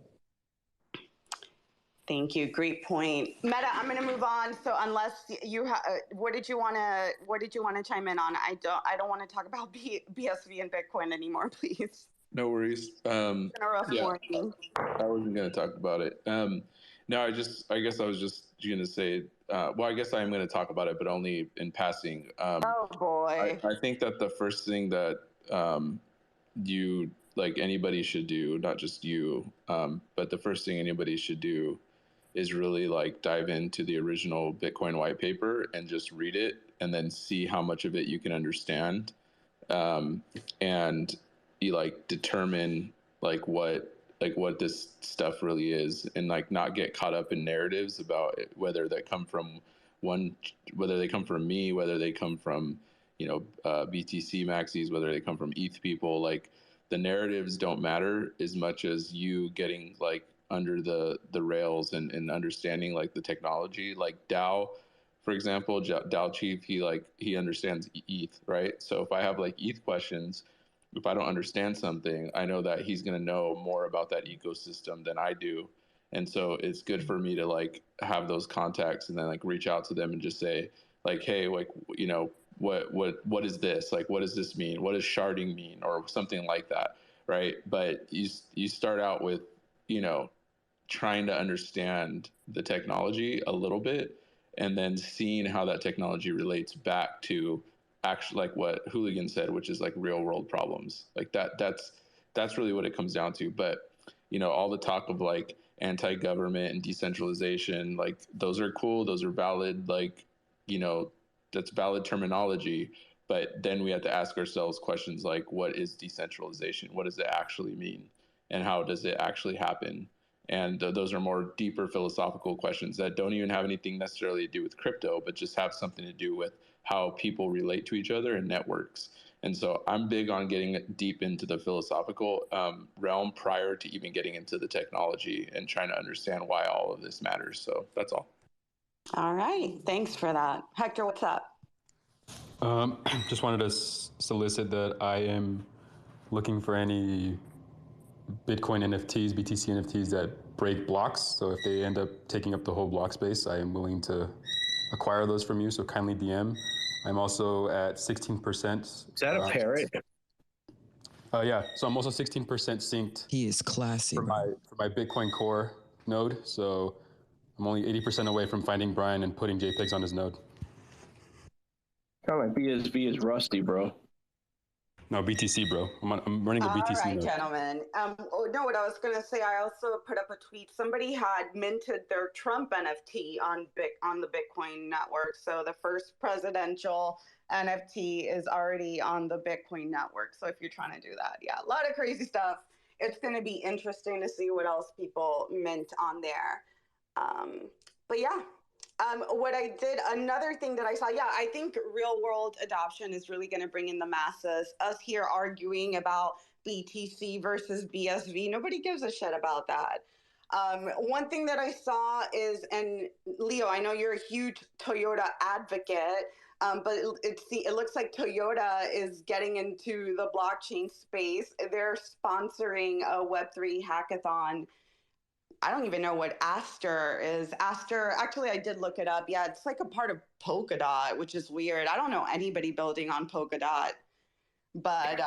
Thank you. Great point. Meta, I'm going to move on. So unless you what did you want to chime in on? I don't want to talk about BSV and Bitcoin anymore, please. No worries. It's been a rough morning. I wasn't going to talk about it. No, I guess I was just going to say, well, I guess I am going to talk about it, but only in passing. Oh boy. I think that the first thing that anybody should do, not just you, but the first thing anybody should do is really dive into the original Bitcoin white paper and just read it and then see how much of it you can understand. And you determine what this stuff really is, and not get caught up in narratives about it, whether they come from me, whether they come from BTC maxis, whether they come from ETH people. The narratives don't matter as much as you getting under the rails and understanding the technology. DAO, for example, DAO Chief, he understands ETH, right? So if I have ETH questions, if I don't understand something, I know that he's going to know more about that ecosystem than I do. And so it's good for me to have those contacts and then reach out to them and just say hey, what is this? What does this mean? What does sharding mean? Or something like that. Right. But you start out with, trying to understand the technology a little bit and then seeing how that technology relates back to actually what Hooligan said, which is real world problems. That's really what it comes down to. But all the talk of anti-government and decentralization, those are cool, those are valid, that's valid terminology. But then we have to ask ourselves questions what is decentralization? What does it actually mean? And how does it actually happen? And those are more deeper philosophical questions that don't even have anything necessarily to do with crypto, but just have something to do with how people relate to each other and networks. And so I'm big on getting deep into the philosophical realm prior to even getting into the technology and trying to understand why all of this matters. So that's all. All right. Thanks for that. Hector, what's up? Just wanted to solicit that I am looking for any Bitcoin NFTs, BTC NFTs that break blocks. So if they end up taking up the whole block space, I am willing to acquire those from you. So kindly DM. I'm also at 16%. Is that a parrot? Yeah. So I'm also 16% synced. He is classy for my Bitcoin Core node. So I'm only 80% away from finding Brian and putting JPEGs on his node. Kind of like BSV is rusty, bro. No, BTC, bro. I'm running a BTC. All right, node. gentlemen. No, what I was going to say, I also put up a tweet. Somebody had minted their Trump NFT on the Bitcoin network. So the first presidential NFT is already on the Bitcoin network. So if you're trying to do that, yeah, a lot of crazy stuff. It's going to be interesting to see what else people mint on there. But yeah. What I did, another thing that I saw, yeah, I think real world adoption is really going to bring in the masses. Us here arguing about BTC versus BSV, nobody gives a shit about that. One thing that I saw is, and Leo, I know you're a huge Toyota advocate, but it looks like Toyota is getting into the blockchain space. They're sponsoring a Web3 hackathon. I don't even know what Aster is. Aster, actually, I did look it up. Yeah, it's like a part of Polkadot, which is weird. I don't know anybody building on Polkadot. But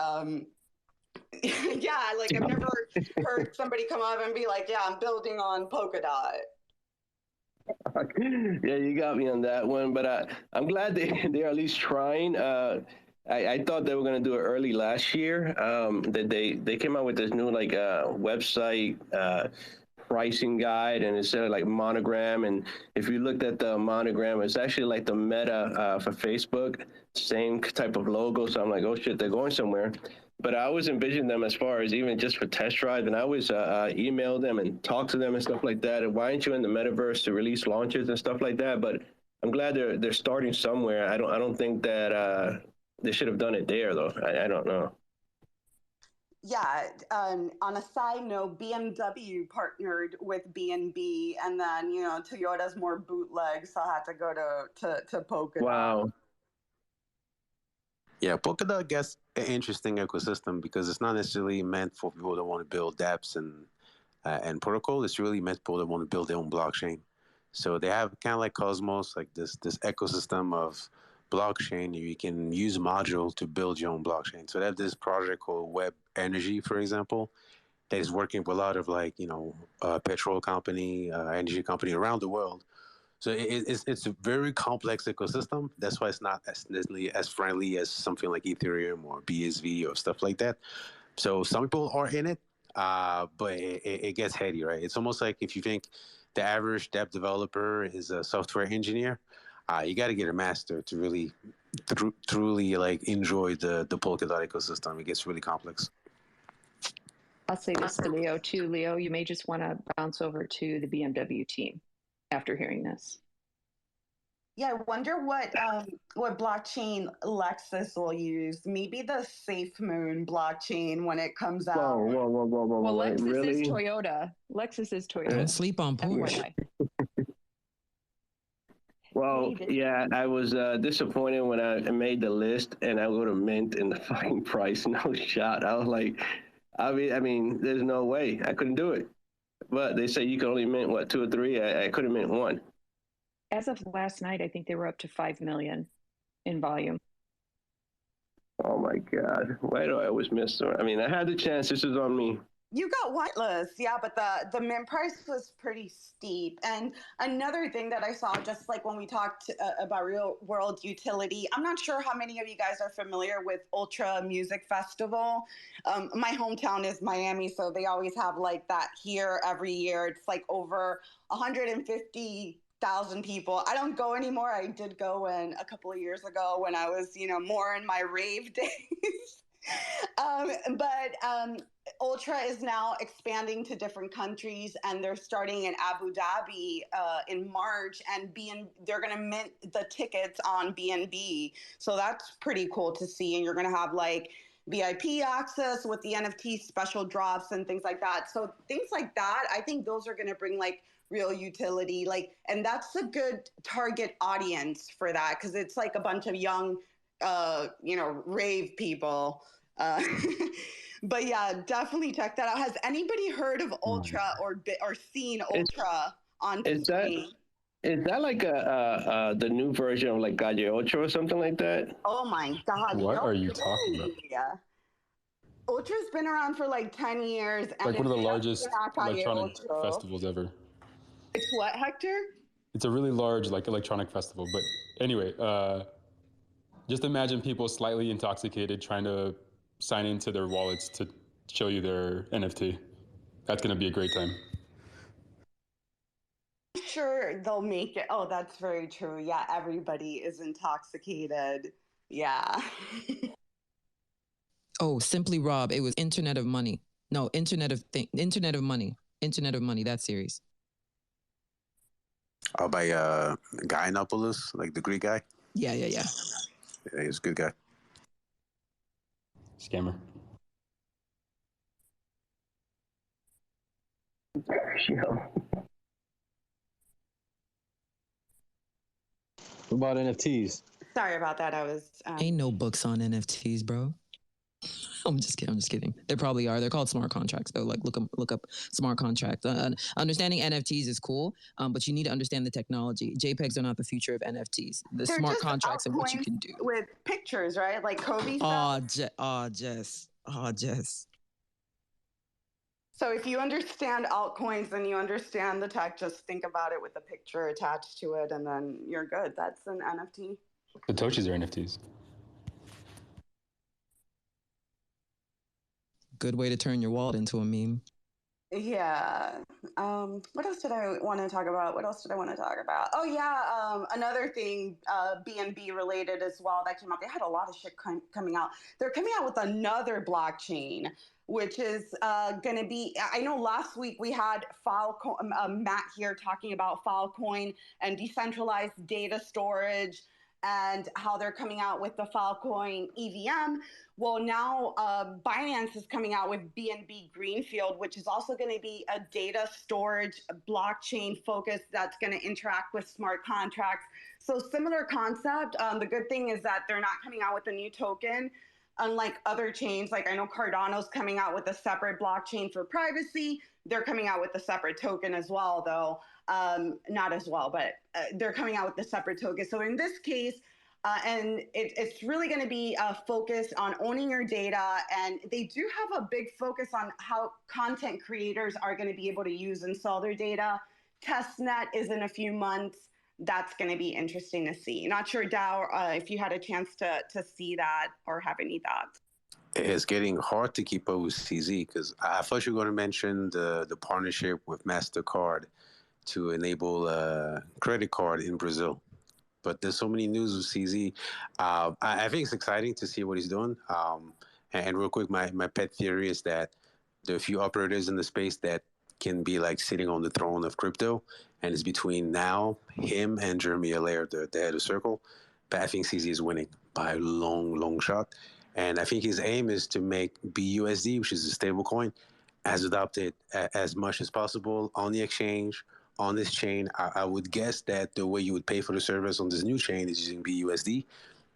yeah, like I've never heard somebody come up and be like, yeah, I'm building on Polkadot. Yeah, you got me on that one. But I'm glad they're at least trying. I thought they were going to do it early last year. That they came out with this new like website pricing guide, and it said like monogram, and if you looked at the monogram, it's actually like the meta for Facebook, same type of logo. So I'm like, oh shit, they're going somewhere. But I always envisioned them as far as even just for test drive, and I always email them and talk to them and stuff like that. And why aren't you in the metaverse to release launches and stuff like that? But I'm glad they're starting somewhere. I don't think that they should have done it there though. I don't know. Yeah, on a side note, BMW partnered with BNB, and then, you know, Toyota's more bootleg, so I had to go to Polkadot. Wow. Yeah, Polkadot gets an interesting ecosystem because it's not necessarily meant for people that want to build dApps and protocol. It's really meant for people that want to build their own blockchain. So they have kind of like Cosmos, like this ecosystem of blockchain. You can use module to build your own blockchain. So they have this project called Web Energy, for example, that is working with a lot of like, you know, petrol company, energy company around the world. So it's a very complex ecosystem. That's why it's not as necessarily as friendly as something like Ethereum or BSV or stuff like that. So some people are in it, but it gets heady, right? It's almost like if you think the average dApp developer is a software engineer, you got to get a master to really truly like enjoy the Polkadot ecosystem. It gets really complex. I'll say this to Leo too. Leo, you may just want to bounce over to the BMW team after hearing this. Yeah, I wonder what blockchain Lexus will use. Maybe the SafeMoon blockchain when it comes out. Whoa. Well, Lexus really? is Toyota. Lexus is Toyota. Don't sleep on Porsche. Well, yeah, I was disappointed when I made the list and I go to mint and the fucking price no shot. I was like, I mean, there's no way I couldn't do it. But they say you can only mint what, 2 or 3. I couldn't mint 1. As of last night, I think they were up to 5 million in volume. Oh my God! Why do I always miss them? I mean, I had the chance. This is on me. You got whitelist, yeah, but the mint price was pretty steep. And another thing that I saw, just like when we talked about real world utility, I'm not sure how many of you guys are familiar with Ultra Music Festival. My hometown is Miami, so they always have like that here every year. It's like over 150,000 people. I don't go anymore. I did go a couple of years ago when I was, you know, more in my rave days. But Ultra is now expanding to different countries, and they're starting in Abu Dhabi in March, and they're going to mint the tickets on BNB. So that's pretty cool to see. And you're going to have like VIP access with the NFT special drops and things like that. So things like that, I think those are going to bring like real utility, like, and that's a good target audience for that, because it's like a bunch of young you know, rave people. But yeah, definitely check that out. Has anybody heard of Ultra or seen Ultra on screen? Is that like the new version of like Galle Ultra or something like that? Oh my God! What are you talking about? Yeah, Ultra's been around for like 10 years. And like one of the largest electronic festivals ever. It's what, Hector? It's a really large like electronic festival. But anyway, just imagine people slightly intoxicated trying to sign into their wallets to show you their NFT. That's going to be a great time. Sure, they'll make it. Oh, that's very true. Yeah, everybody is intoxicated. Yeah. Oh, Simply Rob. It was Internet of Money. No, Internet of Money. Internet of Money, that series. Oh, by Gyannopoulos, like the Greek guy? Yeah. Yeah, he's a good guy. Scammer. What about NFTs? Sorry about that. I was. Ain't no books on NFTs, bro. I'm just kidding. There probably are. They're called smart contracts, though. Like look up smart contract. Understanding NFTs is cool, but you need to understand the technology. JPEGs are not the future of NFTs. The They're smart just contracts are what you altcoins can do. with pictures, right? Like Kobe stuff. Jess. So if you understand altcoins and you understand the tech, just think about it with a picture attached to it, and then you're good. That's an NFT. Satoshis are NFTs. Good way to turn your wallet into a meme. Yeah. What else did I want to talk about? Oh yeah. Another thing, BNB related as well that came out. They had a lot of shit coming out. They're coming out with another blockchain, which is going to be. I know last week we had Matt here talking about Filecoin and decentralized data storage and how they're coming out with the Filecoin EVM. Well, now Binance is coming out with BNB Greenfield, which is also going to be a data storage blockchain focus that's going to interact with smart contracts. So similar concept. The good thing is that they're not coming out with a new token, unlike other chains. Like I know Cardano's coming out with a separate blockchain for privacy. They're coming out with a separate token as well, though. Not as well, but they're coming out with a separate token. So in this case, and it's really going to be a focus on owning your data. And they do have a big focus on how content creators are going to be able to use and sell their data. Testnet is in a few months. That's going to be interesting to see. Not sure, Dow, if you had a chance to see that or have any thoughts. It's getting hard to keep up with CZ because I thought you were going to mention the partnership with Mastercard to enable a credit card in Brazil. But there's so many news with CZ. I think it's exciting to see what he's doing. And real quick, my pet theory is that there are a few operators in the space that can be like sitting on the throne of crypto. And it's between now, him and Jeremy Allaire, the head of Circle. But I think CZ is winning by a long shot. And I think his aim is to make BUSD, which is a stable coin, as adopted as much as possible on the exchange, on this chain. I would guess that the way you would pay for the service on this new chain is using BUSD.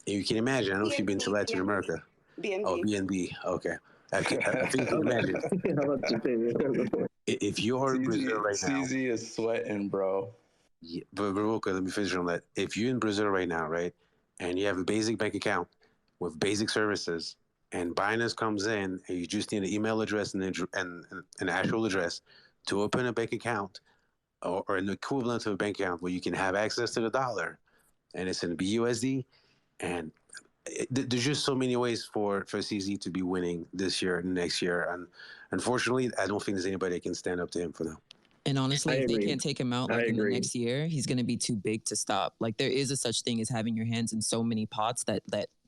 And you can imagine, I don't know if you've been to Latin America. BNB. Oh, BNB. Okay. I think you can imagine. If you're in Brazil right now. CZ is sweating, bro. Yeah, but real quick, let me finish on that. If you're in Brazil right now, right, and you have a basic bank account with basic services, and Binance comes in, and you just need an email address and an actual address to open a bank account, or an equivalent of a bank account where you can have access to the dollar, and it's in BUSD, and there's just so many ways for CZ to be winning this year and next year, and unfortunately, I don't think there's anybody that can stand up to him for now. And honestly, if they can't take him out like in the next year, he's going to be too big to stop. Like there is a such thing as having your hands in so many pots that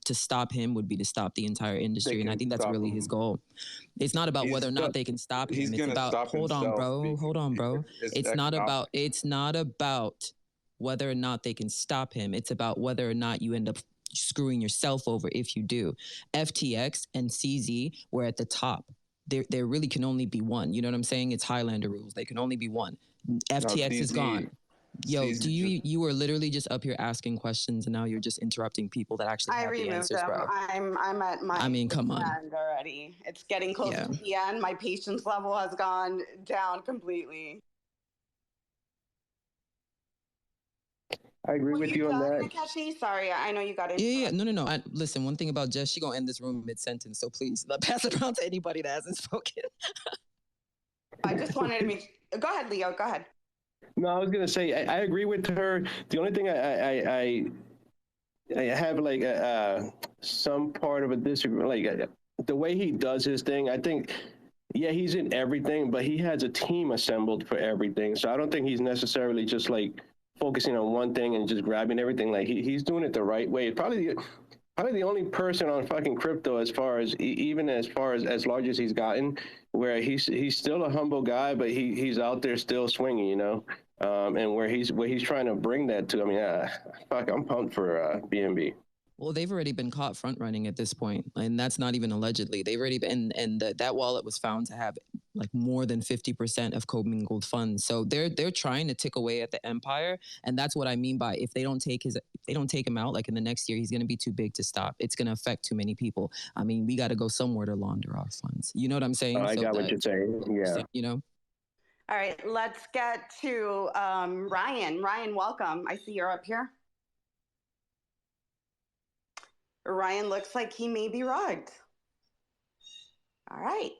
to stop him would be to stop the entire industry. And I think that's really his goal. It's not about whether or not they can stop him. It's about, hold on, bro. It's not about whether or not they can stop him. It's about whether or not you end up screwing yourself over if you do. FTX and CZ were at the top. There really can only be one. You know what I'm saying? It's Highlander rules. They can only be one. FTX is gone. Yo, you were literally just up here asking questions, and now you're just interrupting people that actually have the answers, bro. I'm at my come on. end already. It's getting close to the end. My patience level has gone down completely. I agree with you on that. Nikeshi? Sorry, I know you got it. Yeah. No. Listen, one thing about Jess, she gonna end this room mid-sentence, so please pass it around to anybody that hasn't spoken. I just wanted to make. Go ahead, Leo. Go ahead. No, I was gonna say I agree with her. The only thing I have like some part of a disagreement. Like the way he does his thing, I think, yeah, he's in everything, but he has a team assembled for everything. So I don't think he's necessarily just like focusing on one thing and just grabbing everything. Like he's doing it the right way. Probably the only person on fucking crypto as far as as large as he's gotten, where he's still a humble guy, but he's out there still swinging, you know. And where he's trying to bring that to. I mean, I'm pumped for BNB. Well, they've already been caught front running at this point, and that's not even allegedly. They've already been, and that wallet was found to have like more than 50% of commingled funds. So they're trying to tick away at the empire, and that's what I mean by if they don't take him out, like in the next year, he's going to be too big to stop. It's going to affect too many people. I mean, we got to go somewhere to launder our funds. You know what I'm saying? I got what you're saying. Yeah. You know. All right, let's get to Ryan. Ryan, welcome. I see you're up here. Ryan looks like he may be rugged. All right.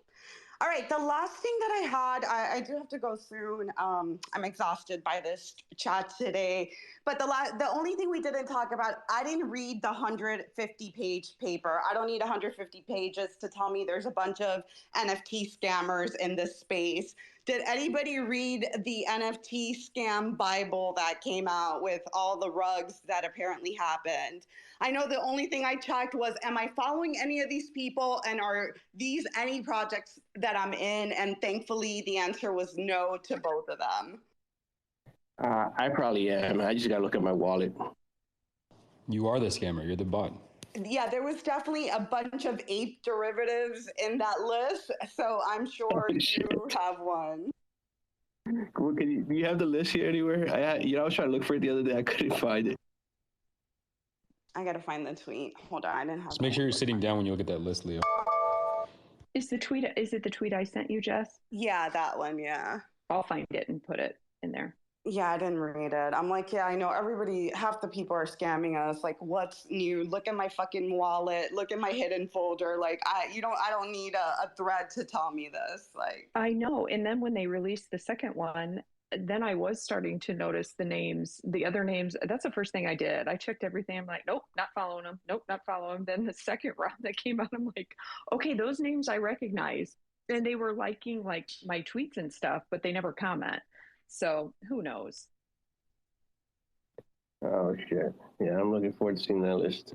All right. The last thing that I had, I do have to go through, and I'm exhausted by this chat today. But the only thing we didn't talk about, I didn't read the 150-page paper. I don't need 150 pages to tell me there's a bunch of NFT scammers in this space. Did anybody read the NFT scam Bible that came out with all the rugs that apparently happened? I know the only thing I checked was, am I following any of these people, and are these any projects that I'm in? And thankfully, the answer was no to both of them. I probably am. I just got to look at my wallet. You are the scammer. You're the bot. Yeah, there was definitely a bunch of ape derivatives in that list, so I'm sure you have one. Well, do you have the list here anywhere? I was trying to look for it the other day. I couldn't find it. I gotta find the tweet. Hold on, I didn't have. Just make sure you're sitting down when you look at that list, Leo. Is it the tweet I sent you, Jess? Yeah, that one. Yeah. I'll find it and put it in there. Yeah, I didn't read it. I'm like, yeah, I know half the people are scamming us. Like, what's new? Look at my fucking wallet. Look at my hidden folder. Like, I don't need a thread to tell me this. Like, I know. And then when they released the second one, then I was starting to notice the other names. That's the first thing I did. I checked everything. I'm like, nope, not following them. Nope, not following them. Then the second round that came out, I'm like, okay, those names I recognize. And they were liking like my tweets and stuff, but they never comment. So who knows? Oh, shit. Yeah, I'm looking forward to seeing that list.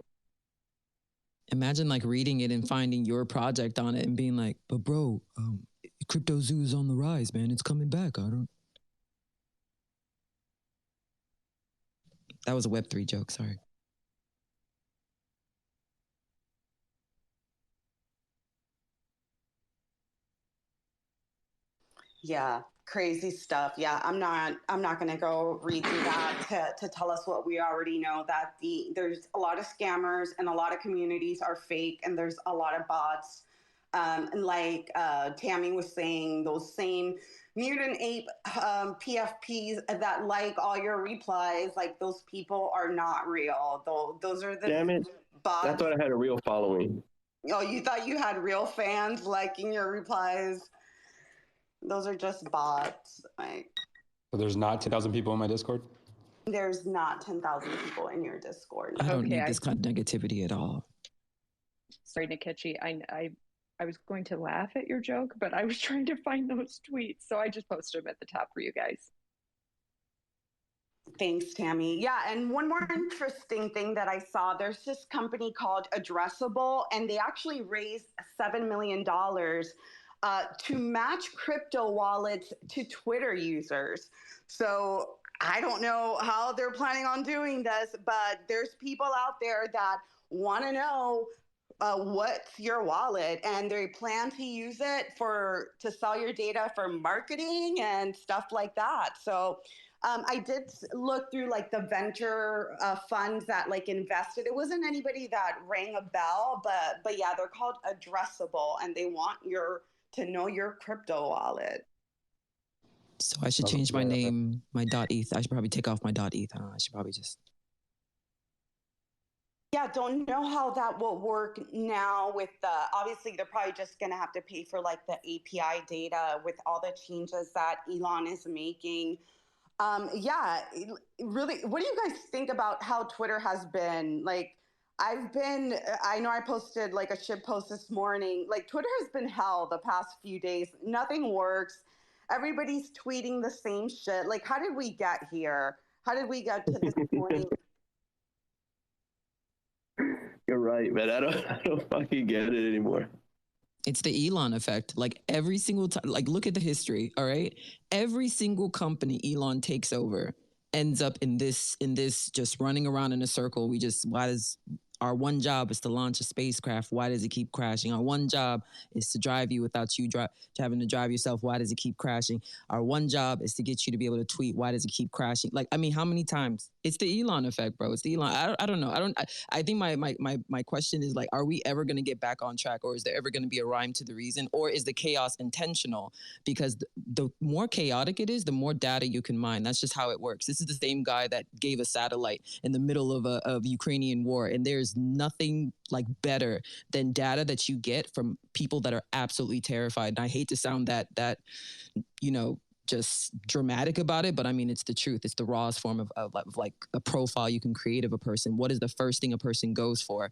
Imagine like reading it and finding your project on it and being like, but bro, Crypto Zoo is on the rise, man. It's coming back. That was a Web3 joke, sorry. Yeah, crazy stuff. Yeah, I'm not gonna go read through that to tell us what we already know, that there's a lot of scammers and a lot of communities are fake, and there's a lot of bots. And like Tammy was saying, those same mutant ape PFPs that like all your replies, like those people are not real. Those are the Damn it. bots. I thought I had a real following. Oh, you thought you had real fans liking your replies? Those are just bots. Like, So there's not 10,000 people in my Discord? There's not 10,000 people in your Discord. I don't need this kind of negativity at all. Sorry, Nikechi. I was going to laugh at your joke, but I was trying to find those tweets, so I just posted them at the top for you guys. Thanks, Tammy. Yeah, and one more interesting thing that I saw, there's this company called Addressable, and they actually raised $7 million to match crypto wallets to Twitter users. So I don't know how they're planning on doing this, but there's people out there that want to know what's your wallet, and they plan to use it to sell your data for marketing and stuff like that. So I did look through like the venture funds that like invested. It wasn't anybody that rang a bell, but yeah, they're called Addressable, and they want to know your crypto wallet. So I should change my name, my .eth. I should probably take off my .eth. I should probably just. Yeah, don't know how that will work now with obviously they're probably just going to have to pay for like the API data with all the changes that Elon is making. Yeah, really, what do you guys think about how Twitter has been? Like, I know I posted like a shit post this morning. Like Twitter has been hell the past few days. Nothing works. Everybody's tweeting the same shit. Like, how did we get here? How did we get to this point? You're right, man. I don't fucking get it anymore. It's the Elon effect. Like every single time, like look at the history, all right? Every single company Elon takes over ends up in this just running around in a circle. Why does our one job is to launch a spacecraft? Why does it keep crashing? Our one job is to drive you without you having to drive yourself. Why does it keep crashing? Our one job is to get you to be able to tweet. Why does it keep crashing? Like, I mean, how many times? It's the Elon effect, bro. It's the Elon. I don't know. I think my question is like, are we ever going to get back on track, or is there ever going to be a rhyme to the reason, or is the chaos intentional? Because the more chaotic it is, the more data you can mine. That's just how it works. This is the same guy that gave a satellite in the middle of Ukrainian war, and there's nothing like better than data that you get from people that are absolutely terrified. And I hate to sound that just dramatic about it, but I mean, it's the truth. It's the rawest form of like a profile you can create of a person. What is the first thing a person goes for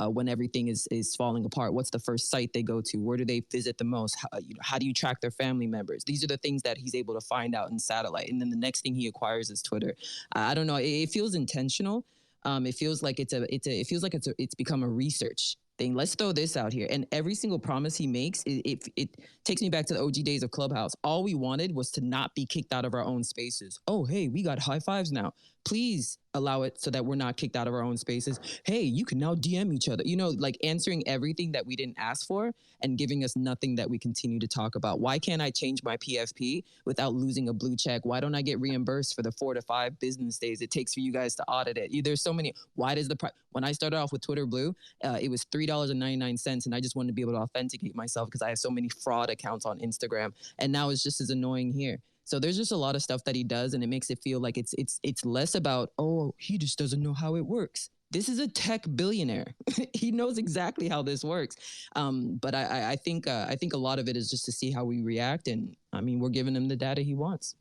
when everything is falling apart? What's the first site they go to? Where do they visit the most? How do you track their family members? These are the things that he's able to find out in satellite. And then the next thing he acquires is Twitter. I don't know. It feels intentional. It feels like it's become a research thing. Let's throw this out here. And every single promise he makes, it takes me back to the OG days of Clubhouse. All we wanted was to not be kicked out of our own spaces. Oh, hey, we got high fives now. Please allow it so that we're not kicked out of our own spaces. Hey, you can now DM each other. Like answering everything that we didn't ask for and giving us nothing that we continue to talk about. Why can't I change my PFP without losing a blue check? Why don't I get reimbursed for the 4 to 5 business days it takes for you guys to audit it? There's so many. Why does when I started off with Twitter Blue, it was $3.99, and I just wanted to be able to authenticate myself because I have so many fraud accounts on Instagram, and now it's just as annoying here. So there's just a lot of stuff that he does, and it makes it feel like it's less about, oh, he just doesn't know how it works. This is a tech billionaire. He knows exactly how this works. But I think a lot of it is just to see how we react, and I mean, we're giving him the data he wants.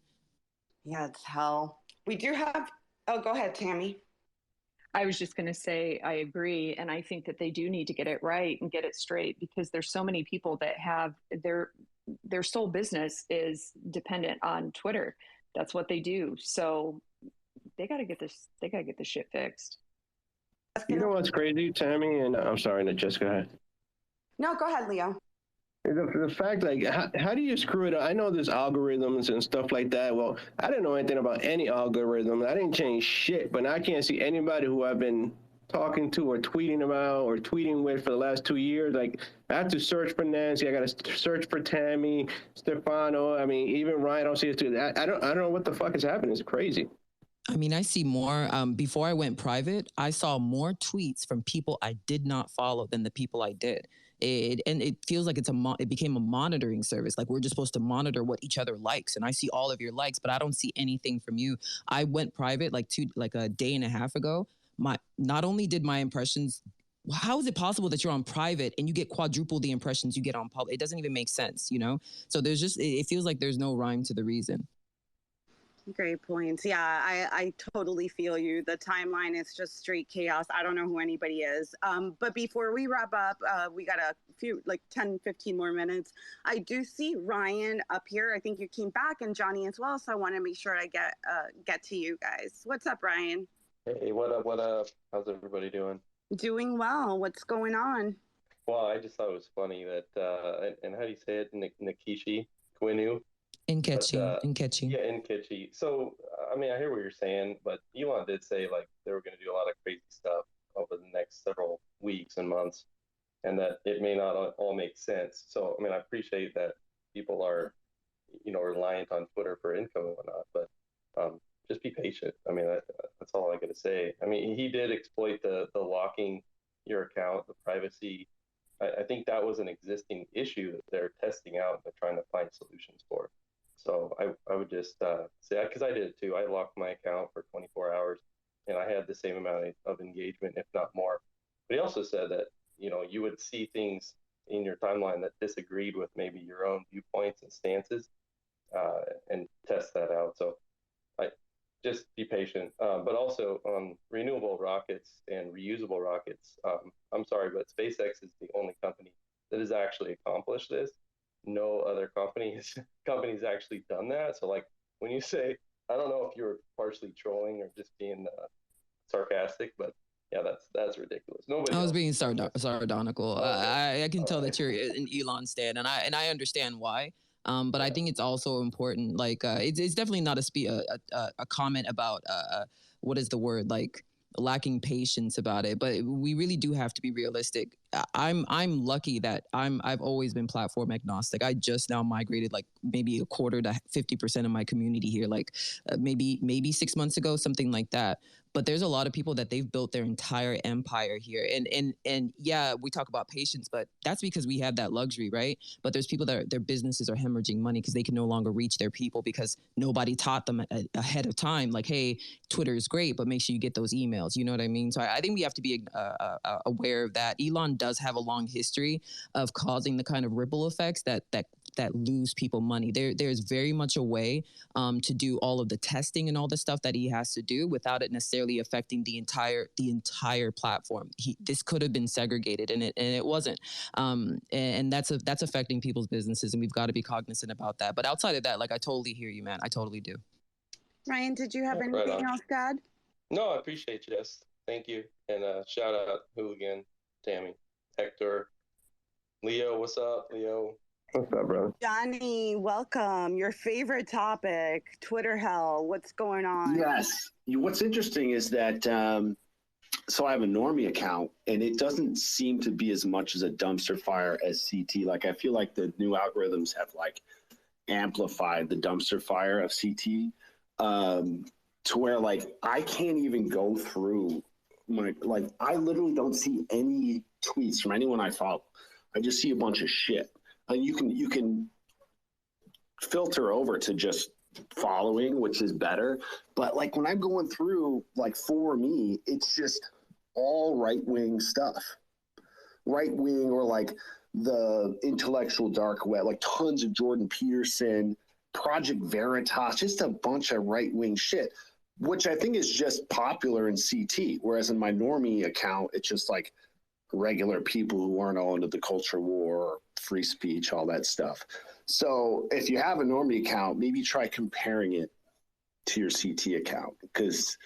Yeah, it's hell. We do have. Oh, go ahead, Tammy. I was just going to say I agree, and I think that they do need to get it right and get it straight, because there's so many people that have their sole business is dependent on Twitter. That's what they do. So they got to get this. They got to get this shit fixed. You know what's crazy, Tammy? And I'm sorry, Jessica. Go ahead. No, go ahead, Leo. The fact, like, how do you screw it up? I know there's algorithms and stuff like that. Well, I didn't know anything about any algorithm. I didn't change shit, but I can't see anybody who I've been talking to or tweeting about or tweeting with for the last 2 years. Like, I have to search for Nancy. I got to search for Tammy, Stefano. I mean, even Ryan, I don't see it too. I don't know what the fuck is happening. It's crazy. I mean, I see more. Before I went private, I saw more tweets from people I did not follow than the people I did. And it feels like it became a monitoring service. Like we're just supposed to monitor what each other likes. And I see all of your likes, but I don't see anything from you. I went private like a day and a half ago. Not only did my impressions, how is it possible that you're on private and you get quadruple the impressions you get on public? It doesn't even make sense, So it feels like there's no rhyme to the reason. Great points. Yeah, I totally feel you. The timeline is just straight chaos. I don't know who anybody is. But before we wrap up, we got a few, like 10, 15 more minutes. I do see Ryan up here. I think you came back, and Johnny as well. So I want to make sure I get to you guys. What's up, Ryan? Hey, what up? What up? How's everybody doing? Doing well. What's going on? Well, I just thought it was funny that, and how do you say it? Nkechi Kwenu? Nkechi. Yeah, Nkechi. So, I mean, I hear what you're saying, but Elon did say, like, they were going to do a lot of crazy stuff over the next several weeks and months, and that it may not all make sense. So, I mean, I appreciate that people are, reliant on Twitter for income and whatnot, but just be patient. I mean, that's all I got to say. I mean, he did exploit the locking your account, the privacy. I think that was an existing issue that they're testing out and they're trying to find solutions for. So I would just say, because I did it too. I locked my account for 24 hours and I had the same amount of engagement, if not more. But he also said that, you would see things in your timeline that disagreed with maybe your own viewpoints and stances and test that out. So just be patient. But also on renewable rockets and reusable rockets, I'm sorry, but SpaceX is the only company that has actually accomplished this. No other company's actually done that. So like when you say, I don't know if you're partially trolling or just being sarcastic, but yeah, that's ridiculous. Nobody. I was being sardonical. I can tell that you're an Elon stan, and I understand why. But I think it's also important. Like, it's definitely not a comment about what is the word, like lacking patience about it. But we really do have to be realistic. I'm lucky that I've always been platform agnostic. I just now migrated like maybe a quarter to 50% of my community here, like maybe 6 months ago, something like that. But there's a lot of people that they've built their entire empire here. And yeah, we talk about patience, but that's because we have that luxury, right? But there's people that their businesses are hemorrhaging money because they can no longer reach their people because nobody taught them ahead of time. Like, hey, Twitter is great, but make sure you get those emails. You know what I mean? So I think we have to be aware of that. Elon does have a long history of causing the kind of ripple effects that lose people money. There's very much a way to do all of the testing and all the stuff that he has to do without it necessarily affecting the entire platform. This could have been segregated, and it wasn't. And that's affecting people's businesses, and we've got to be cognizant about that. But outside of that, like, I totally hear you, man. I totally do. Ryan, did you have anything else to add? No, I appreciate you, Jess. Thank you, and shout out Hooligan, Tammy, Hector, Leo. What's up, Leo? What's up, bro? Johnny, welcome. Your favorite topic, Twitter hell. What's going on? Yes. What's interesting is that, so I have a normie account, and it doesn't seem to be as much as a dumpster fire as CT. Like, I feel like the new algorithms have, like, amplified the dumpster fire of CT to where, like, I can't even go through I literally don't see any tweets from anyone I follow. I just see a bunch of shit. And you can filter over to just following, which is better. But like when I'm going through, like for me, it's just all right-wing stuff. Right-wing or like the intellectual dark web, like tons of Jordan Peterson, Project Veritas, just a bunch of right-wing shit, which I think is just popular in CT. Whereas in my normie account, it's just like regular people who aren't all into the culture war, free speech, all that stuff. So if you have a normie account, maybe try comparing it to your CT account, because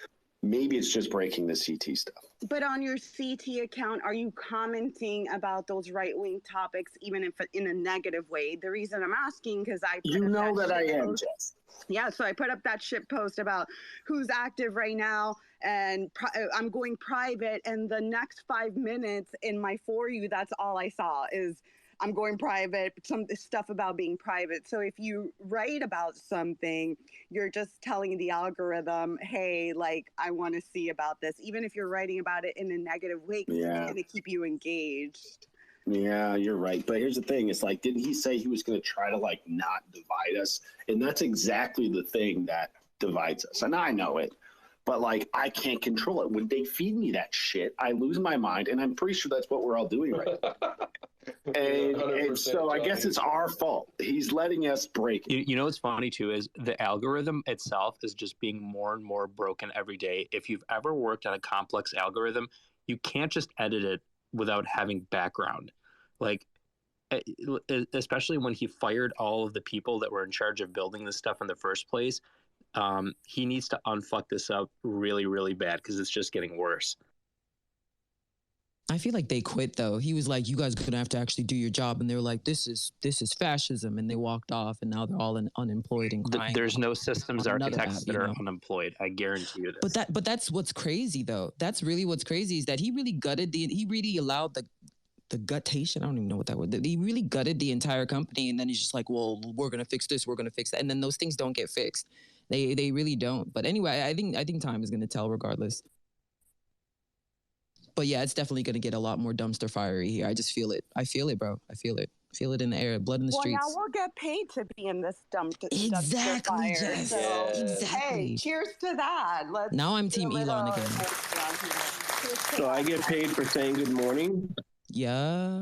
maybe it's just breaking the CT stuff. But on your CT account, are you commenting about those right-wing topics, even if in a negative way? The reason I'm asking, because I am, Jess. Yeah, so I put up that shit post about who's active right now, and I'm going private, and the next 5 minutes in my For You, that's all I saw is I'm going private, some stuff about being private. So if you write about something, you're just telling the algorithm, hey, like, I want to see about this. Even if you're writing about it in a negative way, it's going to keep you engaged. Yeah, you're right. But here's the thing. It's like, didn't he say he was going to try to, like, not divide us? And that's exactly the thing that divides us. And I know it. But, like, I can't control it. When they feed me that shit, I lose my mind. And I'm pretty sure that's what we're all doing right now. And so I guess it's our fault. He's letting us break it. You know what's funny, too, is the algorithm itself is just being more and more broken every day. If you've ever worked on a complex algorithm, you can't just edit it without having background. Like, especially when he fired all of the people that were in charge of building this stuff in the first place, he needs to unfuck this up really, really bad, because it's just getting worse. I feel like they quit though. He was like, "You guys are gonna have to actually do your job," and they were like, "This is fascism," and they walked off, and now they're all unemployed and crying. There's no systems architects that are unemployed. I guarantee you this. But that's what's crazy though. That's really what's crazy is that he really allowed the guttation. I don't even know what that was. He really gutted the entire company, and then he's just like, "Well, we're gonna fix this, we're gonna fix that," and then those things don't get fixed. They really don't. But anyway, I think time is gonna tell regardless. But yeah, it's definitely going to get a lot more dumpster fiery here. I just feel it. I feel it, bro. I feel it. Feel it in the air. Blood in the streets. Well, now we'll get paid to be in this dumpster exactly, fire. Jess. So, exactly. Hey, cheers to that. Now I'm Team Elon again. So I get paid for saying good morning? Yeah.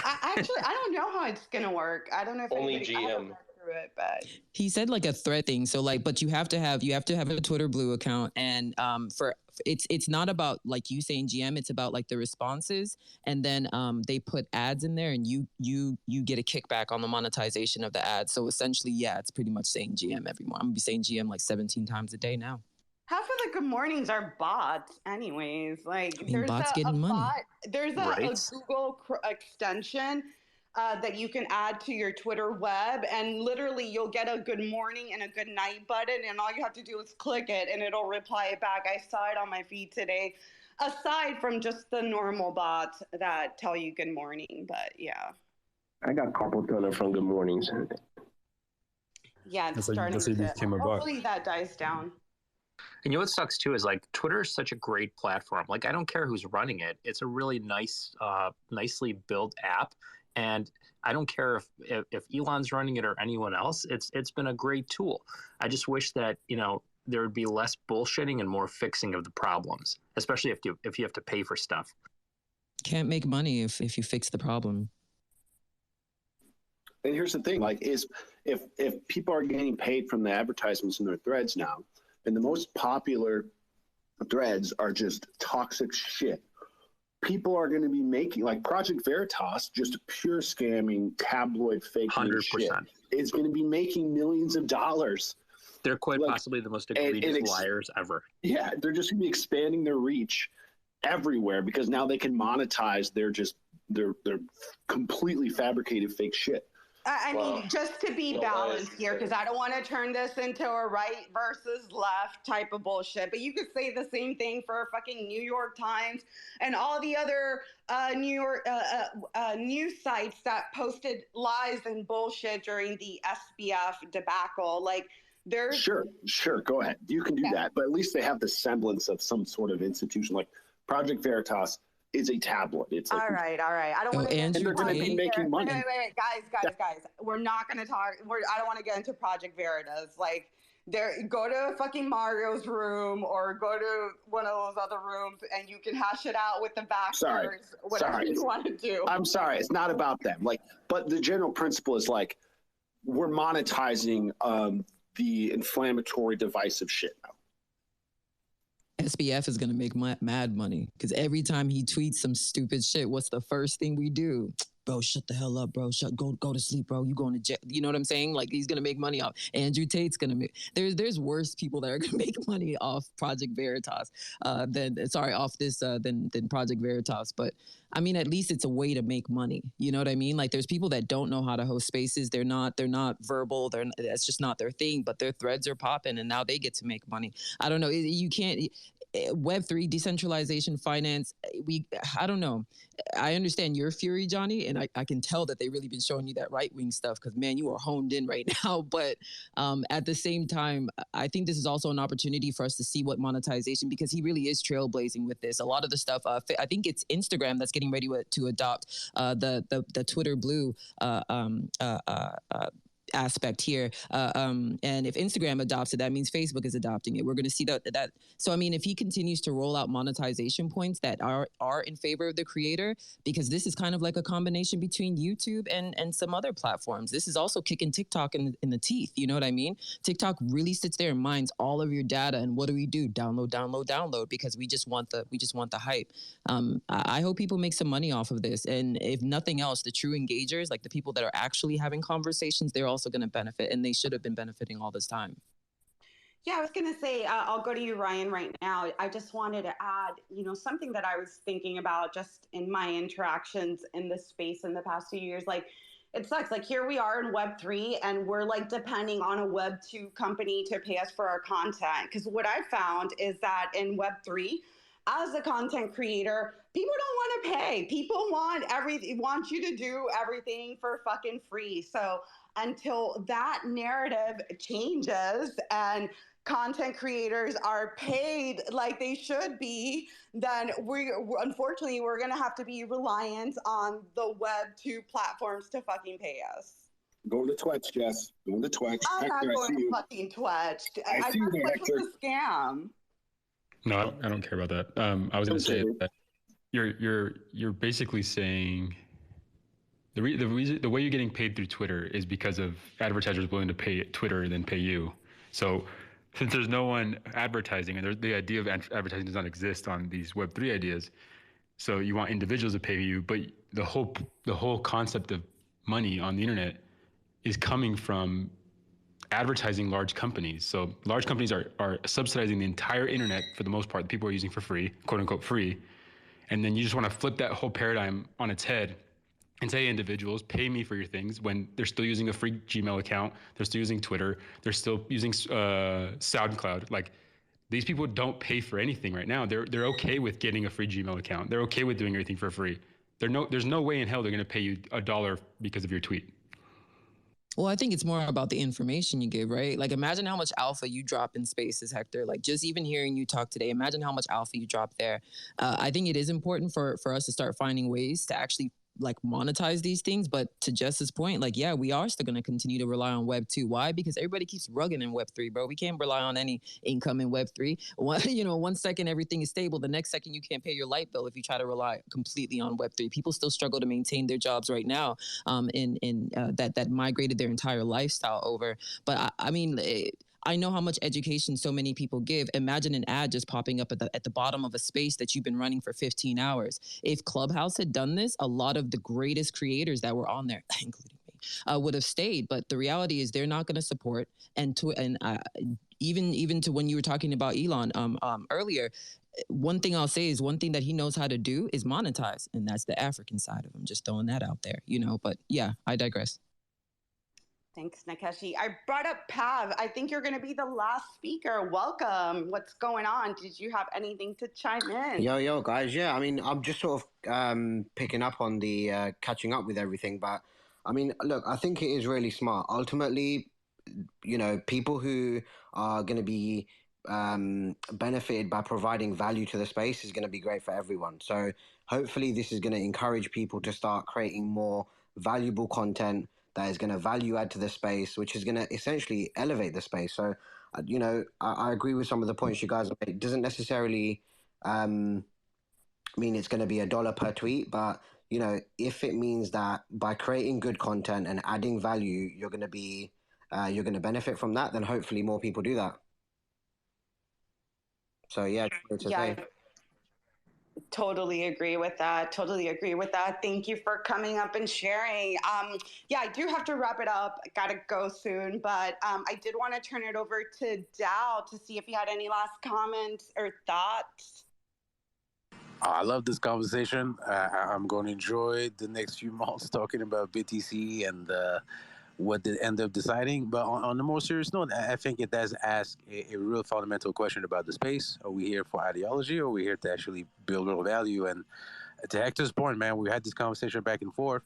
I don't know how it's going to work. I don't know if only GM. through it, but he said like a thread thing. So like, but you have to have a Twitter Blue account, and for it's not about like you saying GM. It's about like the responses, and then they put ads in there, and you get a kickback on the monetization of the ads. So essentially, yeah, it's pretty much saying GM every morning. I'm gonna be saying GM like 17 times a day now. Half of the good mornings are bots, anyways. Like, I mean, bots getting money. bot. There's a Google extension that you can add to your Twitter web, and literally you'll get a good morning and a good night button, and all you have to do is click it, and it'll reply it back. I saw it on my feed today. Aside from just the normal bots that tell you good morning, but yeah. I got carpal tunnel from good mornings. Yeah, it's That's like- starting that's like to. you became a bot. Hopefully that dies down. And you know what sucks too is like Twitter is such a great platform. Like I don't care who's running it. It's a really nice, nicely built app. And I don't care if Elon's running it or anyone else. It's been a great tool. I just wish that, you know, there would be less bullshitting and more fixing of the problems, especially if you have to pay for stuff. Can't make money if you fix the problem. And here's the thing, like, is if people are getting paid from the advertisements in their threads now, and the most popular threads are just toxic shit, people are going to be making, like Project Veritas, just a pure scamming tabloid fake news shit, is going to be making millions of dollars. They're quite possibly the most egregious liars ever. Yeah, they're just going to be expanding their reach everywhere because now they can monetize their completely fabricated fake shit. I mean, just to be balanced here, because I don't want to turn this into a right versus left type of bullshit, but you could say the same thing for fucking New York Times and all the other New York news sites that posted lies and bullshit during the SBF debacle. Like, there's... Sure, go ahead. You can do that, but at least they have the semblance of some sort of institution. Like Project Veritas is a tablet. It's like, all right. I don't want to. And they're going to be making money. Wait, guys. We're not going to talk. I don't want to get into Project Veritas. Like, go to fucking Mario's room or go to one of those other rooms, and you can hash it out with the backers. Whatever you want to do. I'm sorry, it's not about them. Like, but the general principle is like, we're monetizing the inflammatory, divisive shit now. SBF is going to make mad money because every time he tweets some stupid shit, what's the first thing we do? Bro, shut the hell up, bro. Go to sleep, bro. You going to jail. You know what I'm saying? Like, he's going to make money off. Andrew Tate's going to make... There's worse people that are going to make money off Project Veritas than Project Veritas. But, I mean, at least it's a way to make money. You know what I mean? Like, there's people that don't know how to host spaces. They're not verbal. That's just not their thing. But their threads are popping, and now they get to make money. I don't know. You can't... Web3, decentralization, finance, I don't know. I understand your fury, Johnny, and I can tell that they really been showing you that right-wing stuff because, man, you are honed in right now. But at the same time, I think this is also an opportunity for us to see what monetization, because he really is trailblazing with this. A lot of the stuff, I think it's Instagram that's getting ready to adopt the Twitter Blue aspect here. And if Instagram adopts it, that means Facebook is adopting it. We're going to see that. So, I mean, if he continues to roll out monetization points that are in favor of the creator, because this is kind of like a combination between YouTube and some other platforms. This is also kicking TikTok in the teeth. You know what I mean? TikTok really sits there and mines all of your data. And what do? Download, because we just want the hype. I hope people make some money off of this. And if nothing else, the true engagers, like the people that are actually having conversations, they're also going to benefit, and they should have been benefiting all this time. Yeah, I was going to say, I'll go to you, Ryan, right now. I just wanted to add, something that I was thinking about just in my interactions in this space in the past few years. Like, it sucks. Like, here we are in Web3, and we're like depending on a Web2 company to pay us for our content. Because what I found is that in Web3, as a content creator, people don't want to pay. People want you to do everything for fucking free. So until that narrative changes and content creators are paid like they should be, then unfortunately we're going to have to be reliant on the Web2 platforms to fucking pay us. Go to Twitch, Jess. Go to Twitch. I'm not going to fucking Twitch. I see you there, Hector. It's a scam. No, I don't care about that. I was going to say that you're basically saying The way you're getting paid through Twitter is because of advertisers willing to pay Twitter than pay you. So since there's no one advertising, and the idea of advertising does not exist on these Web3 ideas, so you want individuals to pay you, but the whole concept of money on the internet is coming from advertising large companies. So large companies are subsidizing the entire internet for the most part. People are using for free, quote unquote free. And then you just want to flip that whole paradigm on its head and say, individuals, pay me for your things, when they're still using a free Gmail account, they're still using Twitter, they're still using SoundCloud. Like, these people don't pay for anything right now. They're okay with getting a free Gmail account. They're okay with doing everything for free. There's no way in hell they're going to pay you $1 because of your tweet. Well, I think it's more about the information you give, right? Like, imagine how much alpha you drop in spaces, Hector. Like, just even hearing you talk today, imagine how much alpha you drop there. I think it is important for us to start finding ways to actually like monetize these things. But to Jess's point, like, yeah, we are still going to continue to rely on Web 2. Why? Because everybody keeps rugging in Web 3, bro. We can't rely on any income in Web 3. One second everything is stable, the next second you can't pay your light bill if you try to rely completely on Web 3. People still struggle to maintain their jobs right now, that migrated their entire lifestyle over. But I mean, I know how much education so many people give. Imagine an ad just popping up at the bottom of a space that you've been running for 15 hours. If Clubhouse had done this, a lot of the greatest creators that were on there, including me, would have stayed. But the reality is they're not going to support. Even to when you were talking about Elon earlier, one thing I'll say is one thing that he knows how to do is monetize, and that's the African side of him. Just throwing that out there, But yeah, I digress. Thanks, Nakeshi. I brought up Pav. I think you're going to be the last speaker. Welcome. What's going on? Did you have anything to chime in? Yo, guys. Yeah, I mean, I'm just sort of picking up on the catching up with everything. But, I mean, look, I think it is really smart. Ultimately, people who are going to be benefited by providing value to the space is going to be great for everyone. So hopefully this is going to encourage people to start creating more valuable content that is going to value add to the space, which is going to essentially elevate the space. So, I agree with some of the points you guys made. It doesn't necessarily mean it's going to be $1 per tweet, but, if it means that by creating good content and adding value, you're going to benefit from that, then hopefully more people do that. So, yeah. Totally agree with that. Thank you for coming up and sharing. I do have to wrap it up. I gotta go soon, but I did want to turn it over to Dow to see if he had any last comments or thoughts. I love this conversation. I'm going to enjoy the next few months talking about BTC and what they end up deciding. But on a more serious note, I think it does ask a real fundamental question about the space. Are we here for ideology, or are we here to actually build real value? And to Hector's point, man, we had this conversation back and forth.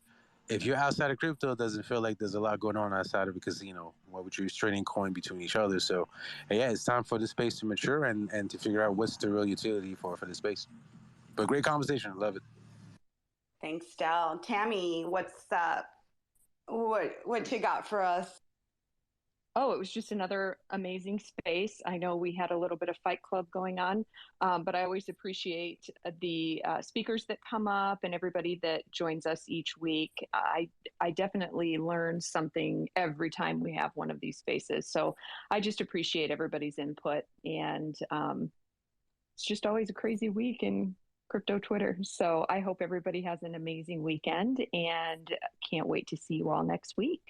If you're outside of crypto, it doesn't feel like there's a lot going on outside of, because, what would you trading coin between each other. So, yeah, it's time for the space to mature and to figure out what's the real utility for the space. But great conversation. Love it. Thanks, Del. Tammy, what's up? What you got for us? Oh, it was just another amazing space. I know we had a little bit of Fight Club going on, but I always appreciate the speakers that come up and everybody that joins us each week. I definitely learn something every time we have one of these spaces. So I just appreciate everybody's input. And it's just always a crazy week in crypto Twitter. So I hope everybody has an amazing weekend and can't wait to see you all next week.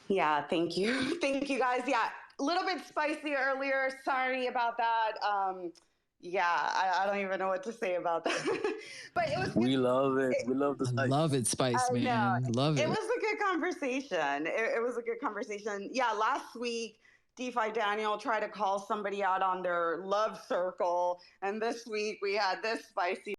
Yeah, thank you. Thank you, guys. Yeah, a little bit spicy earlier. Sorry about that. I don't even know what to say about that. But it was. We love it. We love the spice. Love it, spice, man. Love it. It was a good conversation. It was a good conversation. Yeah, last week, DeFi Daniel tried to call somebody out on their love circle. And this week we had this spicy